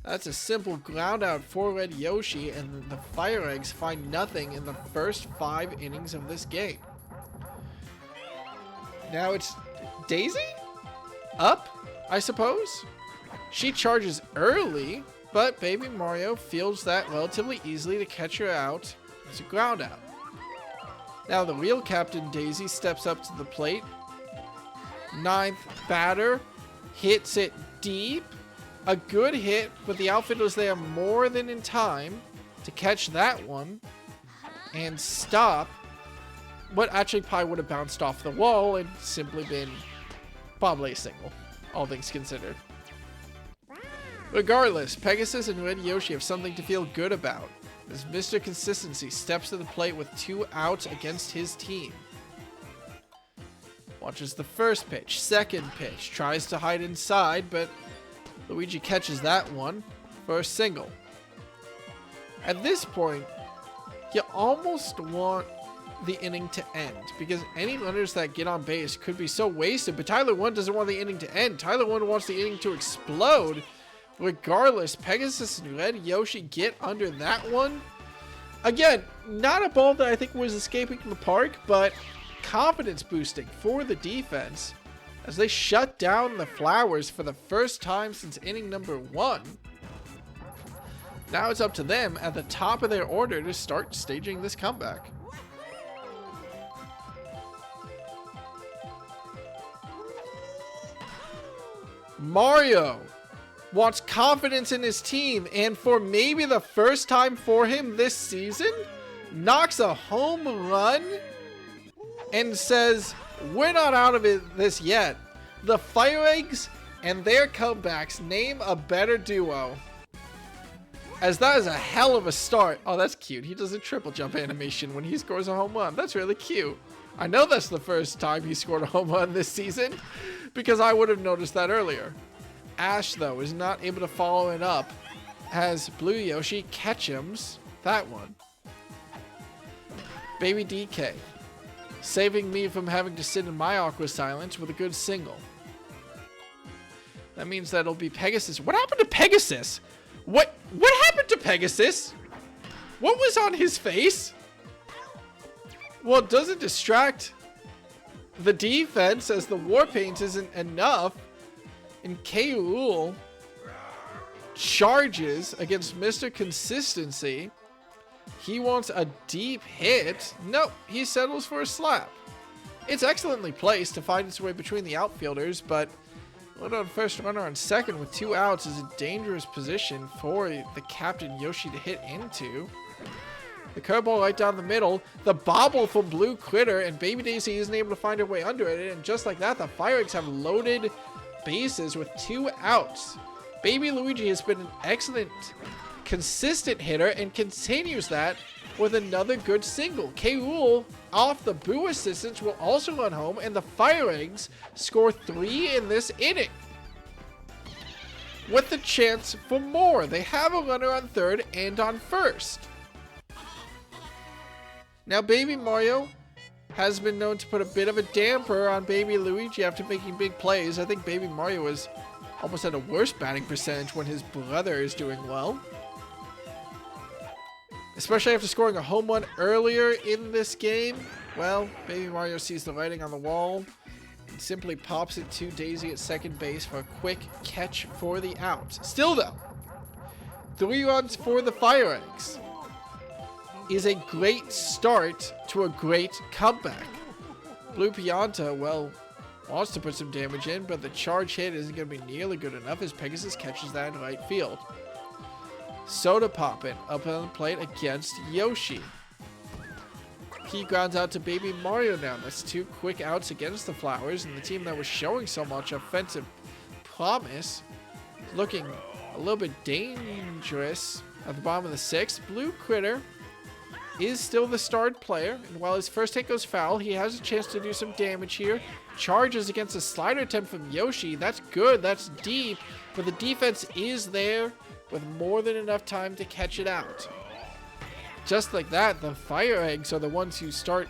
That's a simple ground out for Red Yoshi, and the FireEggs find nothing in the first 5 innings of this game. Now it's Daisy? Up, I suppose? She charges early, but Baby Mario fields that relatively easily to catch her out. It's a ground out. Now the real Captain Daisy steps up to the plate. 9th batter hits it deep. A good hit, but the outfield was there more than in time to catch that one and stop what actually probably would have bounced off the wall and simply been probably a single, all things considered. Regardless, Pegasus and Red Yoshi have something to feel good about as Mr. Consistency steps to the plate with 2 outs against his team. Watches the first pitch, second pitch, tries to hide inside, but Luigi catches that one for a single. At this point, you almost want the inning to end because any runners that get on base could be so wasted, but Tyler 1 doesn't want the inning to end. Tyler 1 wants the inning to explode. Regardless, Pegasus and Red Yoshi get under that one. Again, not a ball that I think was escaping the park, but confidence boosting for the defense as they shut down the Flowers for the first time since inning number 1. Now it's up to them at the top of their order to start staging this comeback. Mario wants confidence in his team, and for maybe the first time for him this season, knocks a home run and says, we're not out of this yet. The FireEggs and their comebacks name a better duo. As that is a hell of a start. Oh, that's cute. He does a triple jump animation when he scores a home run. That's really cute. I know that's the first time he scored a home run this season because I would have noticed that earlier. Ash, though, is not able to follow it up as Blue Yoshi catches that one. Baby DK, saving me from having to sit in my awkward silence with a good single. That means that it'll be Pegasus. What happened to Pegasus? What happened to Pegasus? What was on his face? Well, it doesn't distract the defense as the war paint isn't enough. And K. Rool charges against Mr. Consistency. He wants a deep hit. Nope, he settles for a slap. It's excellently placed to find its way between the outfielders, but runner on first, runner on second with 2 outs is a dangerous position for the captain Yoshi to hit into. The curveball right down the middle, the bobble from Blue Critter, and Baby Daisy isn't able to find her way under it, and just like that, the FireEggs have loaded bases with 2 outs. Baby Luigi has been an excellent, consistent hitter and continues that with another good single. K-Rool, off the Boo assistance, will also run home, and the FireEggs score 3 in this inning. With the chance for more. They have a runner on third and on first. Now, Baby Mario has been known to put a bit of a damper on Baby Luigi after making big plays. I think Baby Mario is almost at a worse batting percentage when his brother is doing well. Especially after scoring a home run earlier in this game. Well, Baby Mario sees the writing on the wall and simply pops it to Daisy at second base for a quick catch for the out. Still though, 3 runs for the FireEggs is a great start to a great comeback. Blue Pianta, well, wants to put some damage in, but the charge hit isn't going to be nearly good enough as Pegasus catches that in right field. Soda Poppin' up on the plate against Yoshi. He grounds out to Baby Mario now. That's 2 quick outs against the Flowers, and the team that was showing so much offensive promise looking a little bit dangerous at the bottom of the 6th. Blue Critter is still the starred player, and while his first hit goes foul, he has a chance to do some damage here. Charges against a slider attempt from Yoshi. That's good, that's deep, but the defense is there with more than enough time to catch it out. Just like that, the FireEggs are the ones who start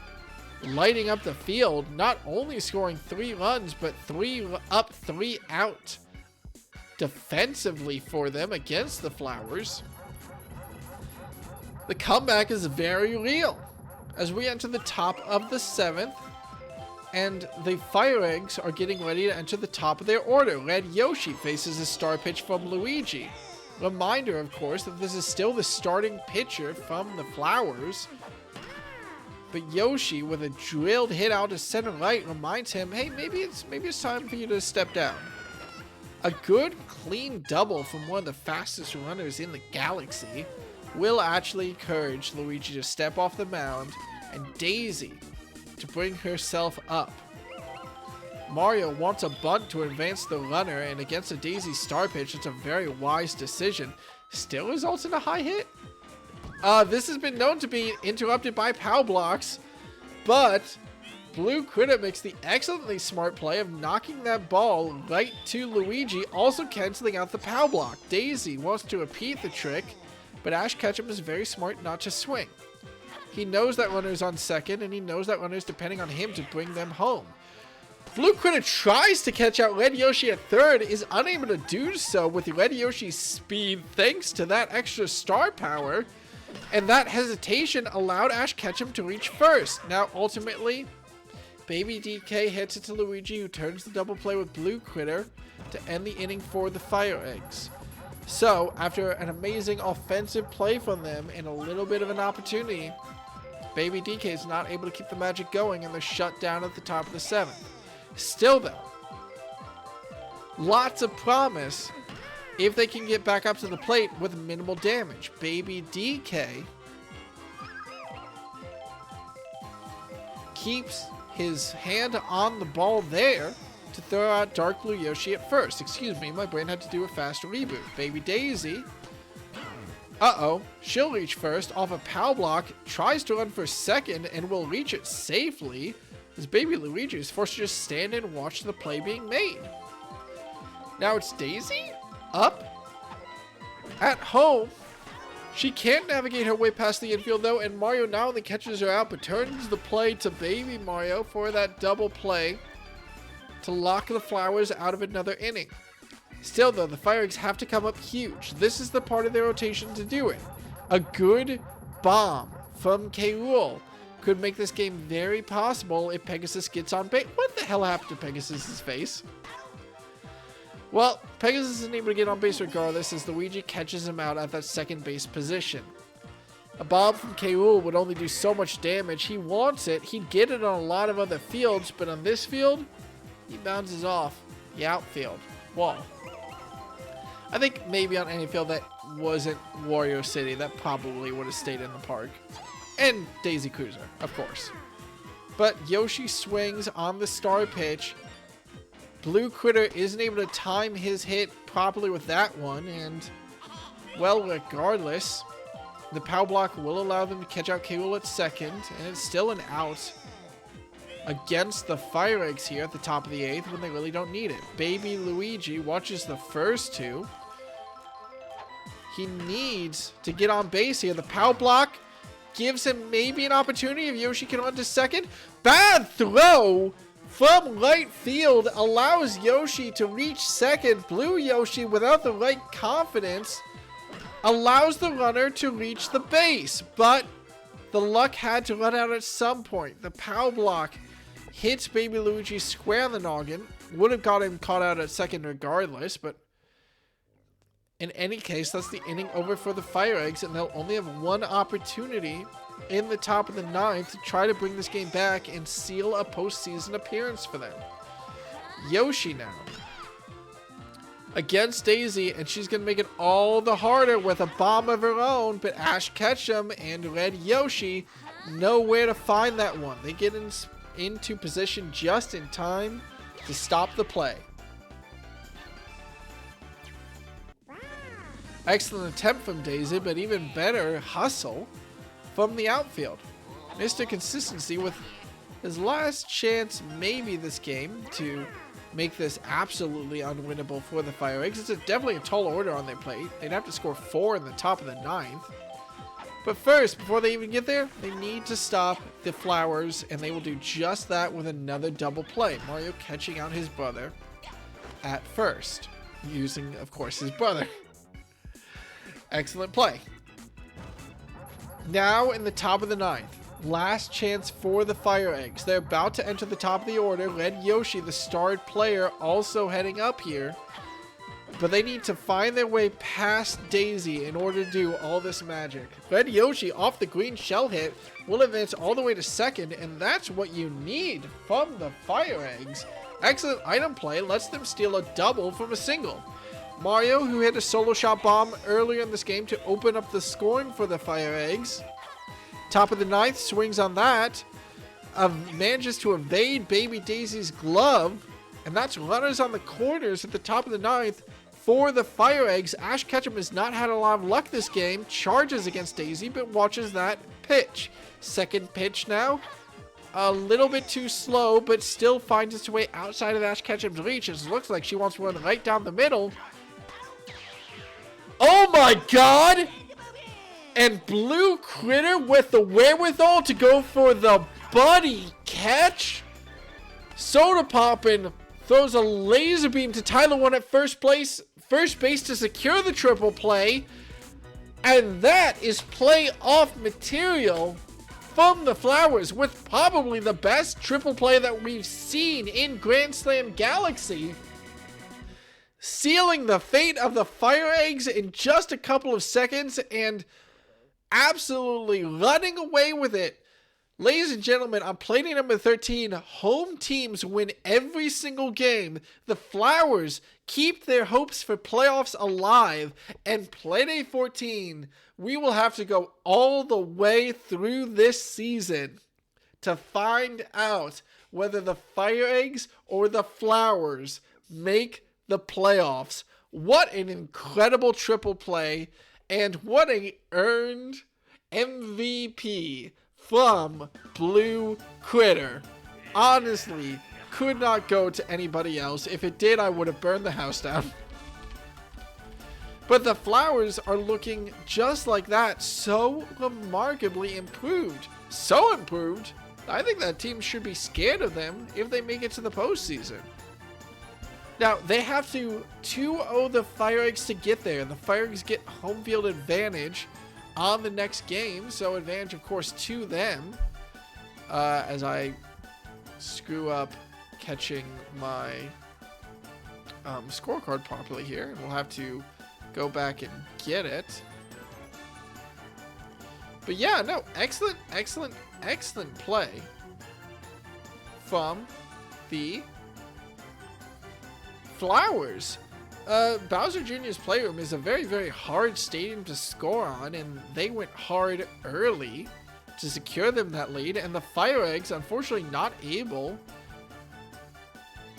lighting up the field, not only scoring 3 runs, but 3 up, 3 out defensively for them against the Flowers. The comeback is very real as we enter the top of the 7th, and the FireEggs are getting ready to enter the top of their order. Red Yoshi faces a star pitch from Luigi. Reminder, of course, that this is still the starting pitcher from the Flowers. But Yoshi, with a drilled hit out to center right, reminds him, hey, maybe it's time for you to step down. A good, clean double from one of the fastest runners in the galaxy will actually encourage Luigi to step off the mound and Daisy to bring herself up. Mario wants a bunt to advance the runner, and against a Daisy star pitch, it's a very wise decision. Still results in a high hit. This has been known to be interrupted by POW blocks, but Blue Critter makes the excellently smart play of knocking that ball right to Luigi, also canceling out the POW block. Daisy wants to repeat the trick, but Ash Ketchum is very smart not to swing. He knows that runner's on second, and he knows that runner's depending on him to bring them home. Blue Critter tries to catch out Red Yoshi at third, is unable to do so with Red Yoshi's speed thanks to that extra star power, and that hesitation allowed Ash Ketchum to reach first. Now, ultimately, Baby DK hits it to Luigi, who turns the double play with Blue Critter to end the inning for the FireEggs. So, after an amazing offensive play from them and a little bit of an opportunity, Baby DK is not able to keep the magic going, and they're shut down at the top of the 7th. Still though, lots of promise if they can get back up to the plate with minimal damage. Baby DK keeps his hand on the ball there to throw out Dark Blue Yoshi at first. Excuse me, my brain had to do a fast reboot. Baby Daisy, she'll reach first off a POW block, tries to run for second, and will reach it safely, as Baby Luigi is forced to just stand and watch the play being made. Now it's Daisy up at home. She can't navigate her way past the infield though, and Mario not only catches her out, but turns the play to Baby Mario for that double play to lock the Flowers out of another inning. Still though, the FireEggs have to come up huge. This is the part of their rotation to do it. A good bomb from K-Rool could make this game very possible if Pegasus gets on base. What the hell happened to Pegasus's face? Well, Pegasus isn't able to get on base regardless as Luigi catches him out at that second base position. A bomb from K. Rool would only do so much damage. He wants it. He'd get it on a lot of other fields, but on this field, he bounces off the outfield wall. I think maybe on any field that wasn't Wario City, that probably would have stayed in the park. And Daisy Cruiser, of course. But Yoshi swings on the star pitch. Blue Critter isn't able to time his hit properly with that one, and, well, regardless, the power block will allow them to catch out K. Rool at second, and it's still an out against the FireEggs here at the top of the 8th when they really don't need it. Baby Luigi watches the first two. He needs to get on base here. The power block gives him maybe an opportunity if Yoshi can run to second. Bad throw from right field allows Yoshi to reach second. Blue Yoshi, without the right confidence, allows the runner to reach the base. But the luck had to run out at some point. The power block hits Baby Luigi square in the noggin. Would have got him caught out at second regardless, but in any case, that's the inning over for the FireEggs, and they'll only have one opportunity in the top of the 9th to try to bring this game back and seal a postseason appearance for them. Yoshi now against Daisy, and she's going to make it all the harder with a bomb of her own, but Ash Ketchum and Red Yoshi know where to find that one. They get into position just in time to stop the play. Excellent attempt from Daisy, but even better hustle from the outfield. Mr. Consistency with his last chance maybe this game to make this absolutely unwinnable for the FireEggs. It's definitely a tall order on their plate. They'd have to score 4 in the top of the 9th. But first, before they even get there, they need to stop the Flowers, and they will do just that with another double play. Mario catching out his brother at first, using, of course, his brother. Excellent play. Now in the top of the 9th. Last chance for the FireEggs. They're about to enter the top of the order. Red Yoshi, the starred player, also heading up here. But they need to find their way past Daisy in order to do all this magic. Red Yoshi, off the green shell hit, will advance all the way to second, and that's what you need from the FireEggs. Excellent item play lets them steal a double from a single. Mario, who hit a solo shot bomb earlier in this game to open up the scoring for the FireEggs. Top of the 9th, swings on that. Manages to evade Baby Daisy's glove. And that's runners on the corners at the top of the 9th for the FireEggs. Ash Ketchum has not had a lot of luck this game. Charges against Daisy, but watches that pitch. Second pitch now. A little bit too slow, but still finds its way outside of Ash Ketchum's reach. It looks like she wants to run right down the middle. Oh my god! And Blue Critter with the wherewithal to go for the buddy catch. Soda Poppin' throws a laser beam to Tyler One at first base to secure the triple play. And that is playoff material from the Flowers with probably the best triple play that we've seen in Grand Slam Galaxy. Sealing the fate of the FireEggs in just a couple of seconds and absolutely running away with it. Ladies and gentlemen, on Playday number 13, home teams win every single game. The Flowers keep their hopes for playoffs alive. And Playday 14, we will have to go all the way through this season to find out whether the FireEggs or the Flowers make the playoffs. What an incredible triple play, and what a earned MVP from Blue Critter. Honestly, could not go to anybody else. If it did, I would have burned the house down. But the Flowers are looking just like that, so remarkably improved. So improved, I think that team should be scared of them if they make it to the postseason. Now, they have to 2-0 the FireEggs to get there. The FireEggs get home field advantage on the next game, so advantage, of course, to them. As I screw up catching my scorecard properly here, and we'll have to go back and get it. But yeah, no, excellent play from the Flowers. Bowser Jr.'s Playroom is a very hard stadium to score on, and they went hard early to secure them that lead, and the FireEggs unfortunately not able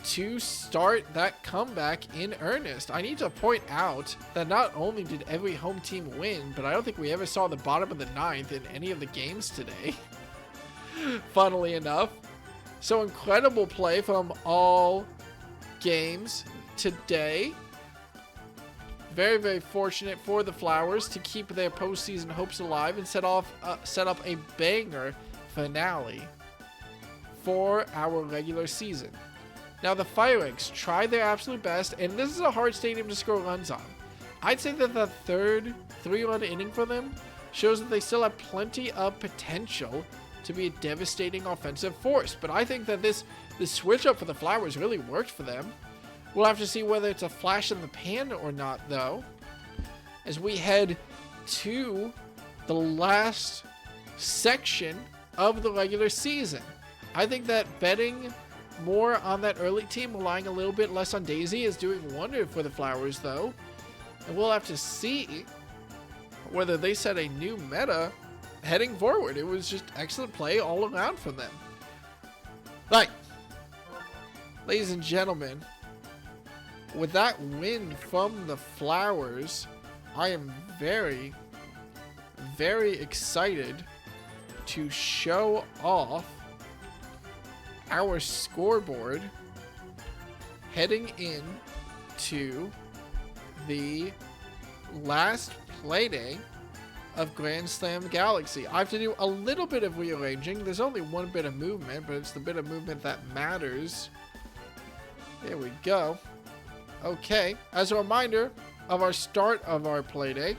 to start that comeback in earnest. I need to point out that not only did every home team win, but I don't think we ever saw the bottom of the 9th in any of the games today. Funnily enough. So incredible play from all games today. Very fortunate for the Flowers to keep their postseason hopes alive and set up a banger finale for our regular season. Now the FireEggs tried their absolute best, and this is a hard stadium to score runs on. I'd say that the third 3-run inning for them shows that they still have plenty of potential to be a devastating offensive force. But I think that this switch up for the Flowers really worked for them. We'll have to see whether it's a flash in the pan or not, though, as we head to the last section of the regular season. I think that betting more on that early team, relying a little bit less on Daisy, is doing wonder for the Flowers, though. And we'll have to see whether they set a new meta heading forward. It was just excellent play all around from them. Right. Ladies and gentlemen, with that win from the Flowers, I am very excited to show off our scoreboard heading in to the last Playday of Grand Slam Galaxy. I have to do a little bit of rearranging. There's only one bit of movement, but it's the bit of movement that matters. There we go. Okay, as a reminder of our start of our Playday,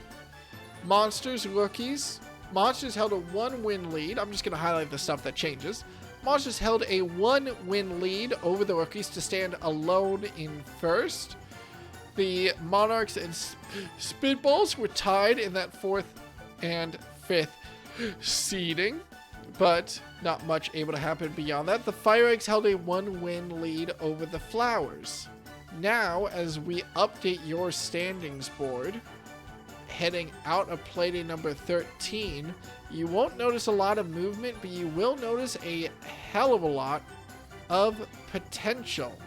Monsters Rookies. Monsters held a 1-win lead. I'm just going to highlight the stuff that changes. Monsters held a 1-win lead over the Rookies to stand alone in first. The Monarchs and Spitballs were tied in that 4th and 5th seeding, but not much able to happen beyond that. The FireEggs held a 1-win lead over the Flowers. Now, as we update your standings board, heading out of Playday number 13, you won't notice a lot of movement, but you will notice a hell of a lot of potential.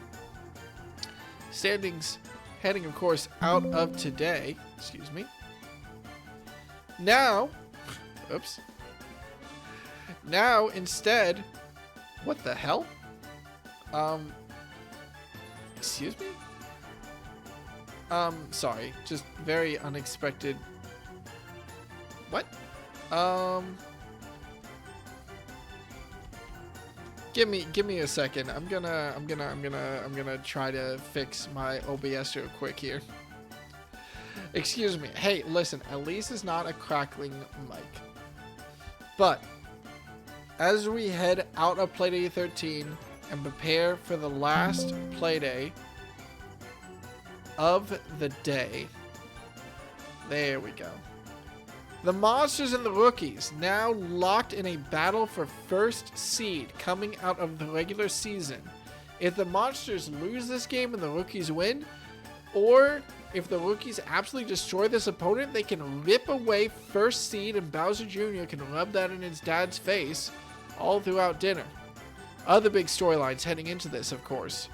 Standings heading, of course, out of today. Excuse me. Now, oops. Now, instead, what the hell? Excuse me? Sorry, just very unexpected. What? Give me a second. I'm gonna try to fix my OBS real quick here. Excuse me. Hey, listen, at least it's not a crackling mic. But as we head out of Playday 13 and prepare for the last Playday of the day, there we go. The Monsters and the Rookies now locked in a battle for first seed coming out of the regular season. If the Monsters lose this game and the Rookies win, or if the Rookies absolutely destroy this opponent, they can rip away first seed and Bowser Jr. can rub that in his dad's face all throughout dinner. Other big storylines heading into this, of course.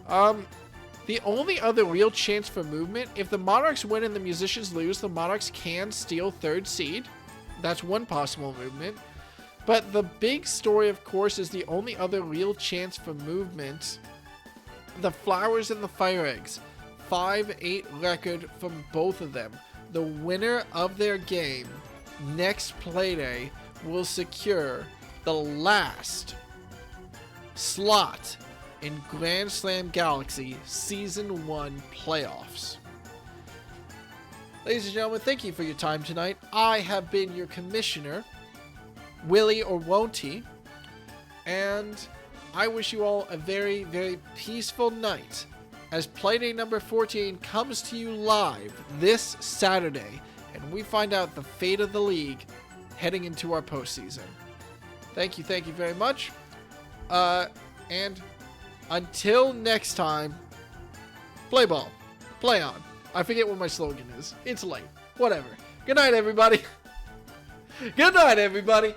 The only other real chance for movement, if the Monarchs win and the Musicians lose, the Monarchs can steal third seed. That's one possible movement. But the big story, of course, is the only other real chance for movement. The Flowers and the FireEggs. 5-8 record from both of them. The winner of their game next Playday will secure the last slot in Grand Slam Galaxy Season 1 playoffs. Ladies and gentlemen, thank you for your time tonight. I have been your commissioner, Willie or Won't He, and I wish you all a very, very peaceful night as Playday number 14 comes to you live this Saturday, and we find out the fate of the league heading into our postseason. Thank you very much. And until next time, play ball, play on. I forget what my slogan is. It's late. Whatever. Good night, everybody. Good night, everybody.